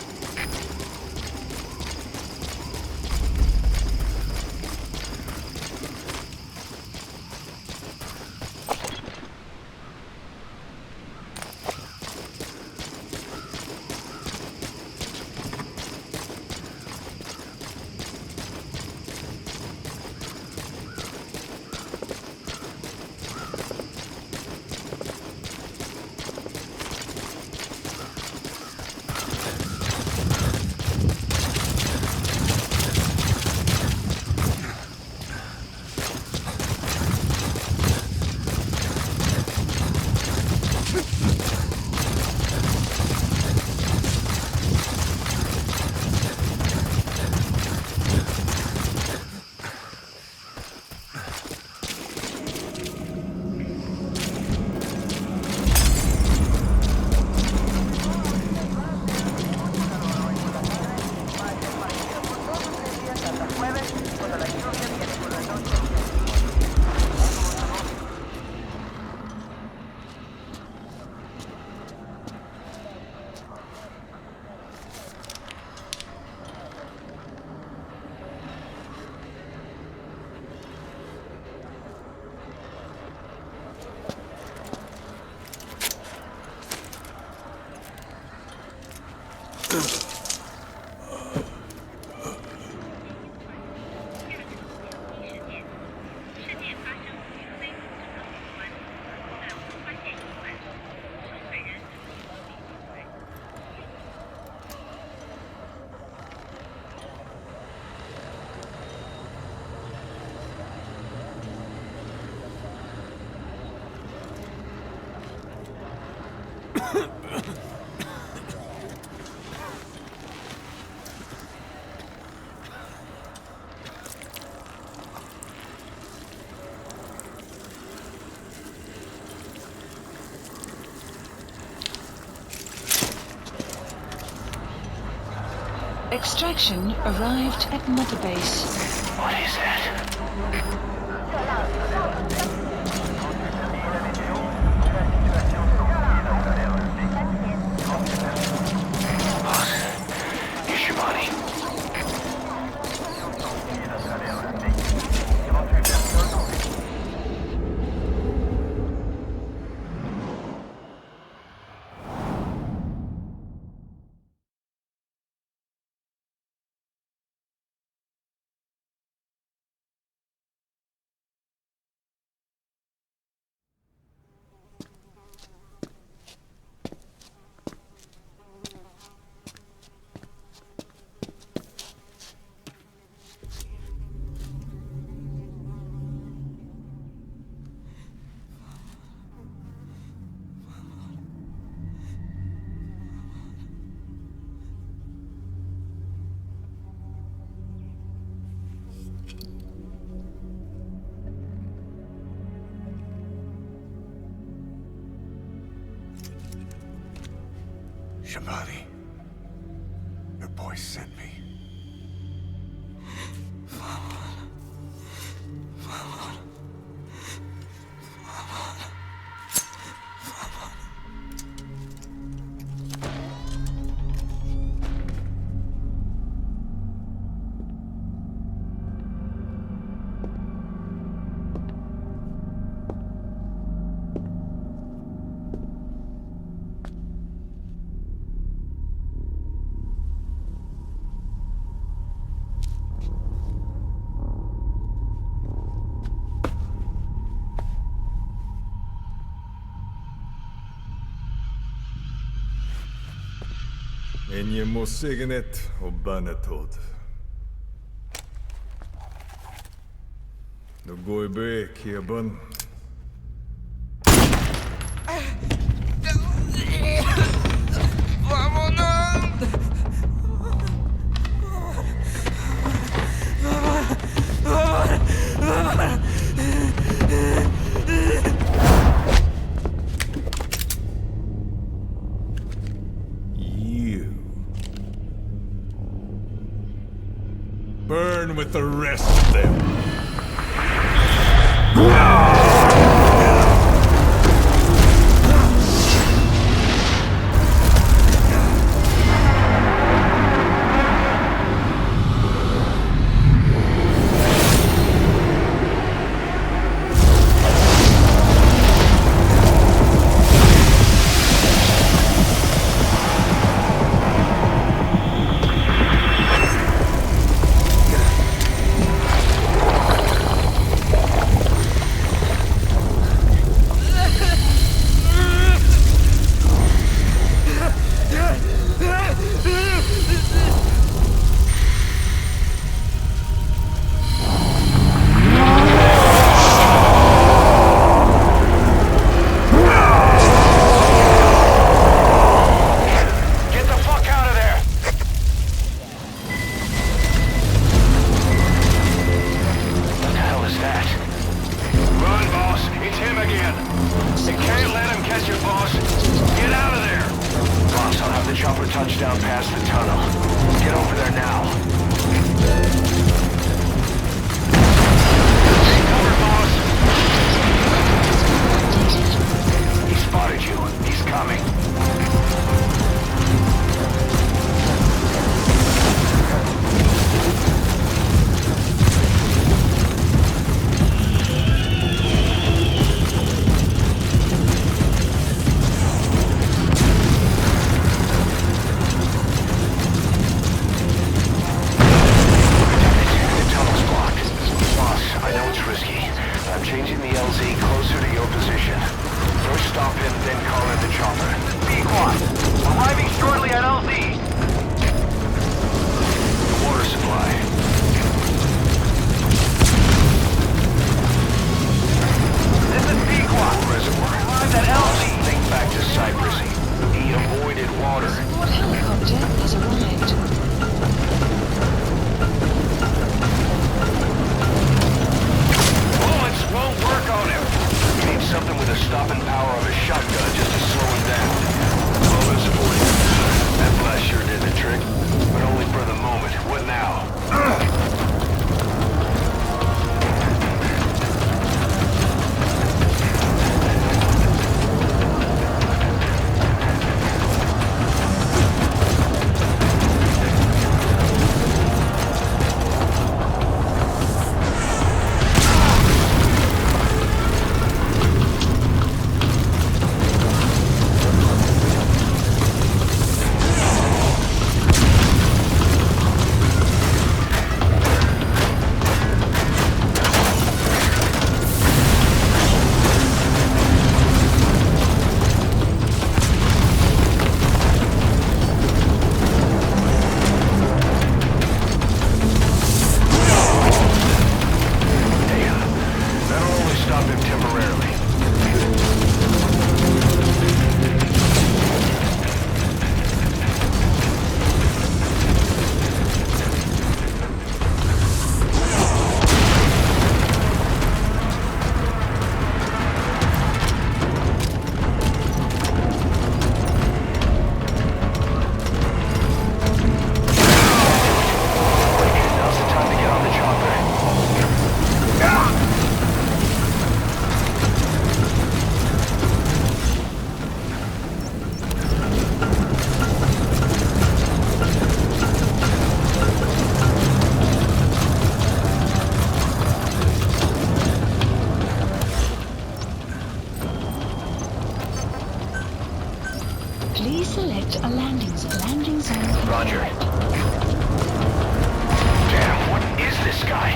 Extraction arrived at Mother Base. What is that? Shabani, your boy sent me. Ennyi mo signet och banetod. Då går be keben. Burn with the rest of them. Select a landing zone. Landing zone. Roger. Damn, what is this guy?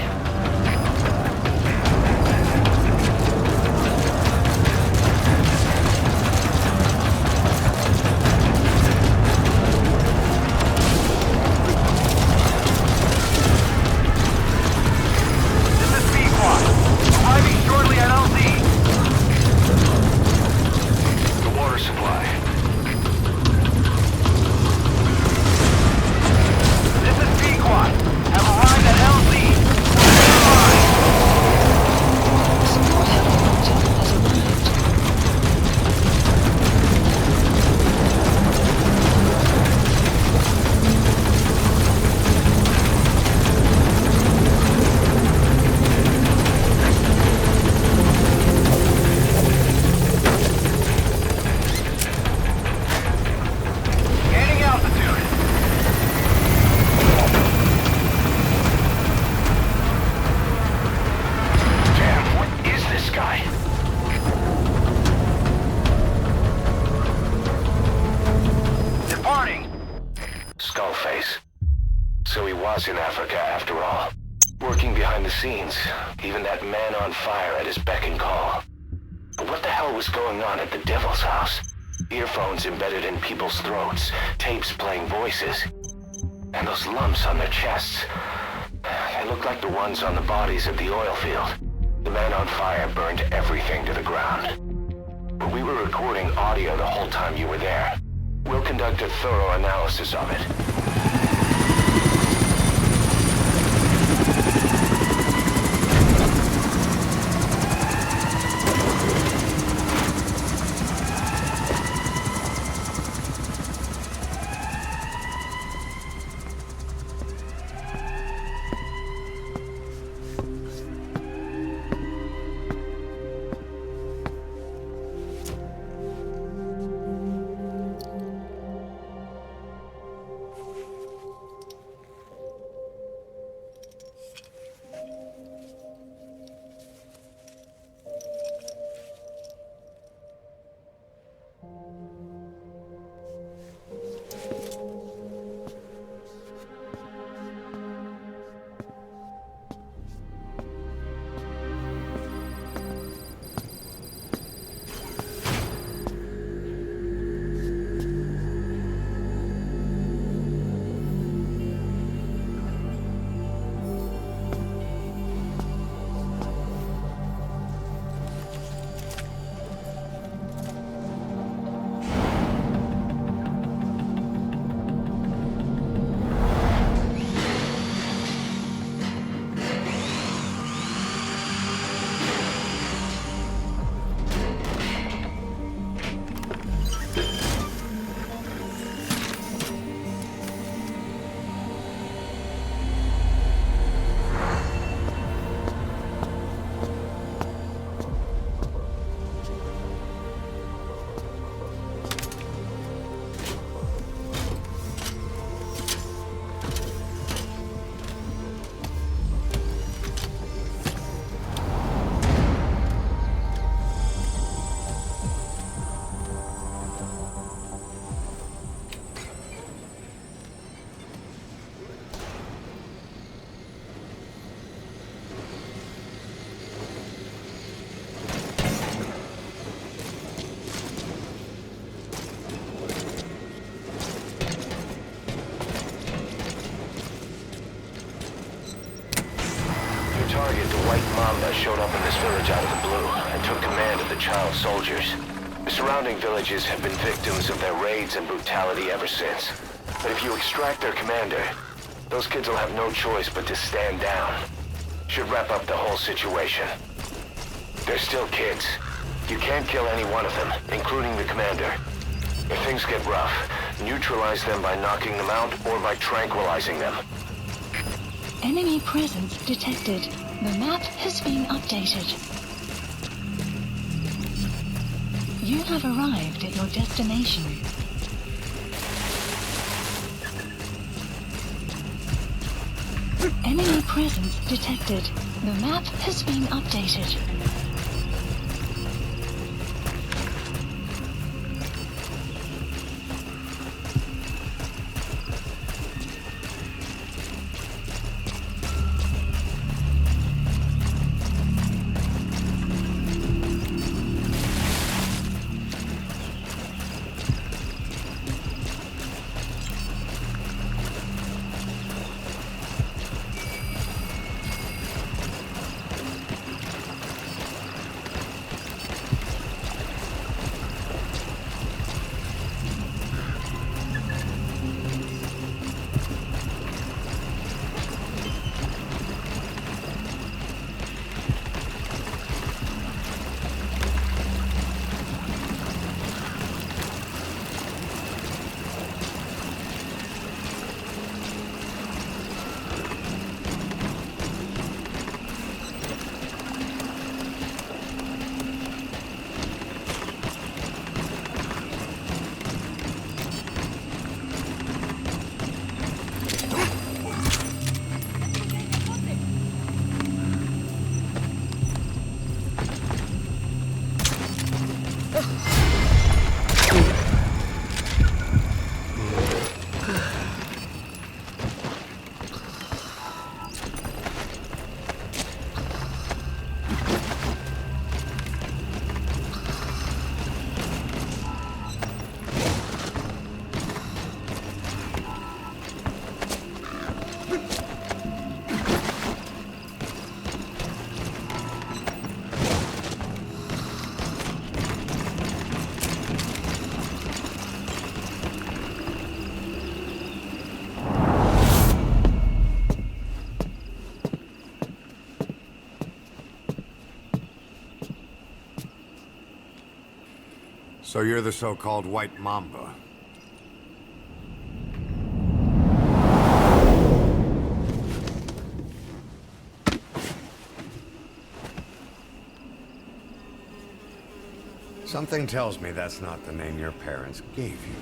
Skullface. So he was in Africa after all. Working behind the scenes, even that man on fire at his beck and call. But what the hell was going on at the Devil's house? Earphones embedded in people's throats, tapes playing voices. And those lumps on their chests. They look like the ones on the bodies at the oil field. The man on fire burned everything to the ground. But we were recording audio the whole time you were there. We'll conduct a thorough analysis of it. Target, the White Mamba, showed up in this village out of the blue and took command of the child soldiers. The surrounding villages have been victims of their raids and brutality ever since. But if you extract their commander, those kids will have no choice but to stand down. Should wrap up the whole situation. They're still kids. You can't kill any one of them, including the commander. If things get rough, neutralize them by knocking them out or by tranquilizing them. Enemy presence detected. The map has been updated. You have arrived at your destination. Enemy presence detected. The map has been updated. So you're the so-called White Mamba. Something tells me that's not the name your parents gave you.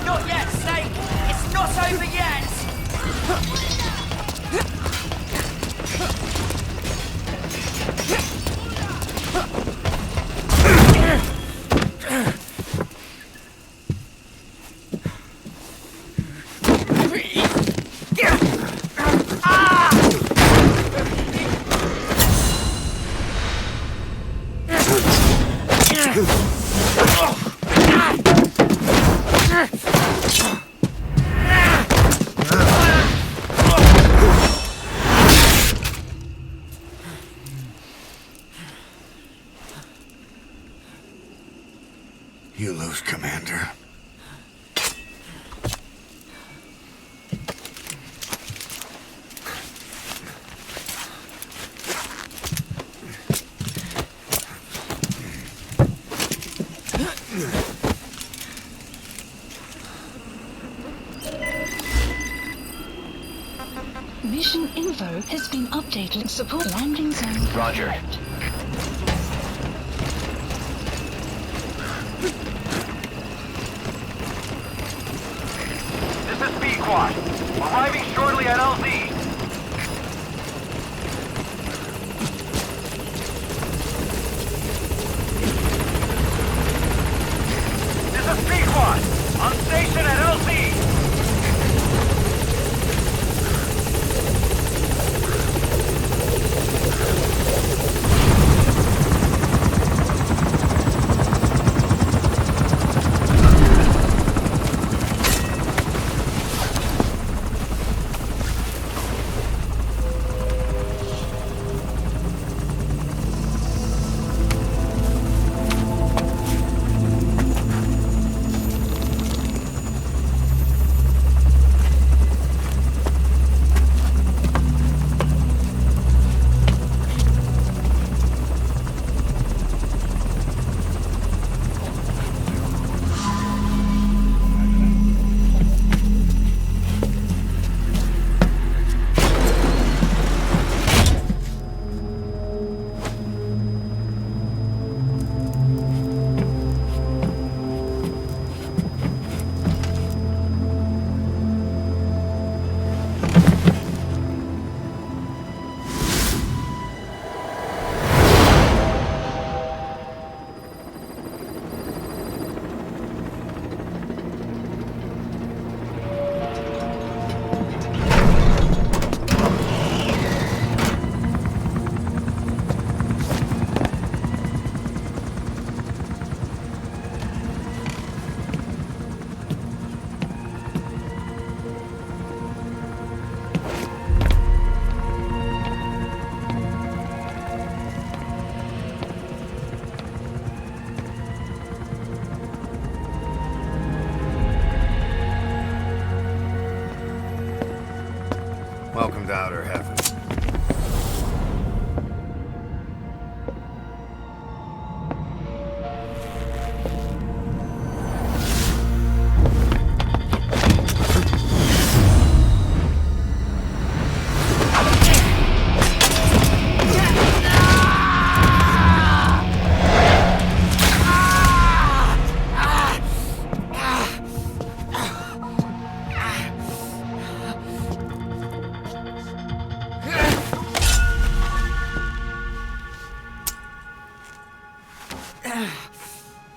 Not yet, Snake! It's not over yet! You lose, Commander. Mission info has been updated. Support landing zone. Roger. This is B-Quad. Arriving shortly at LZ. This is B-Quad. On station at LZ.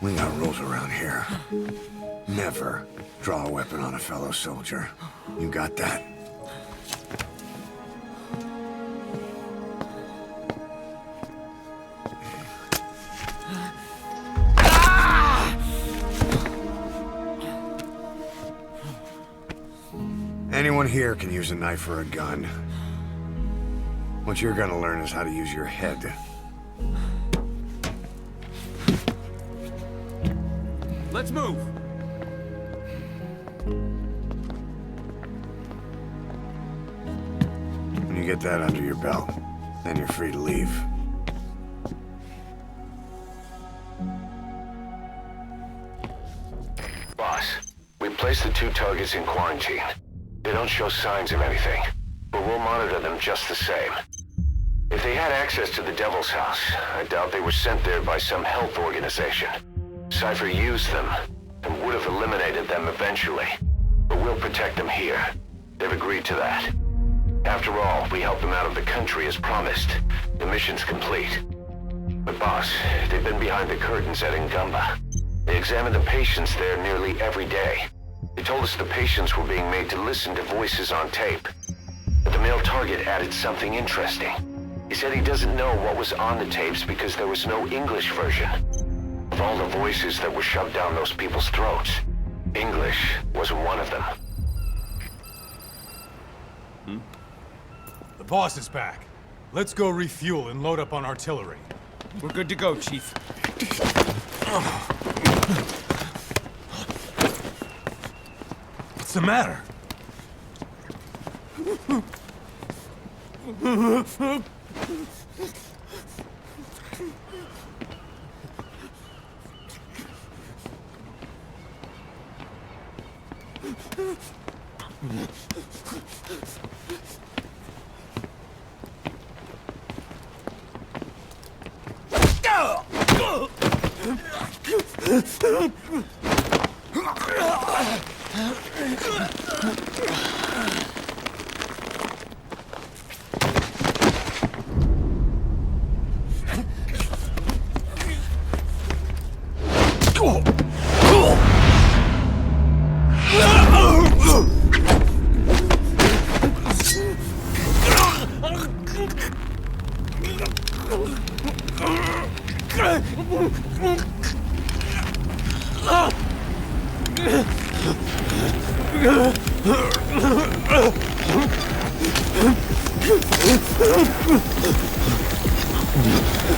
We got rules around here. Never draw a weapon on a fellow soldier. You got that? Anyone here can use a knife or a gun. What you're gonna learn is how to use your head. Let's move! When you get that under your belt, then you're free to leave. Boss, we placed the 2 targets in quarantine. They don't show signs of anything, but we'll monitor them just the same. If they had access to the Devil's House, I doubt they were sent there by some health organization. Cypher used them, and would have eliminated them eventually. But we'll protect them here. They've agreed to that. After all, we helped them out of the country as promised. The mission's complete. But boss, they've been behind the curtains at Ngumba. They examine the patients there nearly every day. They told us the patients were being made to listen to voices on tape. But the male target added something interesting. He said he doesn't know what was on the tapes because there was no English version. Of all the voices that were shoved down those people's throats, English wasn't one of them. The boss is back. Let's go refuel and load up on artillery. We're good to go, Chief. What's the matter?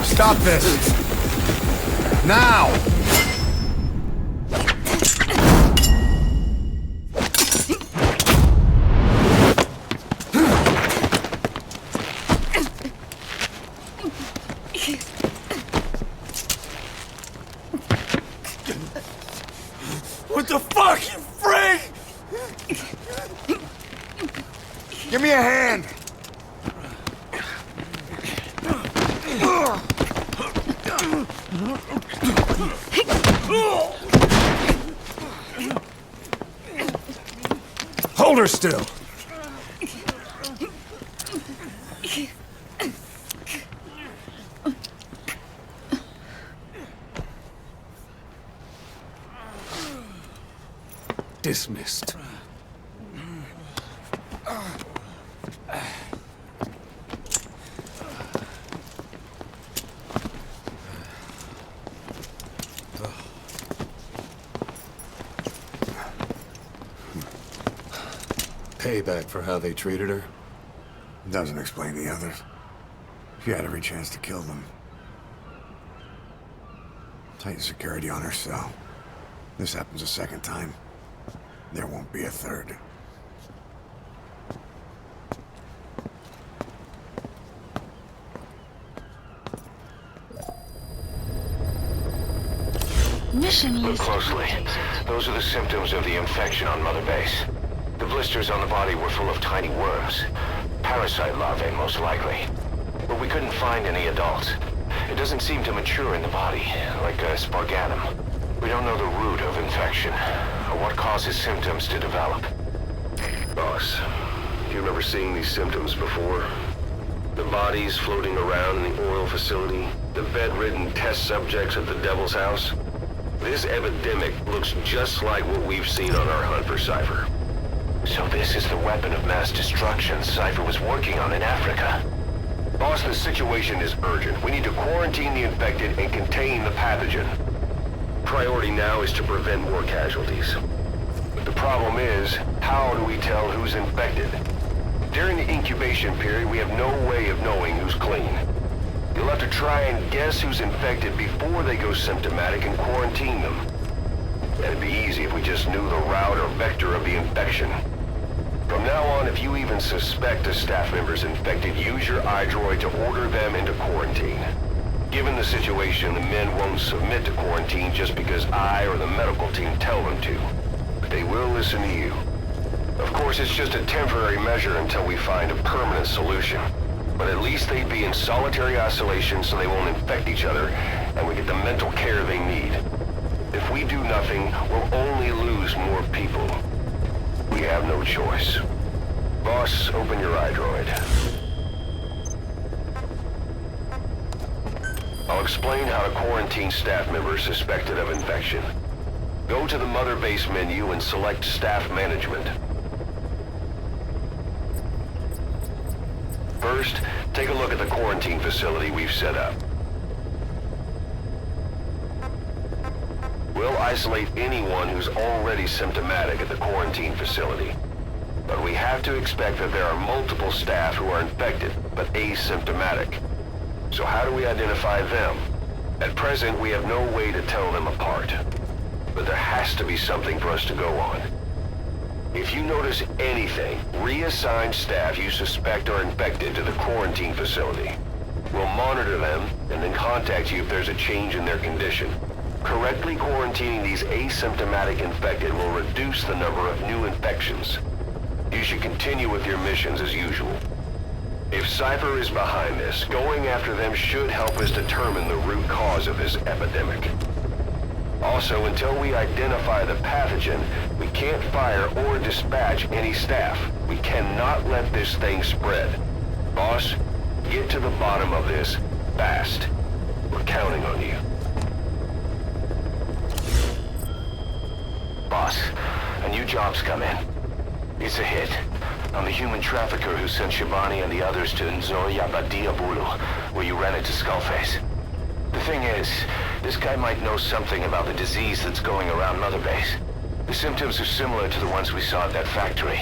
Stop this! Now! What the fuck, you freak? Give me a hand! Hold her still. Dismissed. Payback for how they treated her? Doesn't explain the others. She had every chance to kill them. Tighten security on her cell. This happens a second time. There won't be a third. Mission Look list closely. updated. Those are the symptoms of the infection on Mother Base. The blisters on the body were full of tiny worms. Parasite larvae, most likely. But we couldn't find any adults. It doesn't seem to mature in the body, like a sparganum. We don't know the root of infection, or what causes symptoms to develop. Boss, do you remember seeing these symptoms before? The bodies floating around in the oil facility, the bedridden test subjects at the Devil's House. This epidemic looks just like what we've seen on our hunt for Cypher. So this is the weapon of mass destruction Cypher was working on in Africa. Boss, the situation is urgent. We need to quarantine the infected and contain the pathogen. Priority now is to prevent more casualties. But the problem is, how do we tell who's infected? During the incubation period, we have no way of knowing who's clean. You'll have to try and guess who's infected before they go symptomatic and quarantine them. It'd be easy if we just knew the route or vector of the infection. From now on, if you even suspect a staff member's infected, use your iDroid to order them into quarantine. Given the situation, the men won't submit to quarantine just because I or the medical team tell them to. But they will listen to you. Of course, it's just a temporary measure until we find a permanent solution. But at least they'd be in solitary isolation so they won't infect each other, and we get the mental care they need. If we do nothing, we'll only lose more people. We have no choice. Boss, open your iDroid. I'll explain how to quarantine staff members suspected of infection. Go to the Mother Base menu and select Staff Management. First, take a look at the quarantine facility we've set up. We'll isolate anyone who's already symptomatic at the quarantine facility. But we have to expect that there are multiple staff who are infected, but asymptomatic. So how do we identify them? At present, we have no way to tell them apart. But there has to be something for us to go on. If you notice anything, reassign staff you suspect are infected to the quarantine facility. We'll monitor them and then contact you if there's a change in their condition. Correctly quarantining these asymptomatic infected will reduce the number of new infections. You should continue with your missions as usual. If Cypher is behind this, going after them should help us determine the root cause of this epidemic. Also, until we identify the pathogen, we can't fire or dispatch any staff. We cannot let this thing spread. Boss, get to the bottom of this fast. We're counting on you. Boss, a new job's come in. It's a hit. I'm the human trafficker who sent Shabani and the others to Nzoya Badia Bulu, where you ran into Skullface. The thing is, this guy might know something about the disease that's going around Mother Base. The symptoms are similar to the ones we saw at that factory.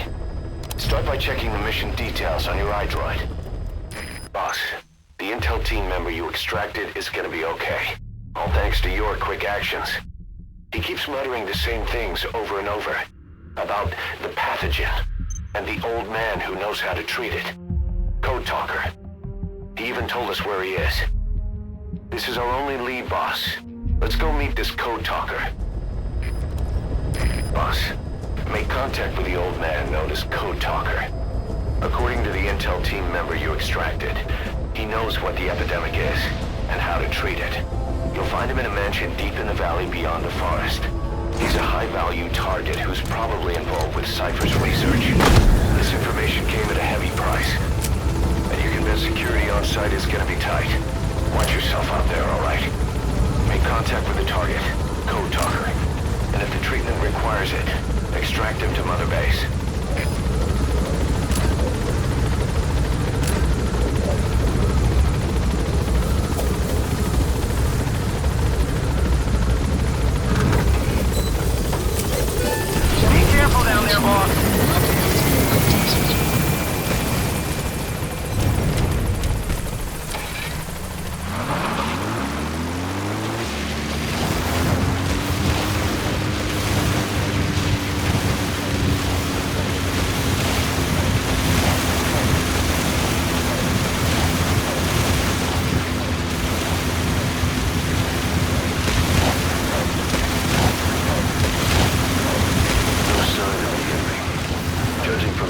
Start by checking the mission details on your iDroid. Boss, the intel team member you extracted is gonna be okay. All thanks to your quick actions. He keeps muttering the same things over and over. About the pathogen, and the old man who knows how to treat it. Code Talker. He even told us where he is. This is our only lead, boss. Let's go meet this Code Talker. Boss, make contact with the old man known as Code Talker. According to the intel team member you extracted, he knows what the epidemic is, and how to treat it. You'll find him in a mansion deep in the valley beyond the forest. He's a high-value target who's probably involved with Cypher's research. This information came at a heavy price. And you're convinced security on site is gonna be tight. Watch yourself out there, all right? Make contact with the target, Code Talker. And if the treatment requires it, extract him to Mother Base. Down there, boss.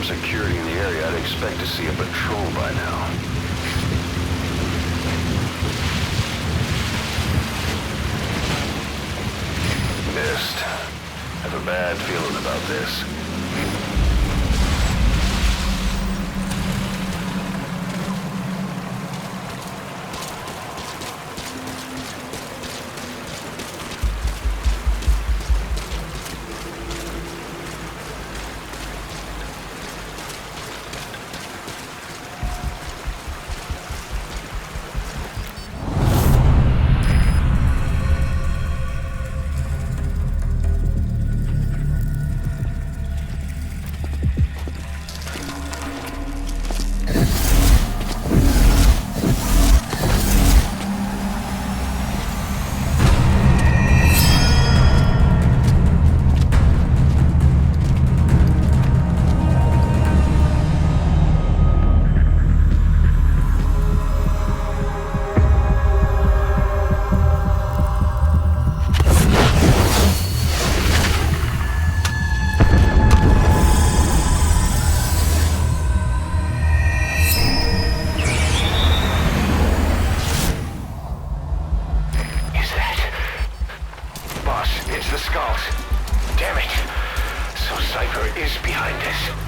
Security in the area, I'd expect to see a patrol by now. Missed. Have a bad feeling about this. the skulls. Damn it. So Cypher is behind this.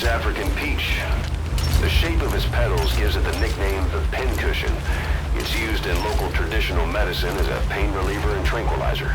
African peach. The shape of its petals gives it the nickname the pincushion. It's used in local traditional medicine as a pain reliever and tranquilizer.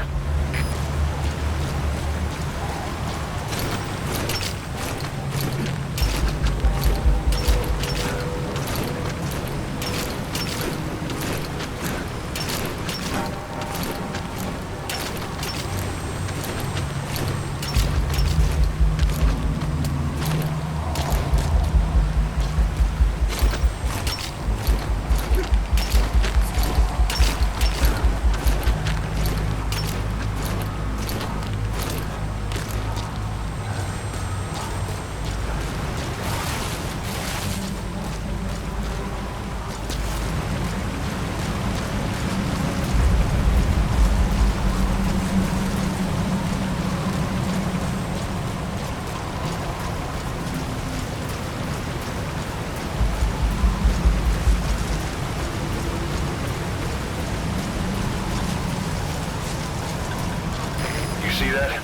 See that?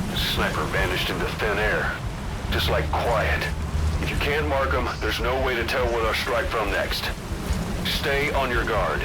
The sniper vanished into thin air. Just like quiet. If you can't mark them, there's no way to tell where they'll strike from next. Stay on your guard.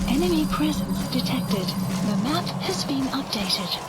Enemy presence detected. The map has been updated.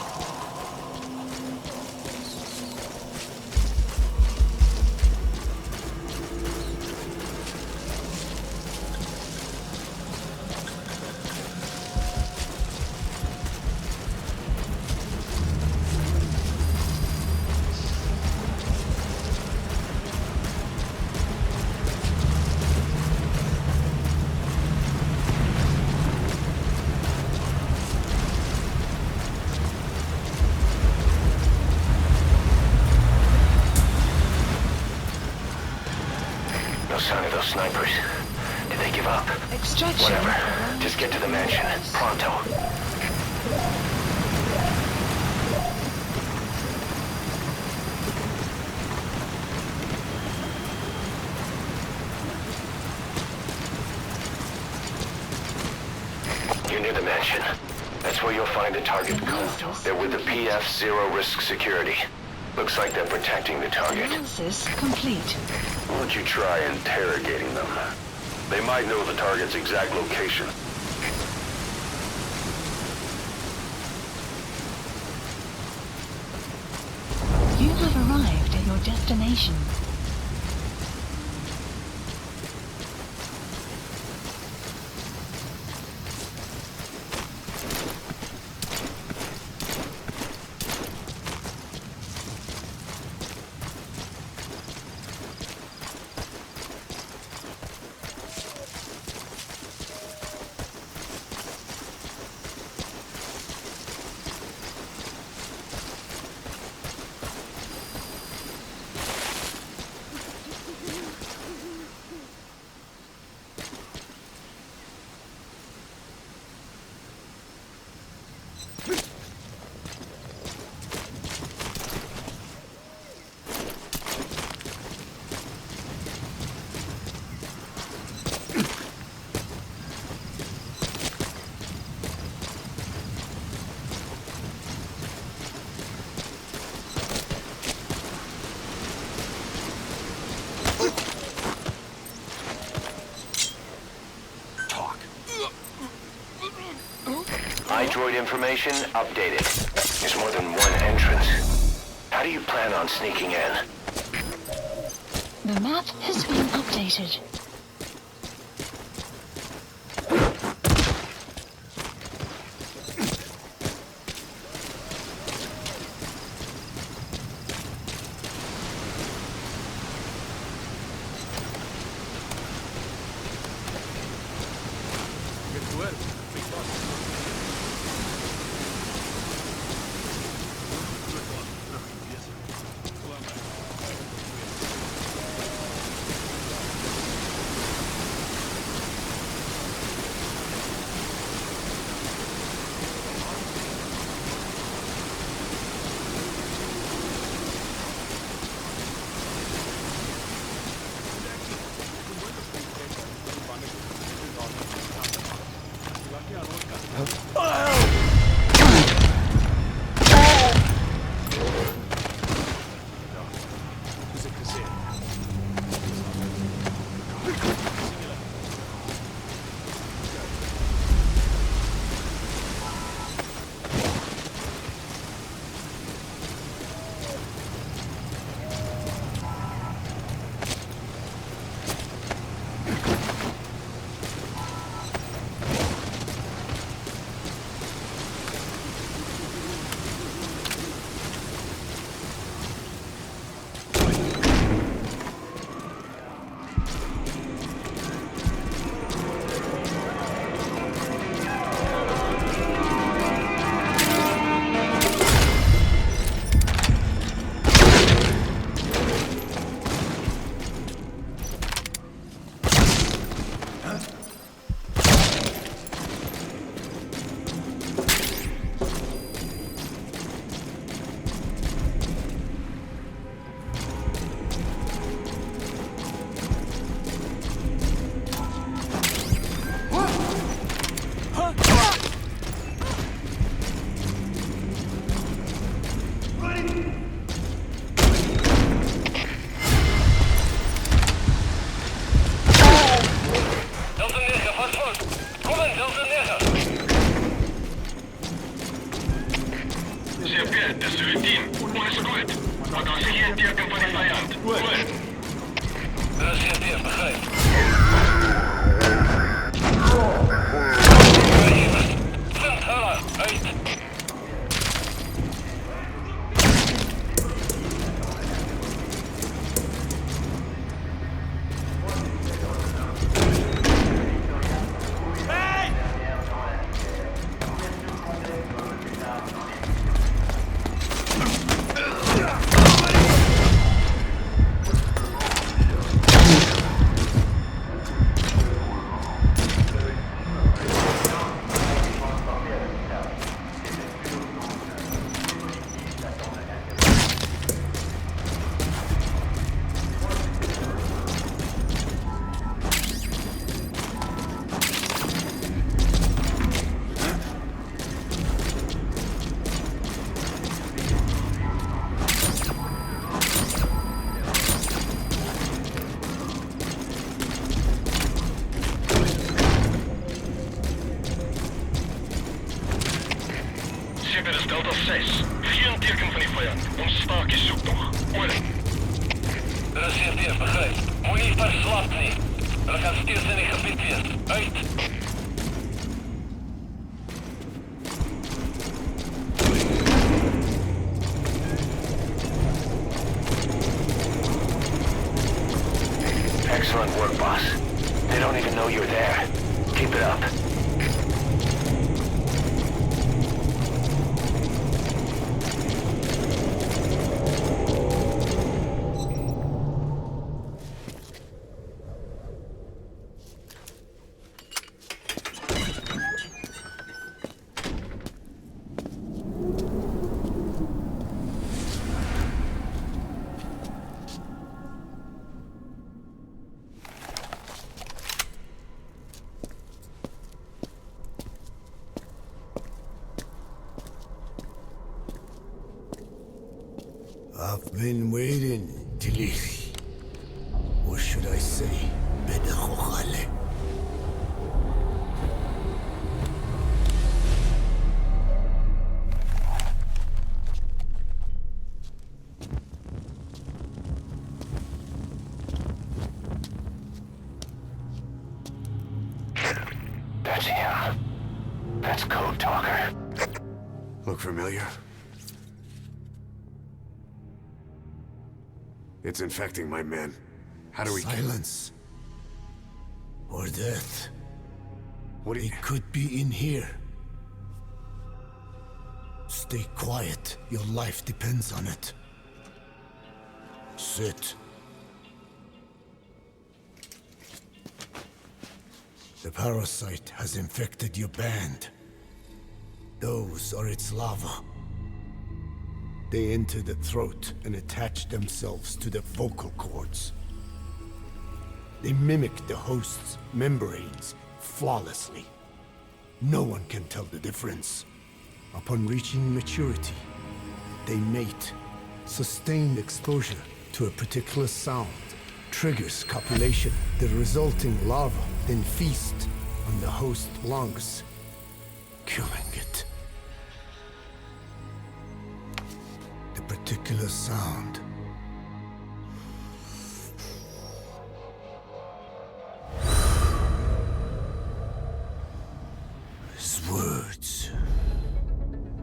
No sign of those snipers. Did they give up? Extraction. Whatever. Just get to the mansion. Pronto. You're near the mansion. That's where you'll find the target code. They're with the PF Zero Risk Security. Looks like they're protecting the target. Analysis complete. Why don't you try interrogating them? They might know the target's exact location. You have arrived at your destination. iDroid information updated. There's more than one entrance. How do you plan on sneaking in? The map has been updated. Уипер слабный. Rekonstruierungsständig kompetent. Right? Excellent work, boss. They don't even know you're there. Keep it up. I've been waiting, Tilly. Or should I say, Bedachochale. That's him. That's Code Talker. Look familiar? It's infecting my men. How do we Silence. Or death. What do you... It could be in here. Stay quiet. Your life depends on it. Sit. The parasite has infected your band. Those are its larvae. They enter the throat and attach themselves to the vocal cords. They mimic the host's membranes flawlessly. No one can tell the difference. Upon reaching maturity, they mate. Sustained exposure to a particular sound triggers copulation. The resulting larva then feast on the host lungs, killing it. The particular sound is words.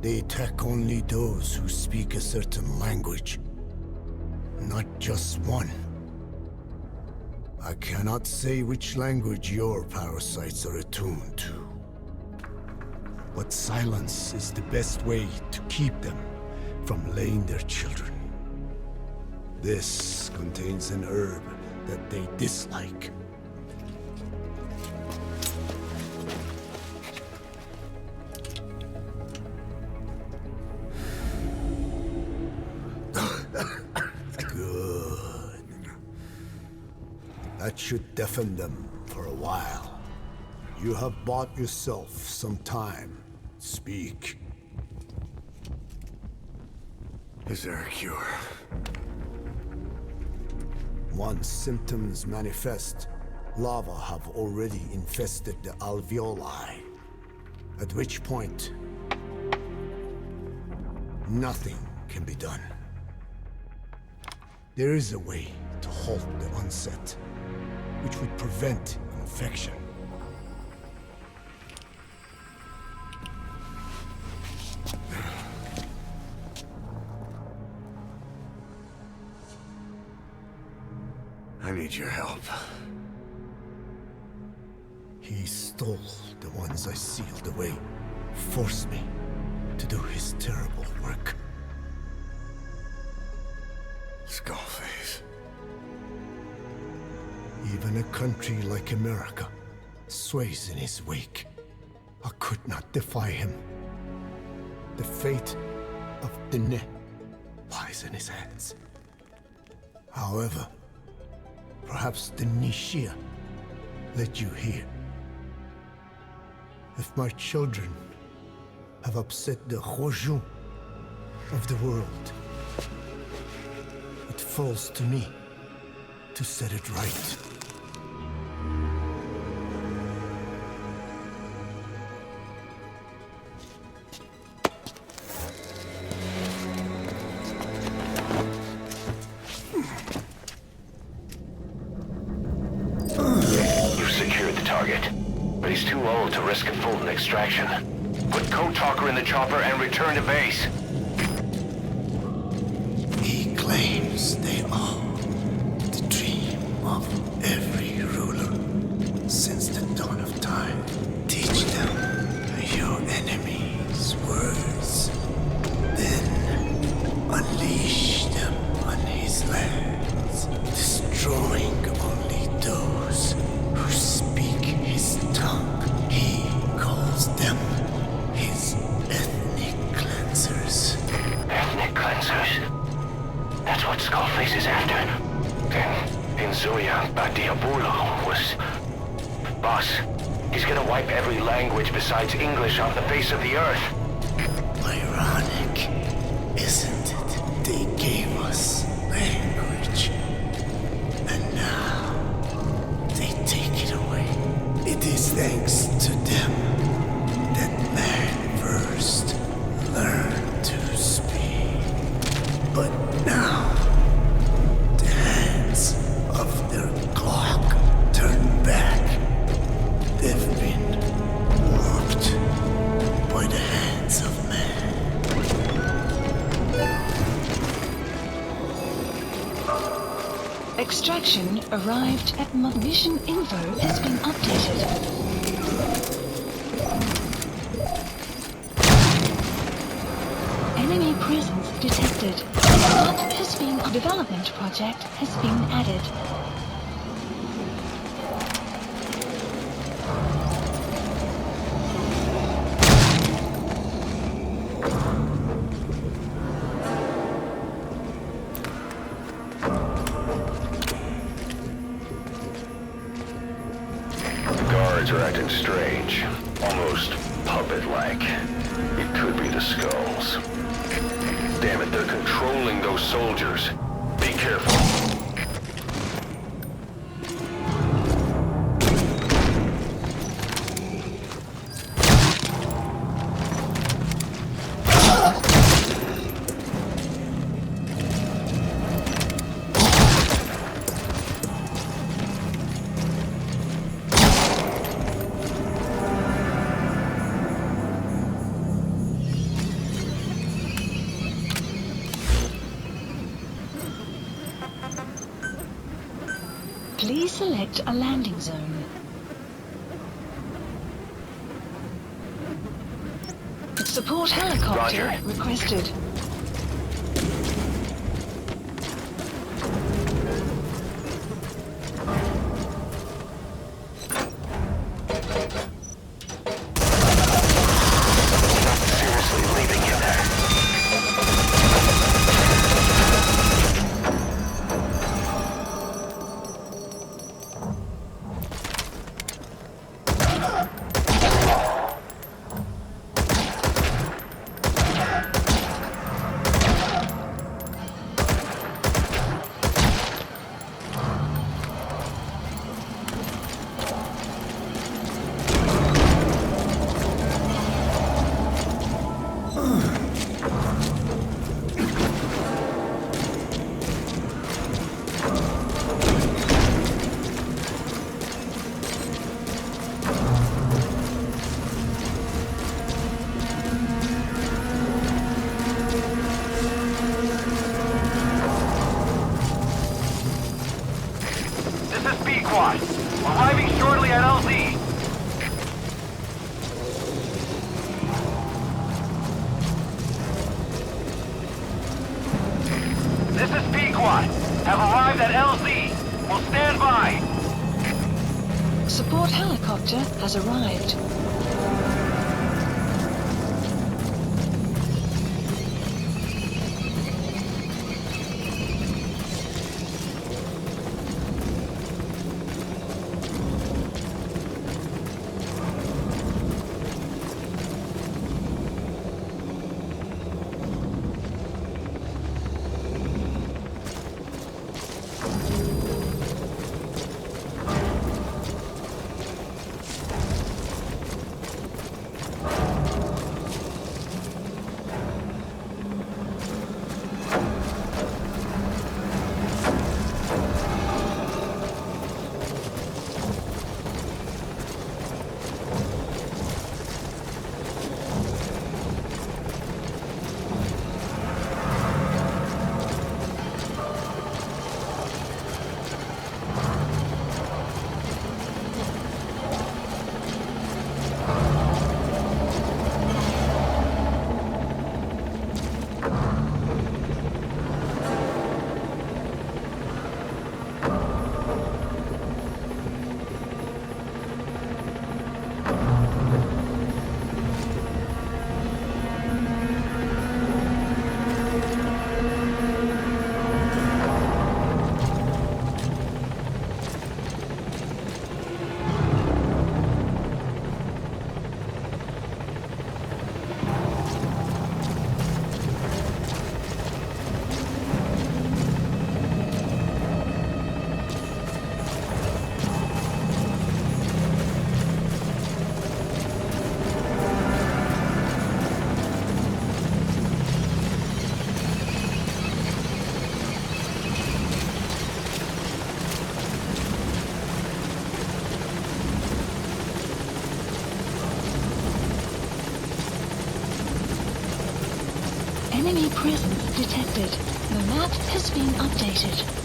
They attack only those who speak a certain language, not just one. I cannot say which language your parasites are attuned to, but silence is the best way to keep them from laying their children. This contains an herb that they dislike. Good. That should deafen them for a while. You have bought yourself some time. Speak. Is there a cure? Once symptoms manifest, larvae have already infested the alveoli. At which point, nothing can be done. There is a way to halt the onset, which would prevent infection. I need your help. He stole the ones I sealed away, forced me to do his terrible work. Skullface. Even a country like America sways in his wake. I could not defy him. The fate of Dine lies in his hands. However, perhaps the Nishia led you here. If my children have upset the Hojun of the world, it falls to me to set it right. target, but he's too old to risk a full extraction. Put Code Talker in the chopper and return to base. He claims they are the dream of every ruler since the dawn of time. Teach them your enemy's words, then unleash them on his lands, destroying only those who speak his tongue. He calls them his ethnic cleansers. Ethnic cleansers? That's what Skullface is after. Then, Inzoya Badiabulo was... Boss, he's gonna wipe every language besides English off the face of the earth. Ironic, isn't it? They gave us language, and now they take it away. It is thanks to them that man first learned to speak. But now, the hands of their clock turn back. They've been warped by the hands of man. Extraction arrived at mission info has been updated. Enemy presence detected. What has been a development project has been added. Are acting strange, almost puppet-like. It could be the skulls. Damn it, they're controlling those soldiers. Be careful. Please select a landing zone. Support helicopter Roger. requested. Seriously leaving you there. Arriving shortly at LZ. This is Pequod. Have arrived at LZ. Will stand by. Support helicopter has arrived. presence detected. The map has been updated.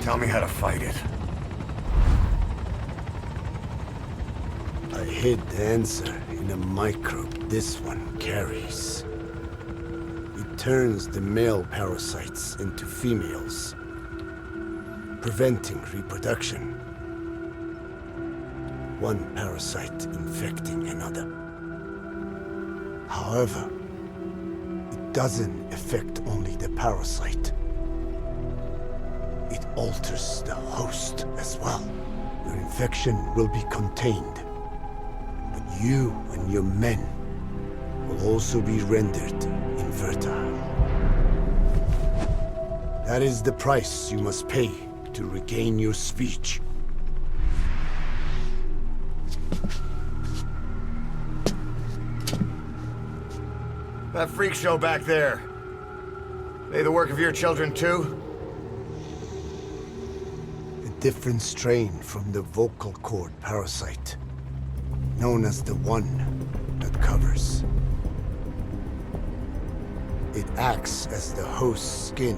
Tell me how to fight it. I hid the answer in a microbe this one carries. It turns the male parasites into females, preventing reproduction. One parasite infecting another. However, it doesn't affect only the parasite. It alters the host as well. Your infection will be contained, but you and your men will also be rendered infertile. That is the price you must pay to regain your speech. That freak show back there. They the work of your children too? Different strain from the vocal cord parasite, known as the one that covers. It acts as the host's skin,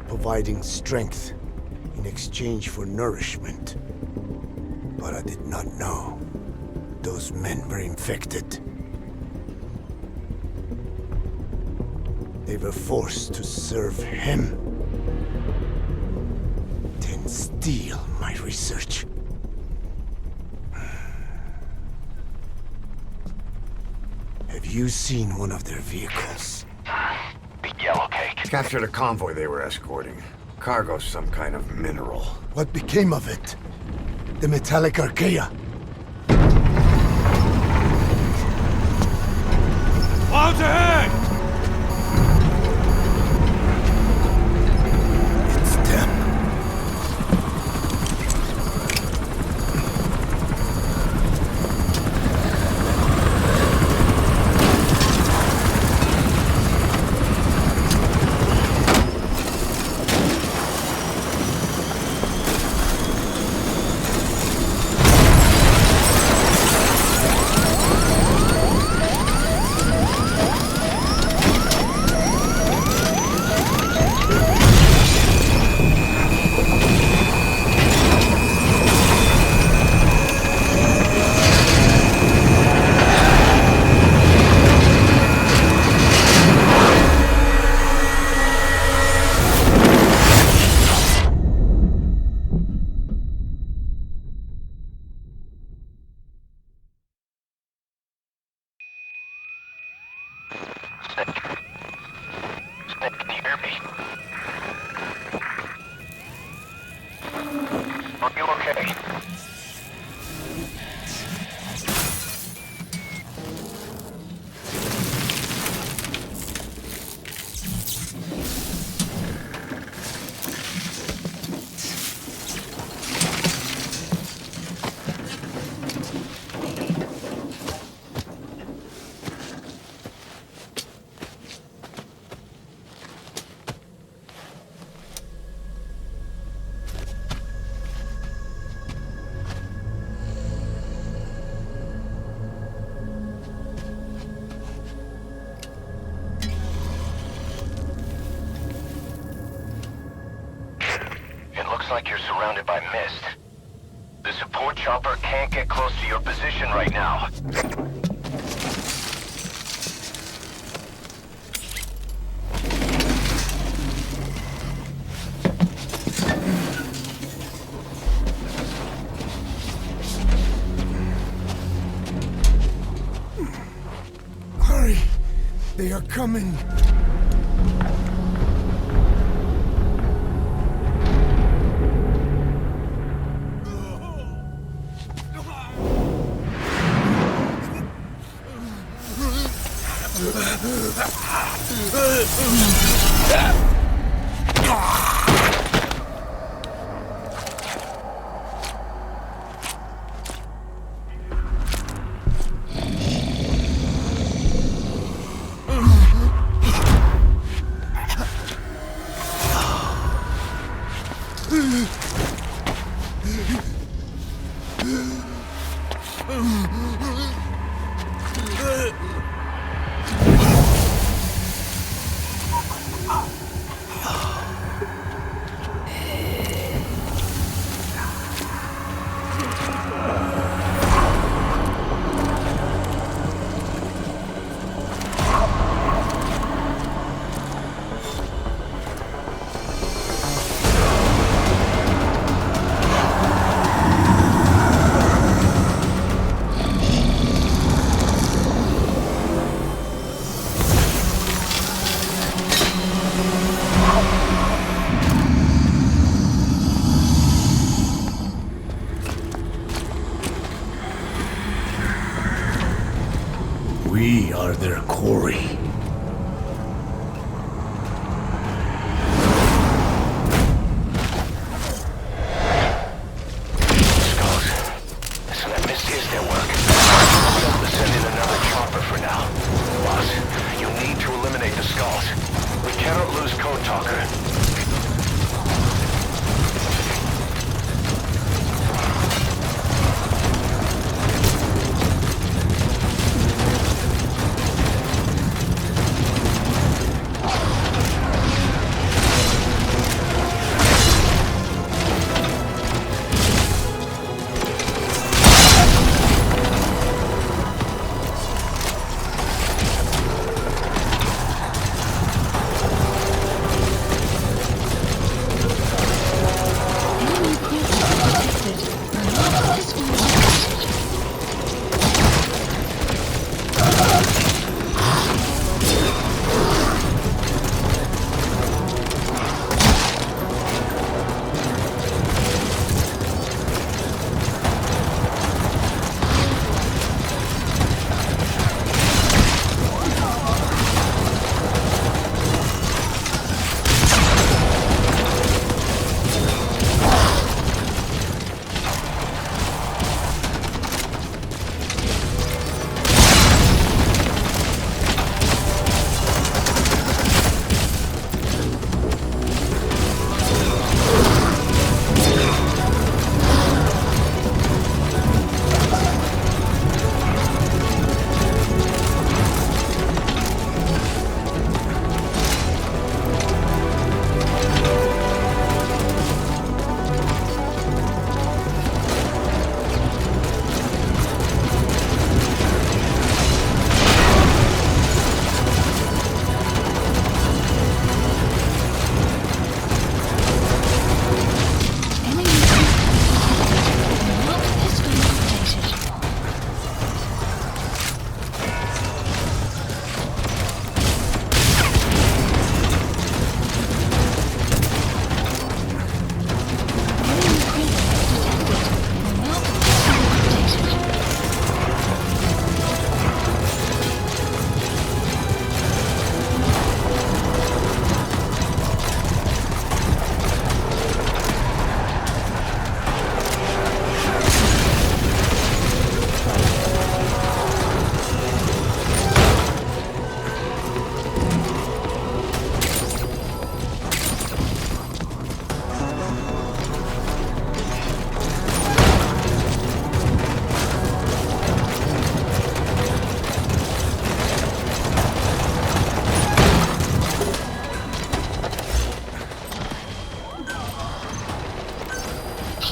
providing strength in exchange for nourishment. But I did not know those men were infected. They were forced to serve him. Steal my research. Have you seen one of their vehicles? The yellow cake. Captured a convoy they were escorting. Cargo, some kind of mineral. What became of it? The metallic archaea. Clouds ahead! It's them. Like you're surrounded by mist. The support chopper can't get close to your position right now. Hurry! They are coming! We are their quarry.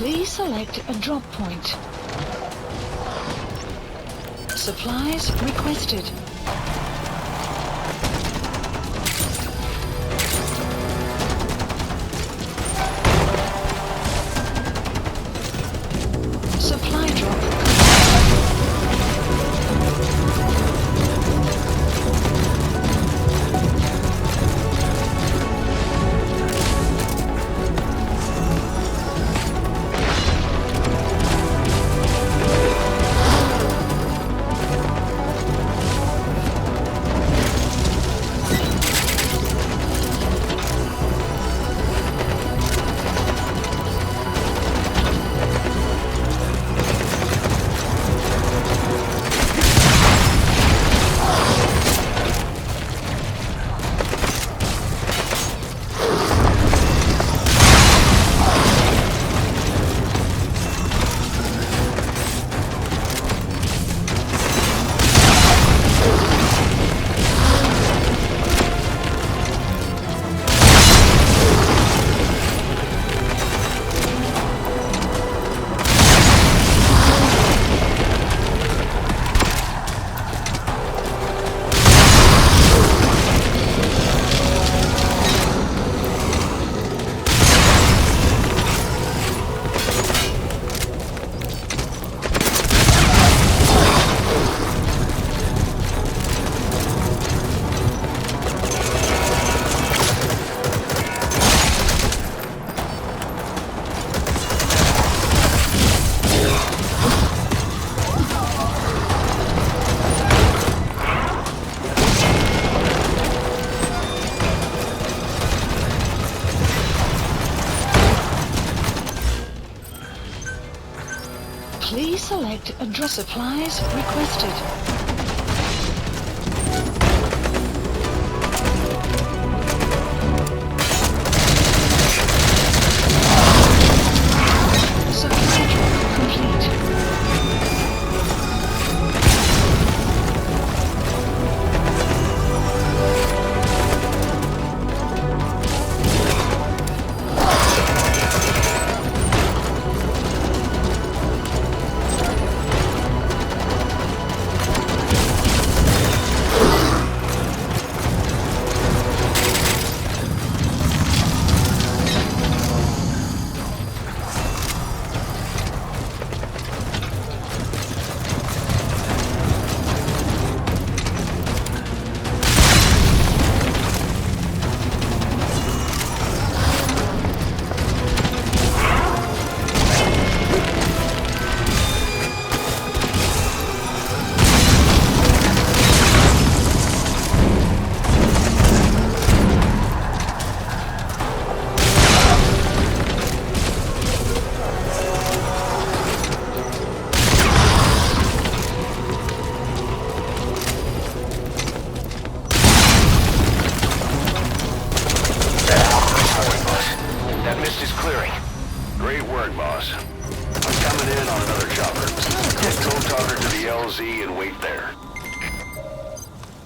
Please select a drop point. Supplies requested. Supply drop. detect a drop. Supplies requested. Supply drop complete.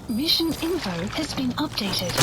Mission info has been updated.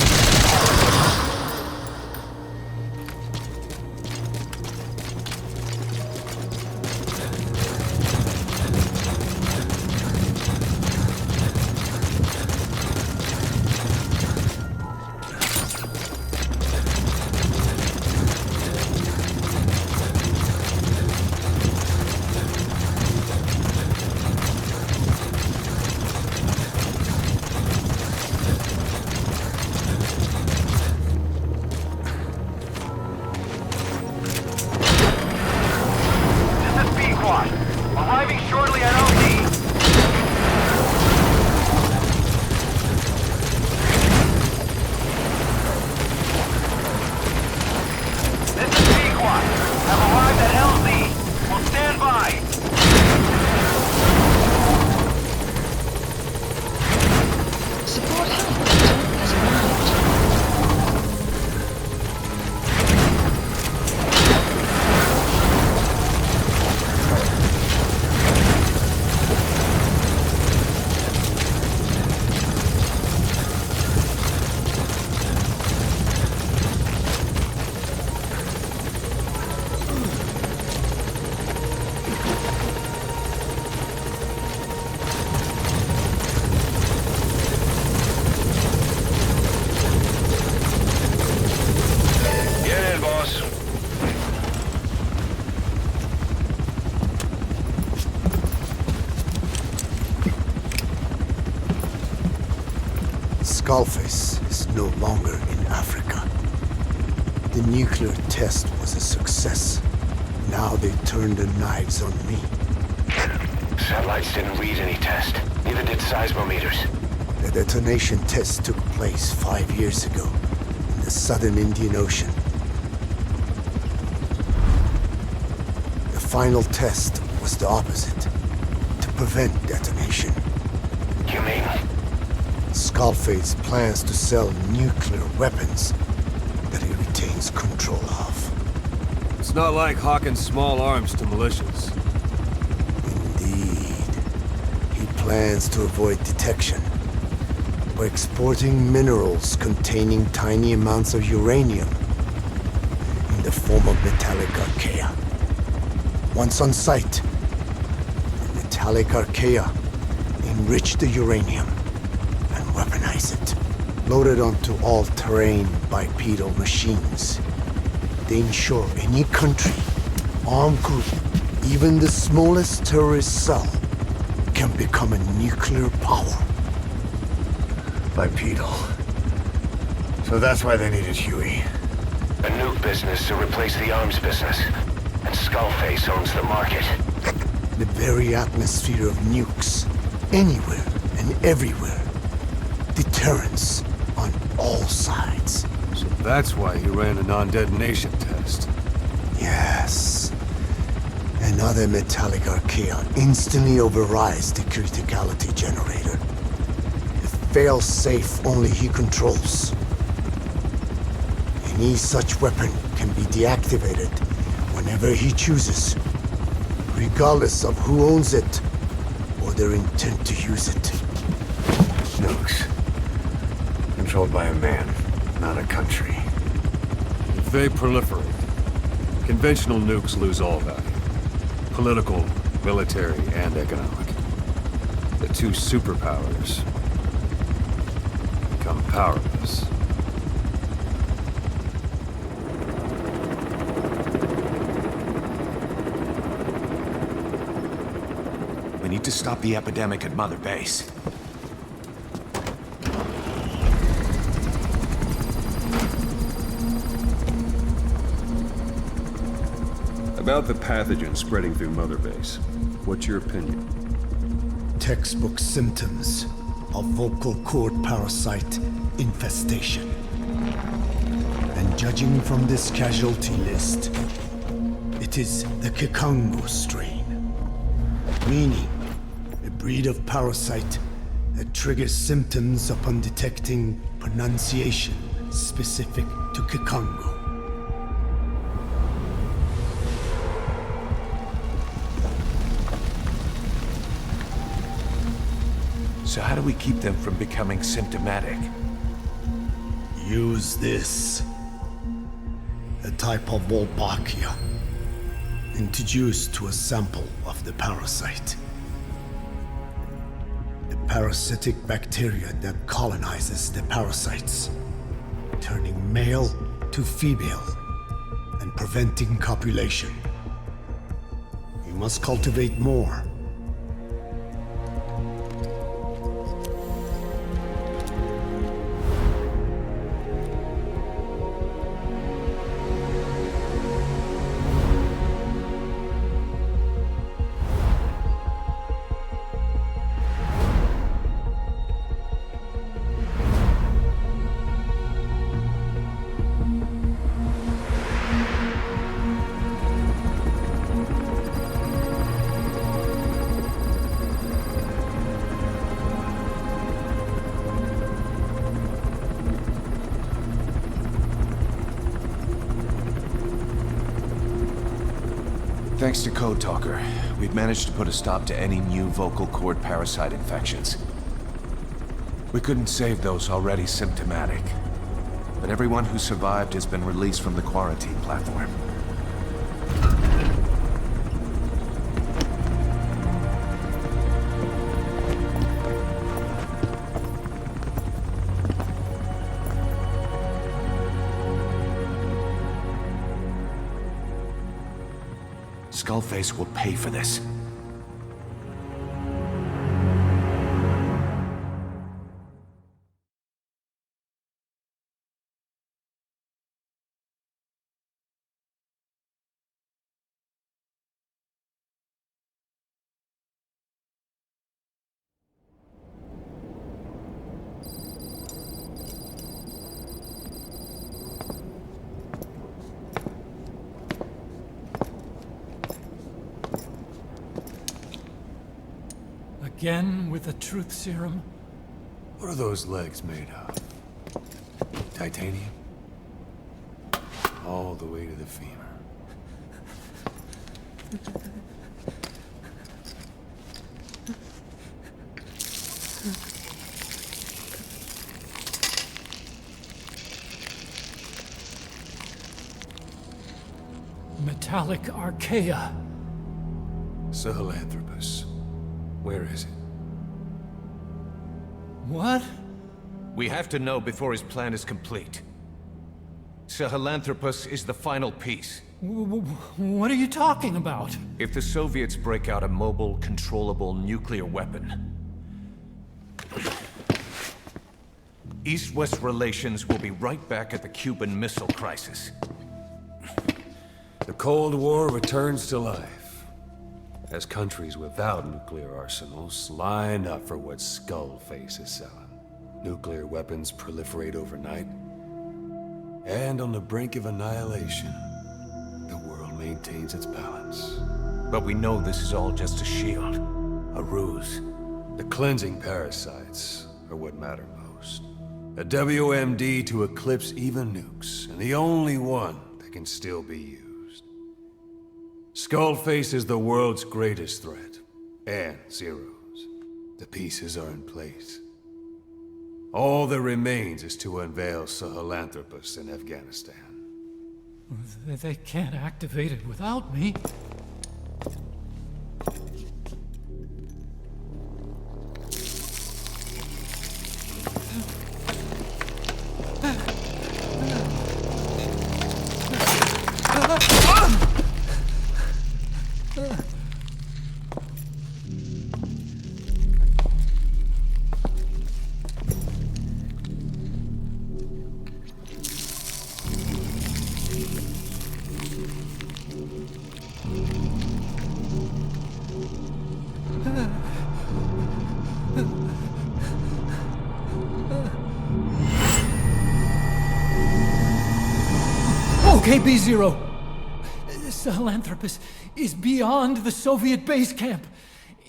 Skullface is no longer in Africa. The nuclear test was a success. Now they turned their knives on me. Satellites didn't read any test. Neither did seismometers. The detonation test took place 5 years ago in the southern Indian Ocean. The final test was the opposite, to prevent detonation. You mean? Skullface plans to sell nuclear weapons that he retains control of. It's not like hawking small arms to militias. Indeed. He plans to avoid detection by exporting minerals containing tiny amounts of uranium in the form of metallic archaea. Once on site, the metallic archaea enrich the uranium and weaponize it. Loaded onto all-terrain bipedal machines, they ensure any country, armed group, even the smallest terrorist cell, can become a nuclear power. Bipedal. So that's why they needed Huey. A nuke business to replace the arms business. And Skullface owns the market. The very atmosphere of nukes, anywhere and everywhere. Deterrence on all sides. So that's why he ran a non-detonation test. Yes. Another metallic archaea instantly overrides the criticality generator. The fail-safe only he controls. Any such weapon can be deactivated whenever he chooses, regardless of who owns it or their intent to use it. Nukes. Controlled by a man, not a country. If they proliferate, conventional nukes lose all value. Political, military, and economic. The two superpowers become powerless. We need to stop the epidemic at Mother Base. About the pathogen spreading through Mother Base, what's your opinion? Textbook symptoms of vocal cord parasite infestation. And judging from this casualty list, it is the Kikongo strain. Meaning, a breed of parasite that triggers symptoms upon detecting pronunciation specific to Kikongo. So how do we keep them from becoming symptomatic? Use this. A type of Wolbachia. Introduced to a sample of the parasite. A parasitic bacteria that colonizes the parasites, turning male to female and preventing copulation. You must cultivate more. Thanks to Code Talker, we've managed to put a stop to any new vocal cord parasite infections. We couldn't save those already symptomatic, but everyone who survived has been released from the quarantine platform. Skullface will pay for this. Again with the truth serum? What are those legs made of? Titanium? All the way to the femur. Metallic archaea. Sahelanthropus. Where is it? What? We have to know before his plan is complete. Sahelanthropus is the final piece. What are you talking about? If the Soviets break out a mobile, controllable nuclear weapon, East-West relations will be right back at the Cuban Missile Crisis. The Cold War returns to life, as countries without nuclear arsenals line up for what Skullface is selling. Nuclear weapons proliferate overnight, and on the brink of annihilation, the world maintains its balance. But we know this is all just a shield. A ruse. The cleansing parasites are what matter most. A WMD to eclipse even nukes, and the only one that can still be used. Skullface is the world's greatest threat, and Zero's. The pieces are in place. All that remains is to unveil Sahelanthropus in Afghanistan. They can't activate it without me. Okay, B-Zero. Sahelanthropus is beyond the Soviet base camp,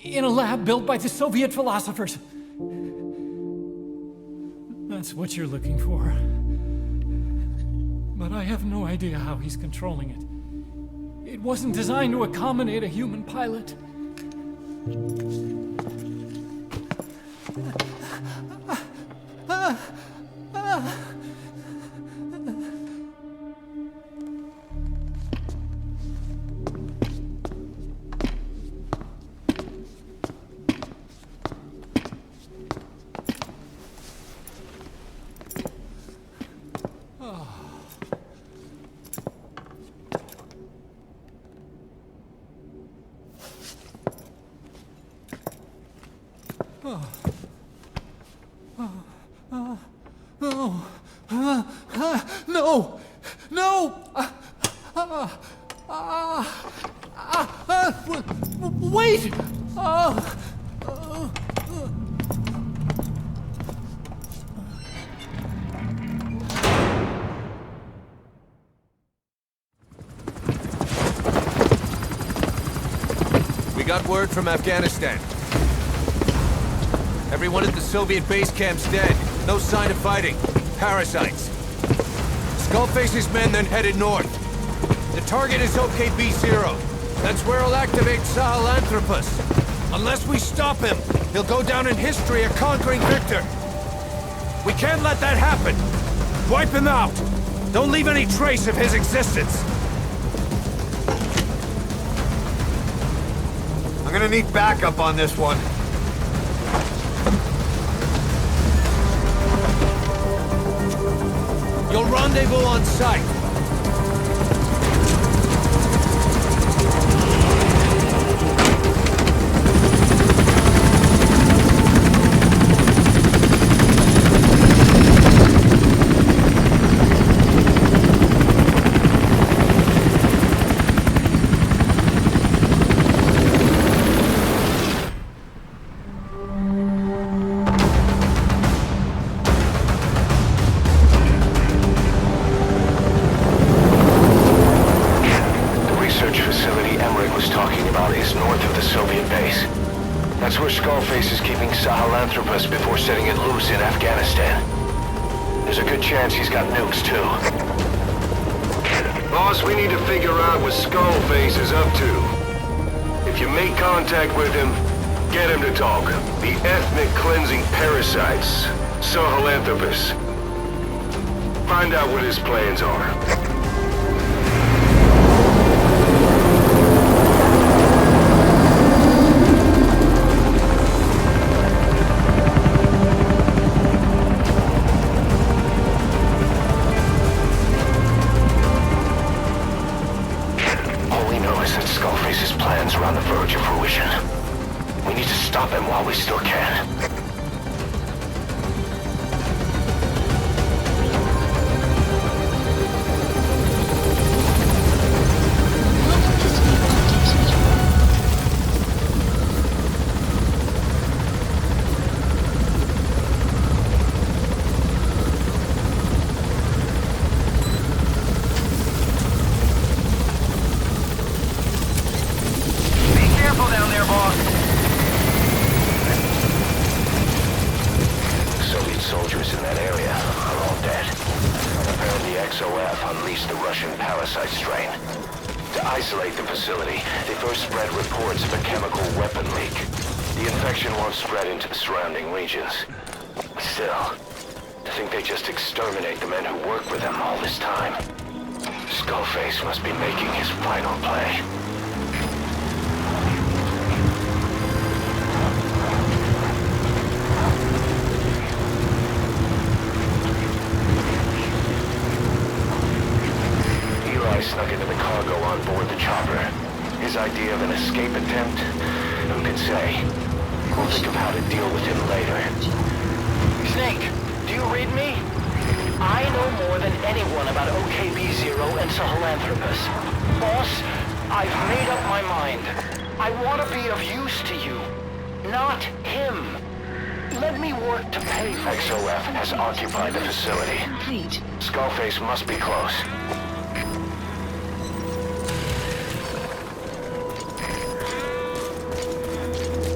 in a lab built by the Soviet philosophers. That's what you're looking for. But I have no idea how he's controlling it. It wasn't designed to accommodate a human pilot. No! No! Wait! We got word from Afghanistan. Everyone at the Soviet base camp's dead. No sign of fighting. Parasites. Skullface's men then headed north. The target is OKB-0. That's where he'll activate Sahelanthropus. Unless we stop him, he'll go down in history a conquering victor. We can't let that happen. Wipe him out. Don't leave any trace of his existence. I'm gonna need backup on this one. You'll rendezvous on site. That's where Skullface is keeping Sahelanthropus before setting it loose in Afghanistan. There's a good chance he's got nukes, too. Boss, we need to figure out what Skullface is up to. If you make contact with him, get him to talk. The ethnic cleansing parasites, Sahelanthropus. Find out what his plans are. Plans are on the verge of fruition. We need to stop him while we still can. SOF unleashed the Russian parasite strain. To isolate the facility, they first spread reports of a chemical weapon leak. The infection won't spread into the surrounding regions. Still, to think they just exterminate the men who work with them all this time. Skullface must be making his final play. Eli snuck into the cargo on board the chopper. His idea of an escape attempt? Who could say? We'll think of how to deal with him later. Snake, do you read me? I know more than anyone about OKB-0 and Sahelanthropus. Boss, I've made up my mind. I want to be of use to you, not him. Let me work to pay for it. XOF has occupied the facility. Complete. Skullface must be close.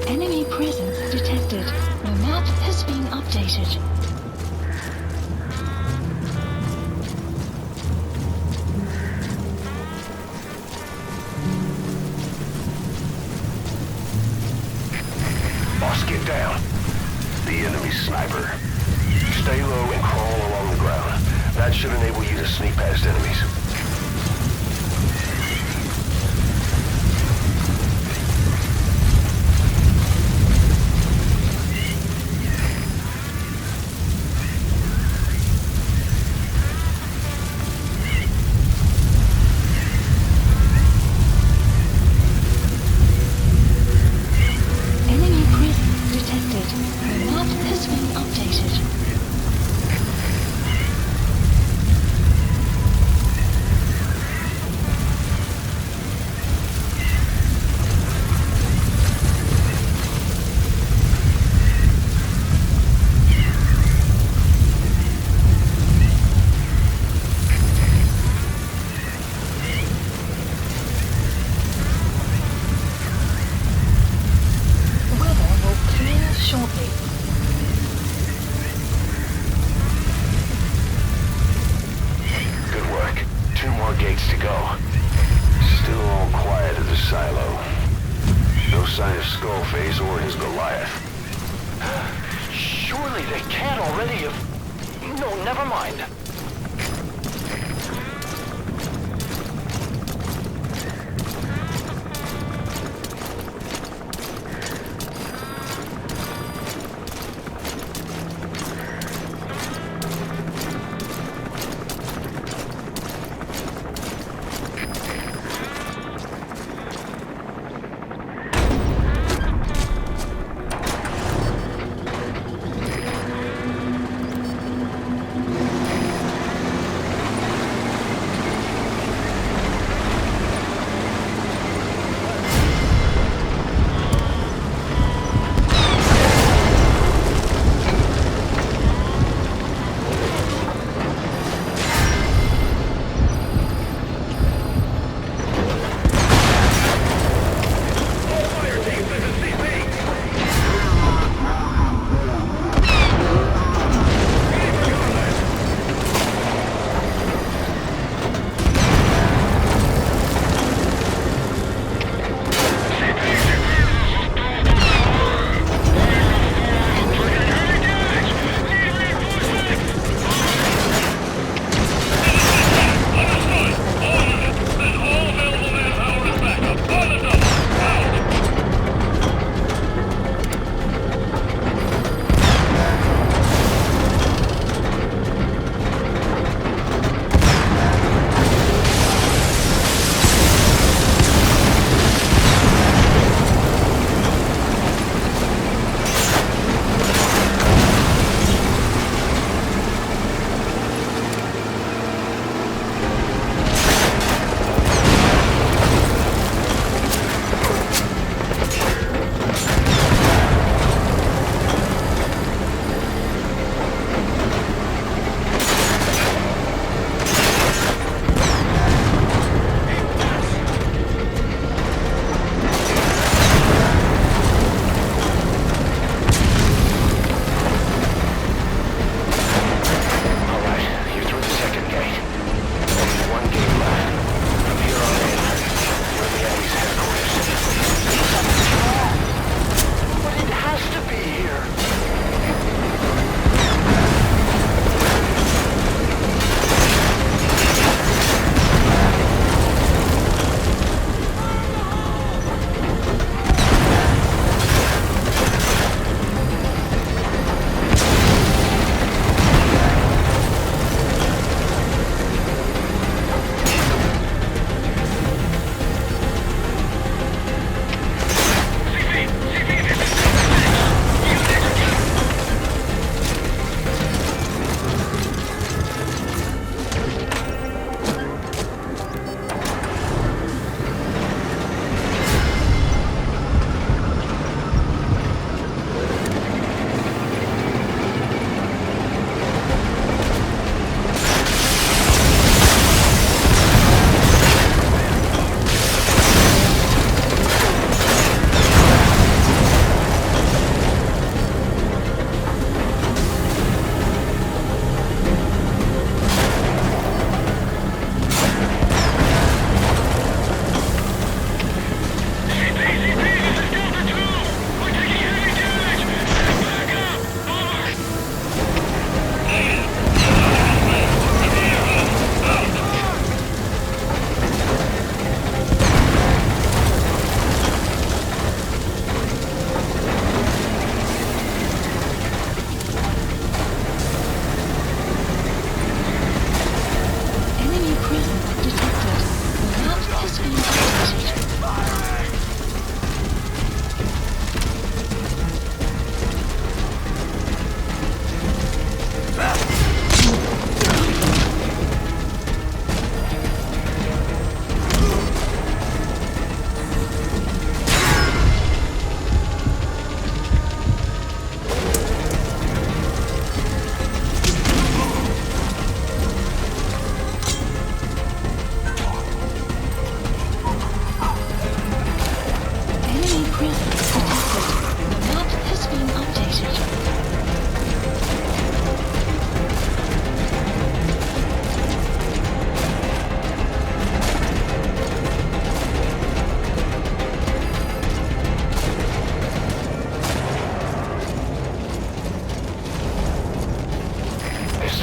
Enemy presence detected. The map has been updated. Boss, get down. The enemy sniper. Stay low and crawl along the ground. That should enable you to sneak past enemies. Enemy presence detected. The map has been updated. Weather will clear shortly. Good work. 2 more gates to go. Still all quiet at the silo. No sign of Skullface or his Goliath. Surely they can't already have... No, never mind.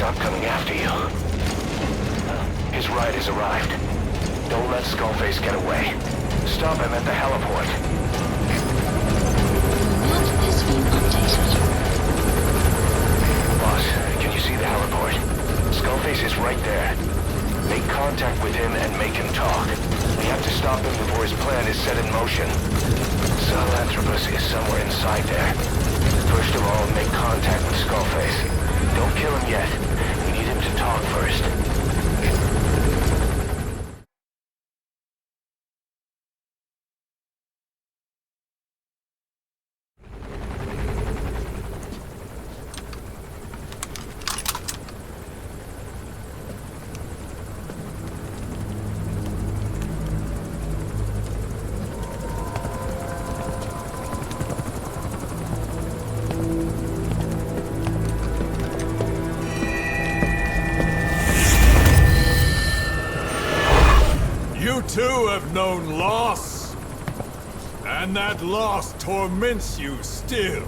stop coming after you. His ride has arrived. Don't let Skullface get away. Stop him at the heliport. Map has been updated. Boss, can you see the heliport? Skullface is right there. Make contact with him and make him talk. We have to stop him before his plan is set in motion. Sahelanthropus is somewhere inside there. First of all, make contact with Skullface. Don't kill him yet. We need him to talk first. You too have known loss, and that loss torments you still.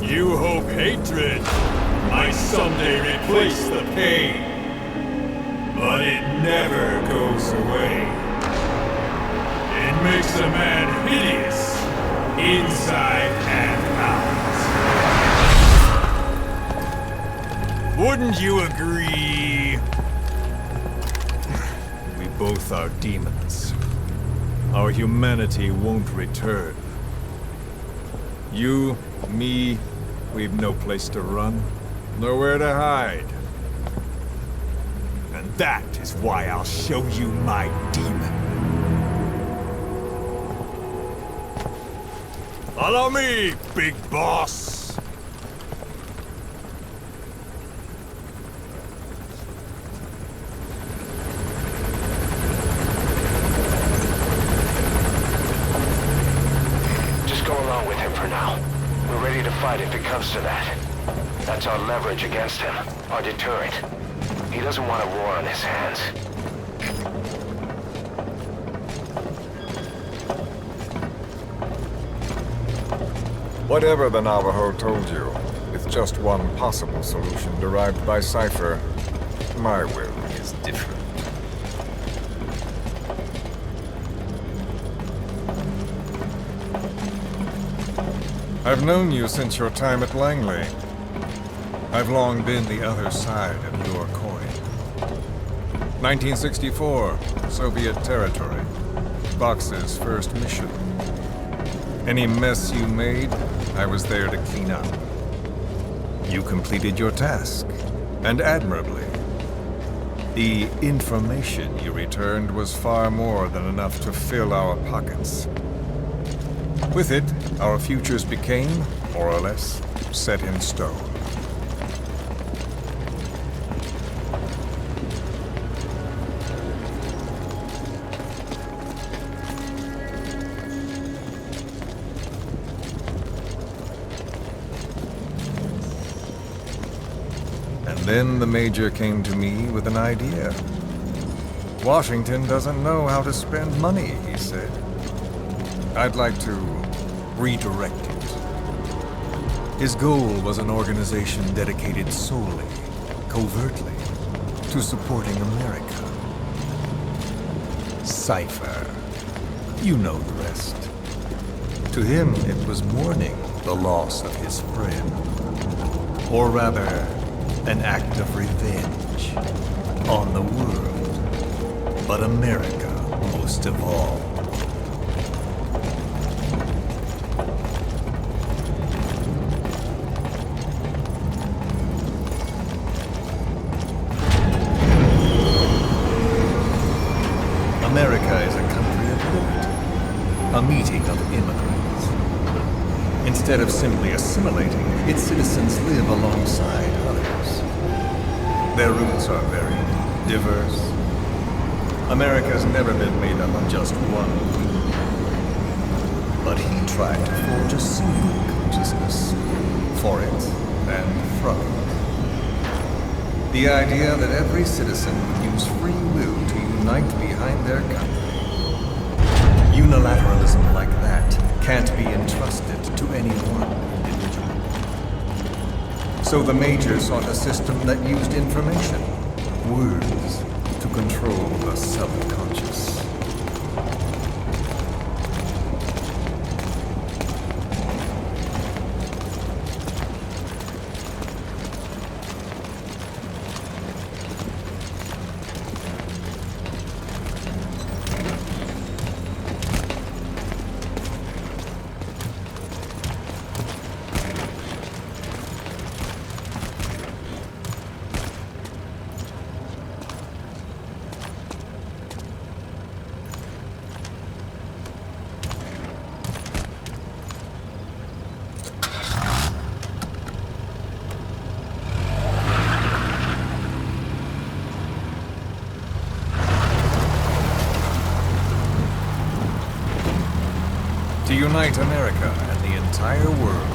You hope hatred might someday replace the pain, but it never goes away. It makes a man hideous, inside and out. Wouldn't you agree? We both are demons. Our humanity won't return. You, me, we've no place to run, nowhere to hide. And that is why I'll show you my demon. Follow me, big boss! If it comes to that. That's our leverage against him, our deterrent. He doesn't want a war on his hands. Whatever the Navajo told you, with just one possible solution derived by Cypher, my will is different. I've known you since your time at Langley. I've long been the other side of your coin. 1964, Soviet territory. Box's first mission. Any mess you made, I was there to clean up. You completed your task, and admirably. The information you returned was far more than enough to fill our pockets. With it, our futures became, more or less, set in stone. And then the Major came to me with an idea. Washington doesn't know how to spend money, he said. I'd like to redirect it. His goal was an organization dedicated solely, covertly, to supporting America. Cypher. You know the rest. To him, it was mourning the loss of his friend. Or rather, an act of revenge on the world, but America most of all. America is a country of liberty, a meeting of immigrants. Instead of simply assimilating, its citizens live alongside others. Their roots are very diverse. America's never been made up of just one group. But he tried to forge a single consciousness for it and from it. The idea that every citizen would use free will to unite behind their country. Unilateralism like that can't be entrusted to any one individual. So the Major sought a system that used information, words, to control the subconscious. To unite America and the entire world.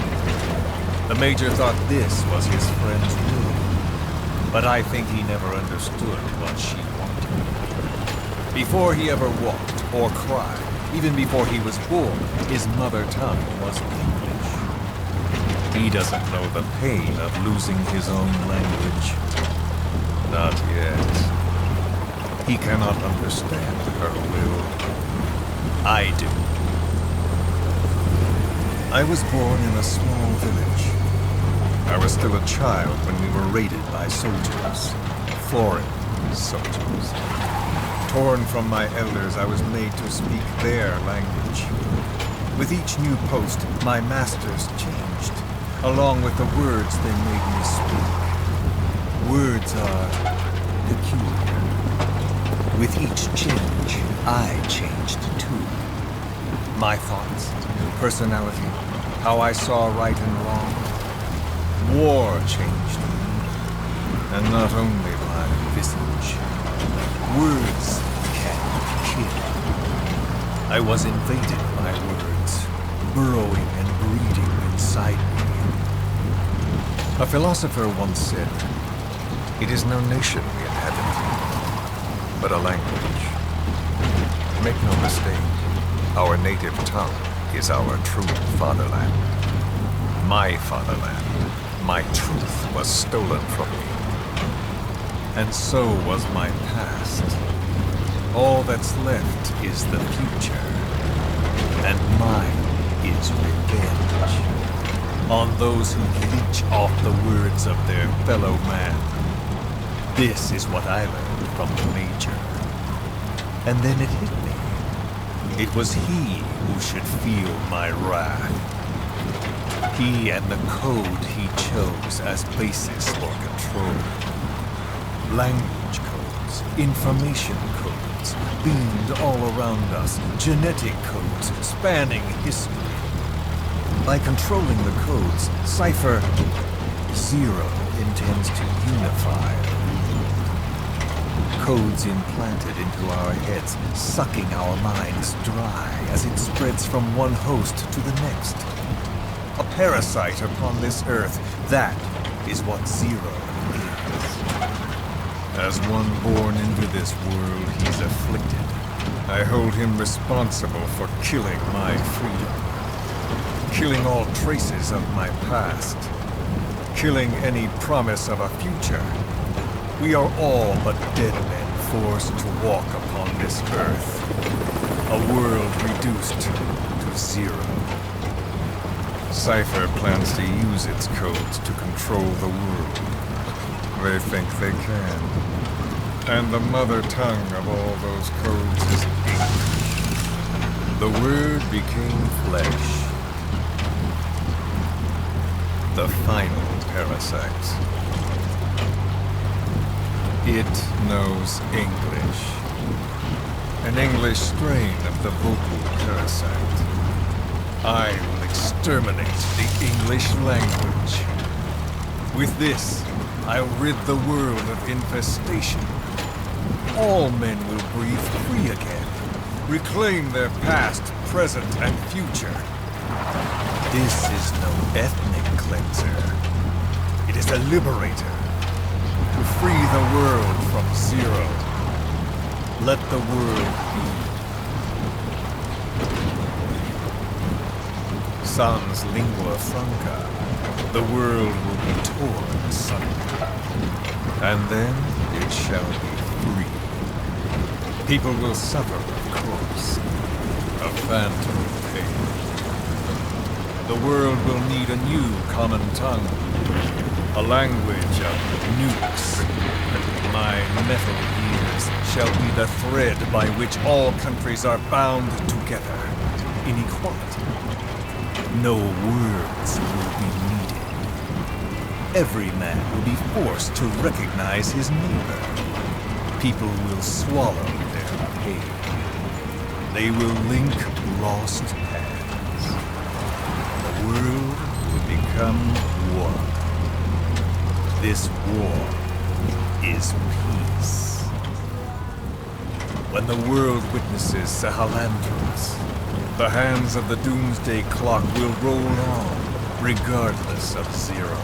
The Major thought this was his friend's will, but I think he never understood what she wanted. Before he ever walked or cried, even before he was born, his mother tongue was English. He doesn't know the pain of losing his own language. Not yet. He cannot understand her will. I do. I was born in a small village. I was still a child when we were raided by soldiers. Foreign soldiers. Torn from my elders, I was made to speak their language. With each new post, my masters changed, along with the words they made me speak. Words are peculiar. With each change, I changed too. My thoughts, personality, how I saw right and wrong. War changed me, and not only my visage. Words can kill. I was invaded by words, burrowing and breeding inside me. A philosopher once said, "It is no nation we inhabit, but a language." Make no mistake, our native tongue is our true fatherland. My fatherland, my truth was stolen from me. And so was my past. All that's left is the future. And mine is revenge. On those who leech off the words of their fellow man. This is what I learned from the Major. And then it hit me. It was he who should feel my wrath. He and the code he chose as basis for control. Language codes, information codes, beamed all around us, genetic codes spanning history. By controlling the codes, Cypher Zero intends to unify. Codes implanted into our heads, sucking our minds dry as it spreads from one host to the next. A parasite upon this earth, that is what Zero is. As one born into this world, he's afflicted. I hold him responsible for killing my freedom. Killing all traces of my past. Killing any promise of a future. We are all but dead men forced to walk upon this earth. A world reduced to zero. Cypher plans to use its codes to control the world. They think they can. And the mother tongue of all those codes is English. The word became flesh. The final parasite. It knows English. An English strain of the vocal parasite. I will exterminate the English language. With this, I'll rid the world of infestation. All men will breathe free again, reclaim their past, present, and future. This is no ethnic cleanser. It is a liberator. To free the world from Zero. Let the world be. sans lingua franca, the world will be torn asunder. And then it shall be free. People will suffer, of course, a phantom pain. The world will need a new common tongue, a language of nukes, and my metal years shall be the thread by which all countries are bound together in equality. No words will be needed. Every man will be forced to recognize his neighbor. People will swallow their pain. They will link lost hands. The world will become one. This war is peace. When the world witnesses Sahelanthropus, the hands of the doomsday clock will roll on, regardless of zero.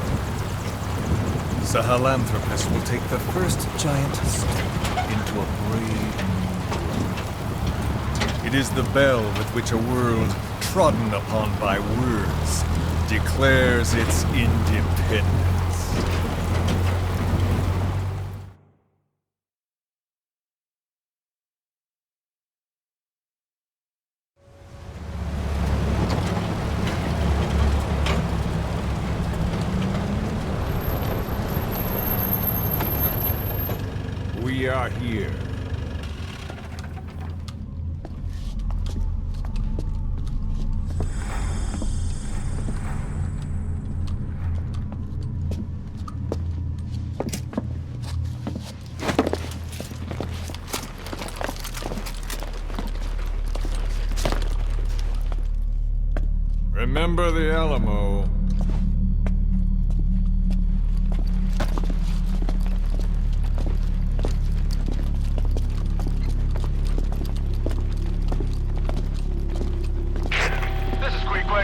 Sahelanthropus will take the first giant step into a brave new world. It is the bell with which a world trodden upon by words declares its independence. We are here. Remember the Alamo.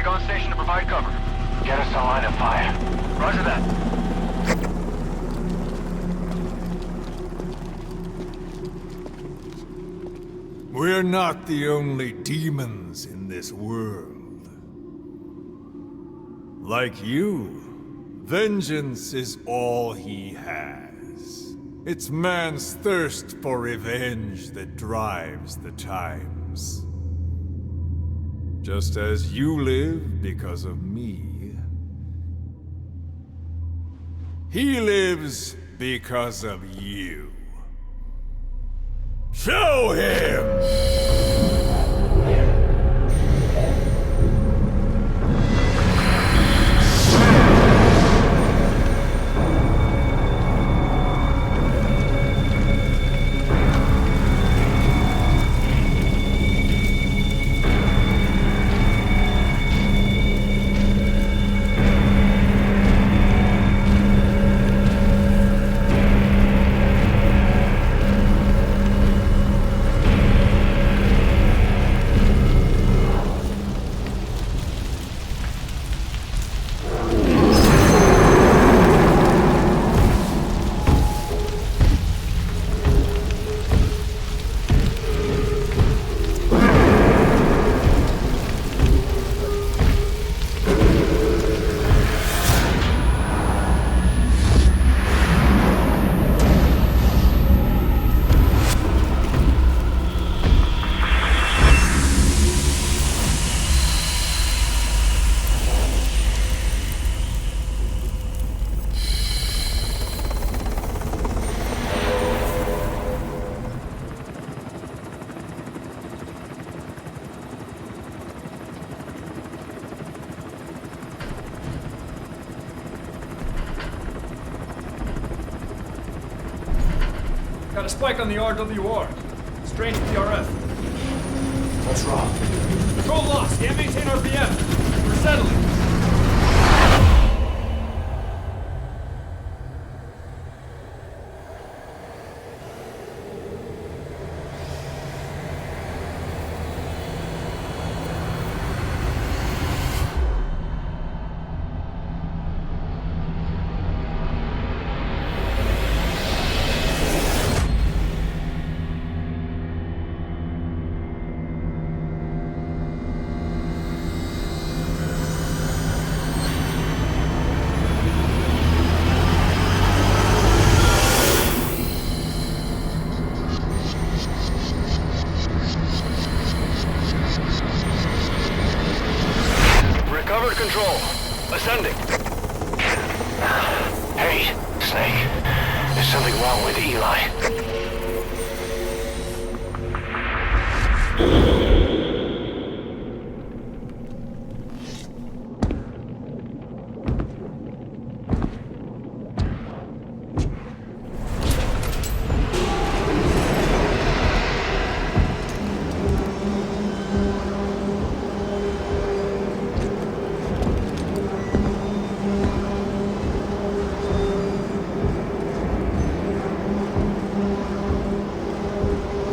On station to provide cover. Get us a line of fire. Roger that. We're not the only demons in this world. Like you, vengeance is all he has. It's man's thirst for revenge that drives the times. Just as you live because of me, he lives because of you. Show him! Got a spike on the RWR. Strange PRF. What's wrong? Control lost. Can't maintain RPM. We're settling. control. Ascending. Hey, Snake. There's something wrong with Eli.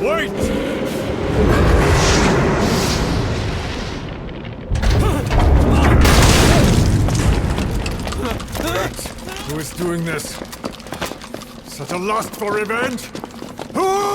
Wait! Who is doing this? Such a lust for revenge? Who?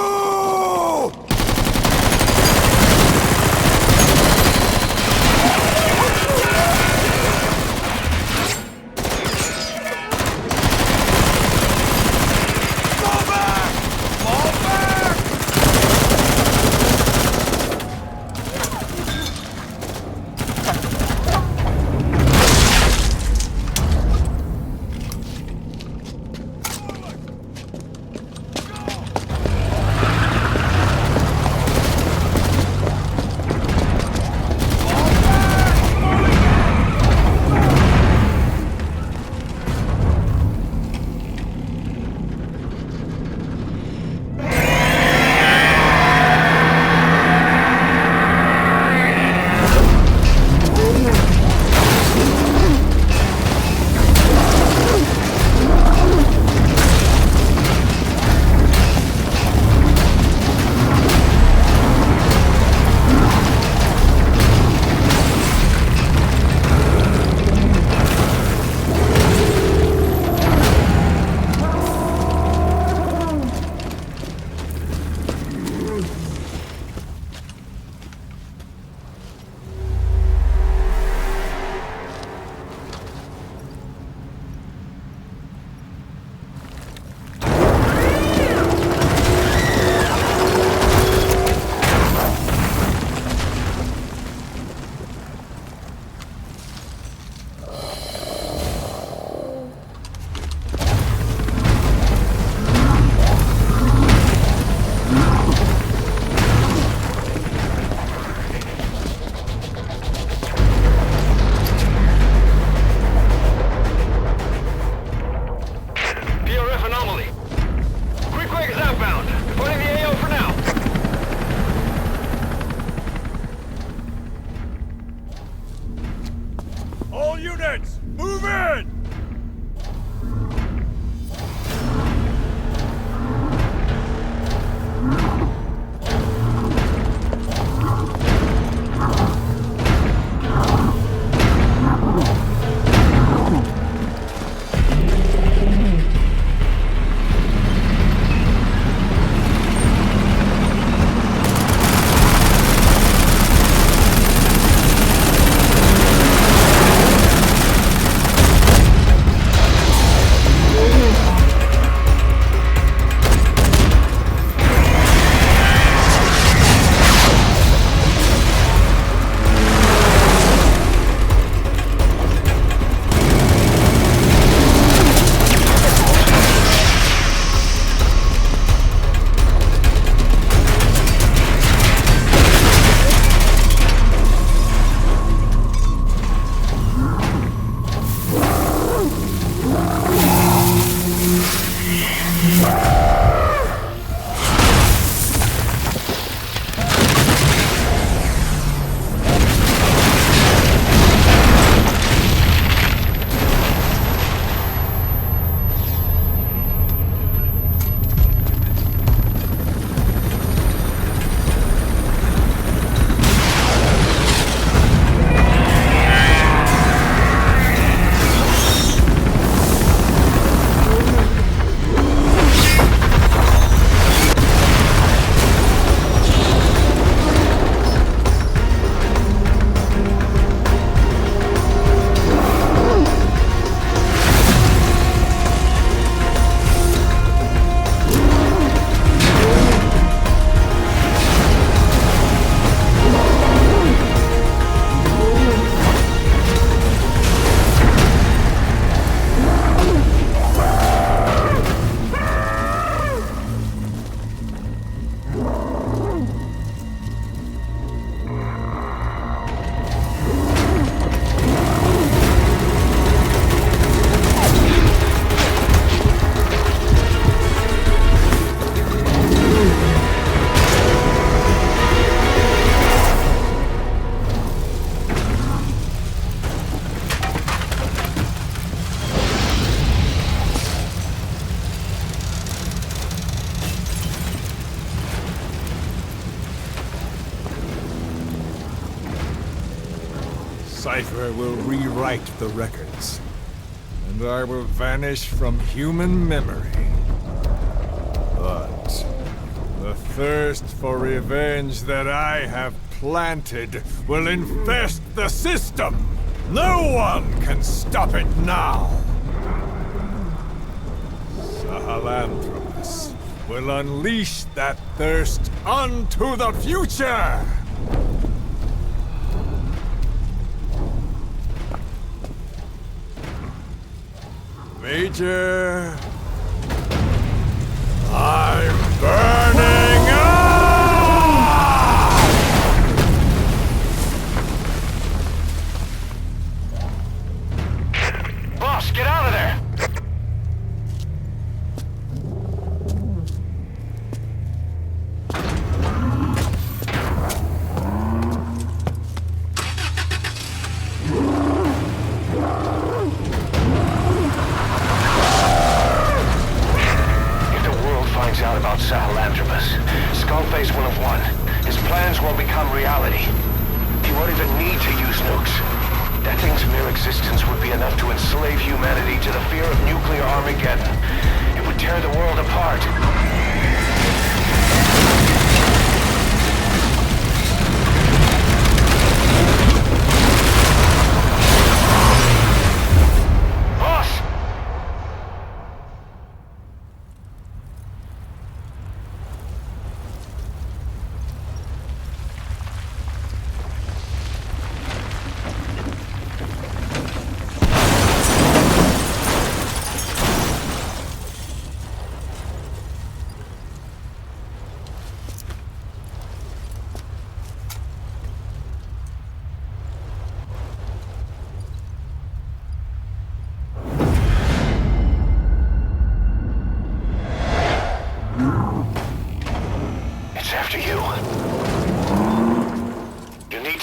Cypher will rewrite the records, and I will vanish from human memory. But the thirst for revenge that I have planted will infest the system. No one can stop it now. Sahelanthropus will unleash that thirst unto the future! Major... I'm burning up! Boss, get out of there! Out about Sahelanthropus. Skullface will have won. His plans will become reality. He won't even need to use nukes. That thing's mere existence would be enough to enslave humanity to the fear of nuclear Armageddon. It would tear the world apart.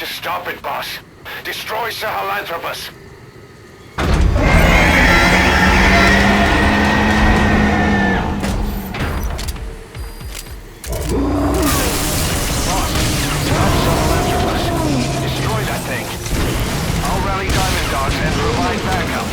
Stop it, boss. Destroy Sahelanthropus. Destroy that thing. I'll rally Diamond Dogs and provide backup.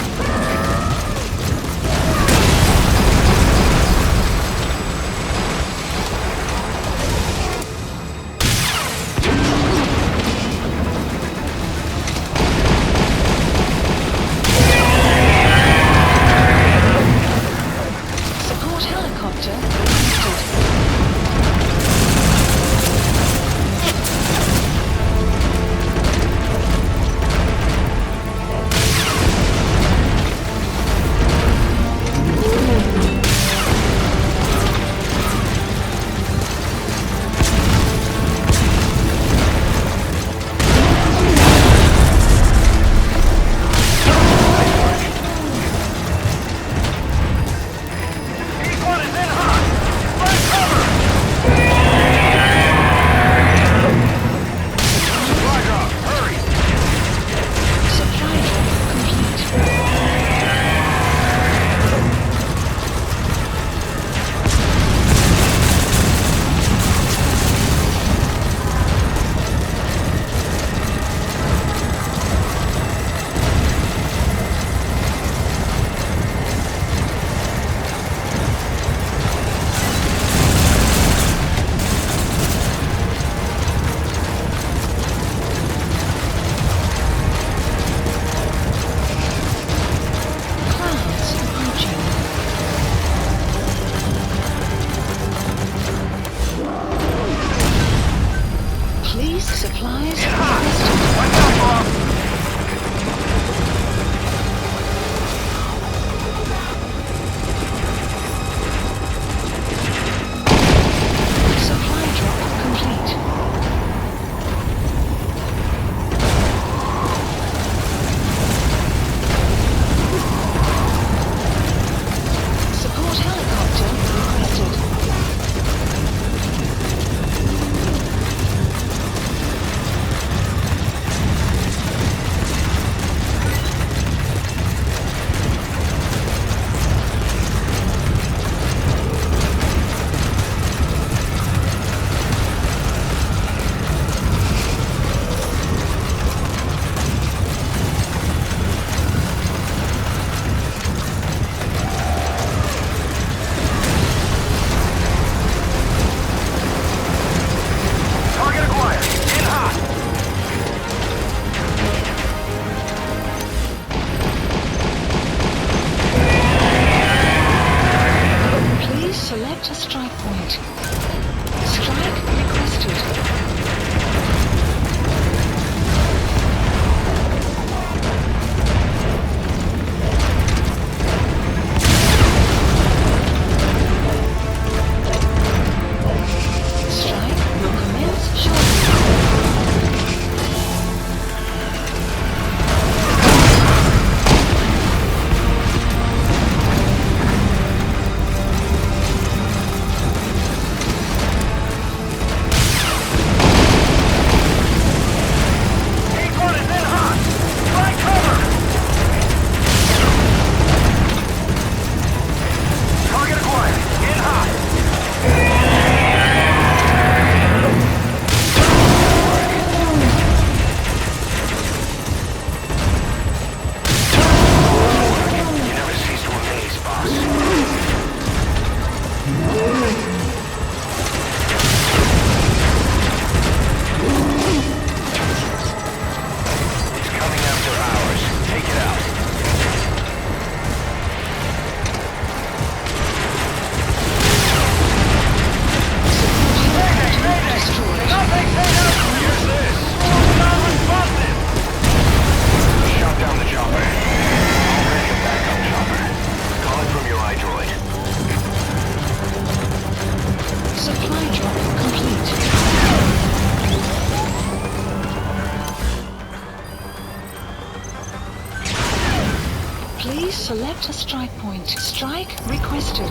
Select a strike point. Strike requested.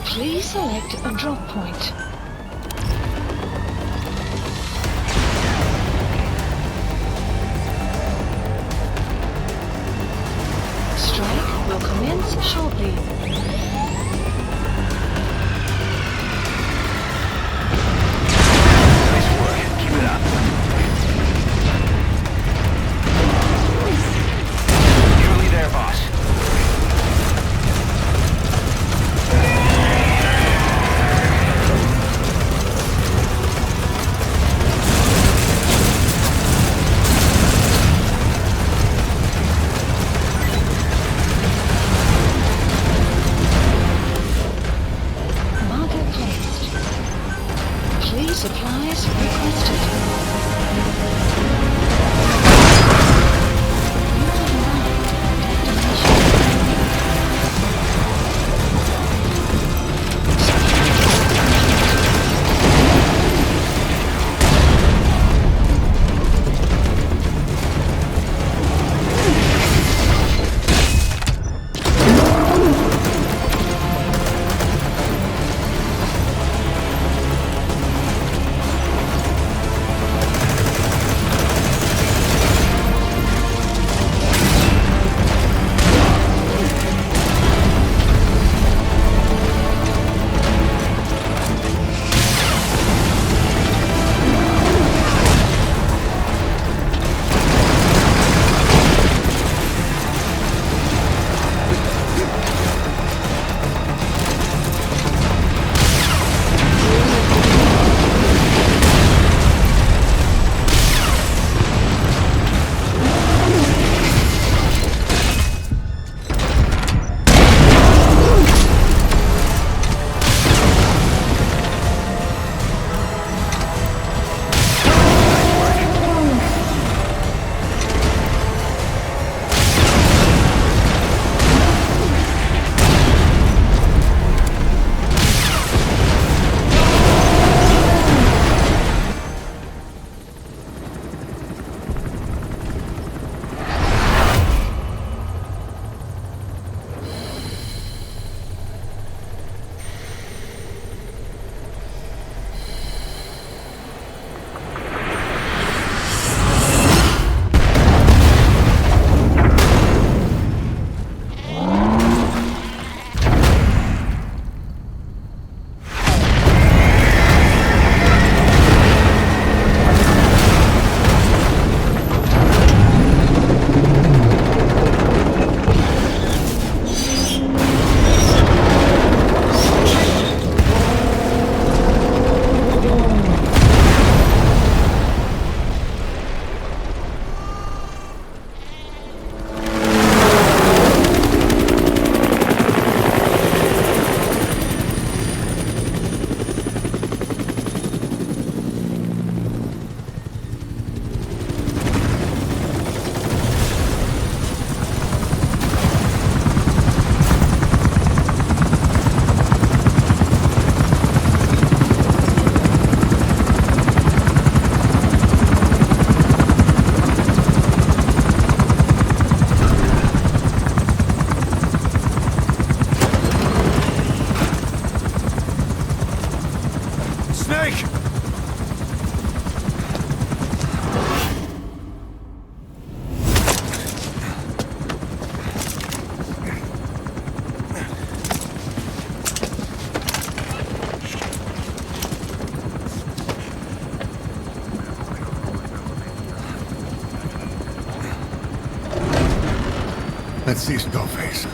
Please select a drop point. Strike will commence shortly. Supplies requested. Let's see Skullface.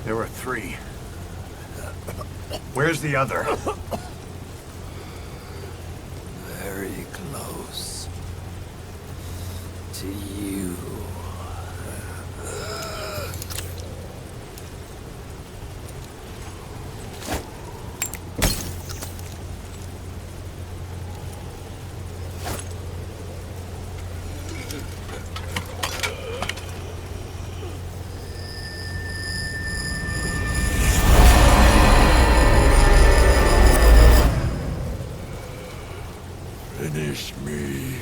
There were 3. Where's the other? Very close to you. Finish me.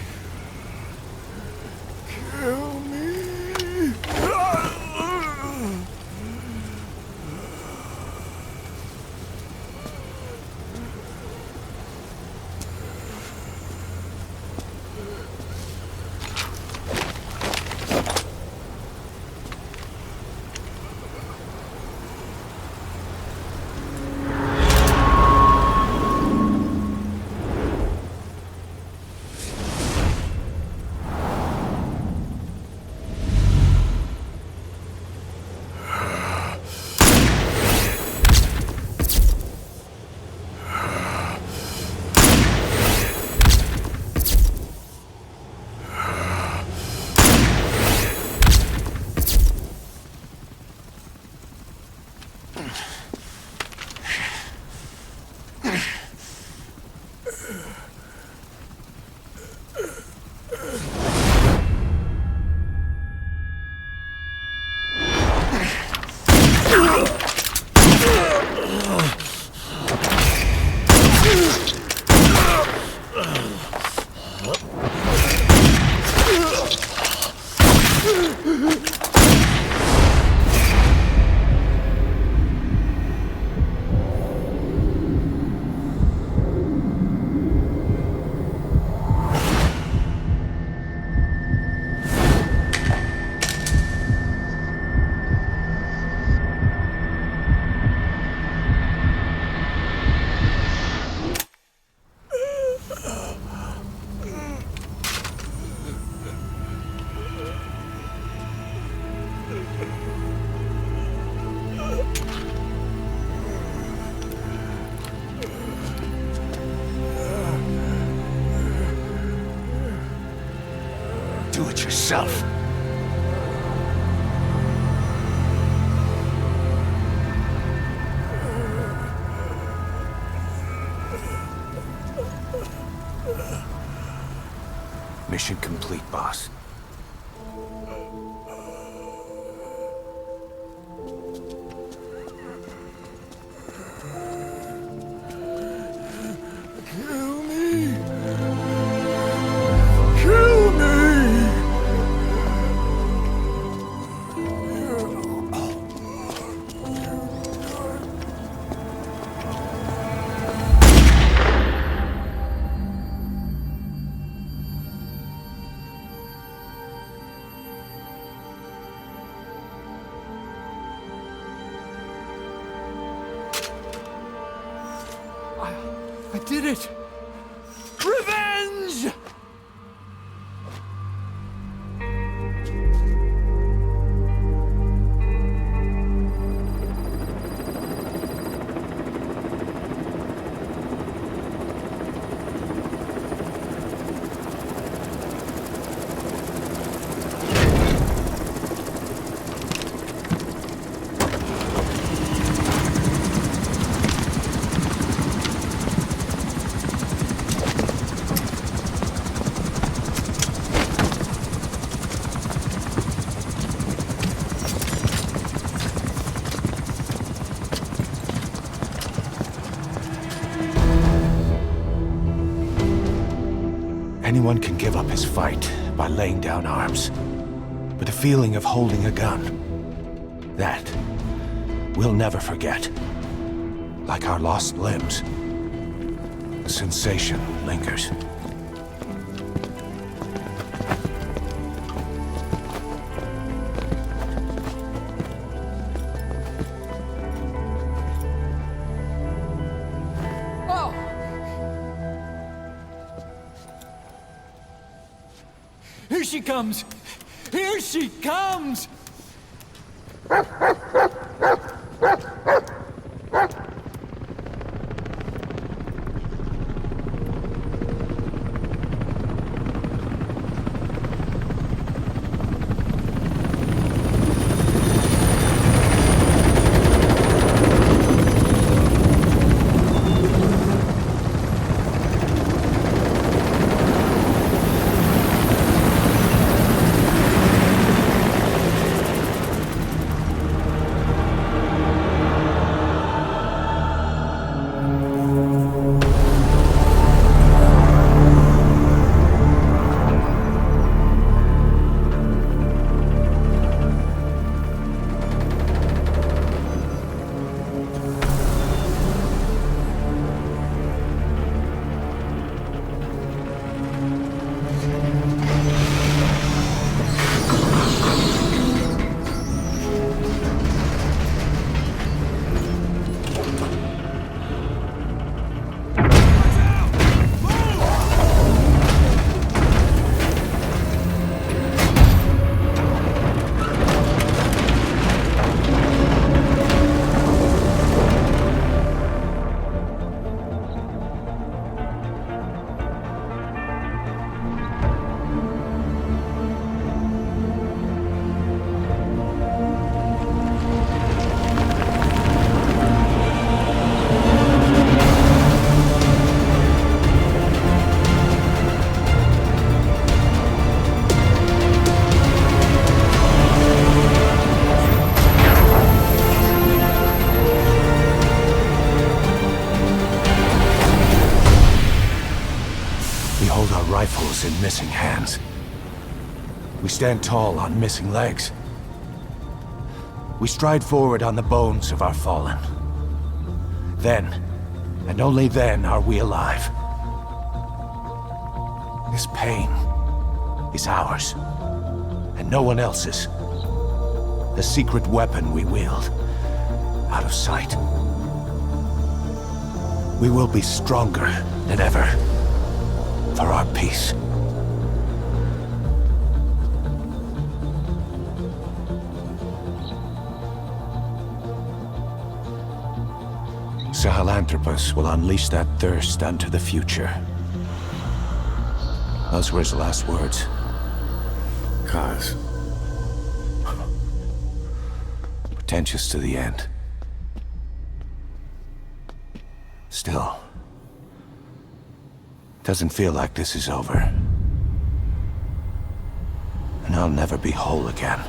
Kill me. Do it yourself. Mission complete, boss. Kill me. Kill me. I did it! Revenge! Anyone can give up his fight by laying down arms. But the feeling of holding a gun, that we'll never forget. Like our lost limbs, the sensation lingers. Here she comes! Here she comes! We stand tall on missing legs. We stride forward on the bones of our fallen. Then, and only then, are we alive. This pain is ours, and no one else's. The secret weapon we wield, out of sight. We will be stronger than ever for our peace. Sahelanthropus will unleash that thirst unto the future. Those were his last words. Cause. Pretentious to the end. Still, doesn't feel like this is over. And I'll never be whole again.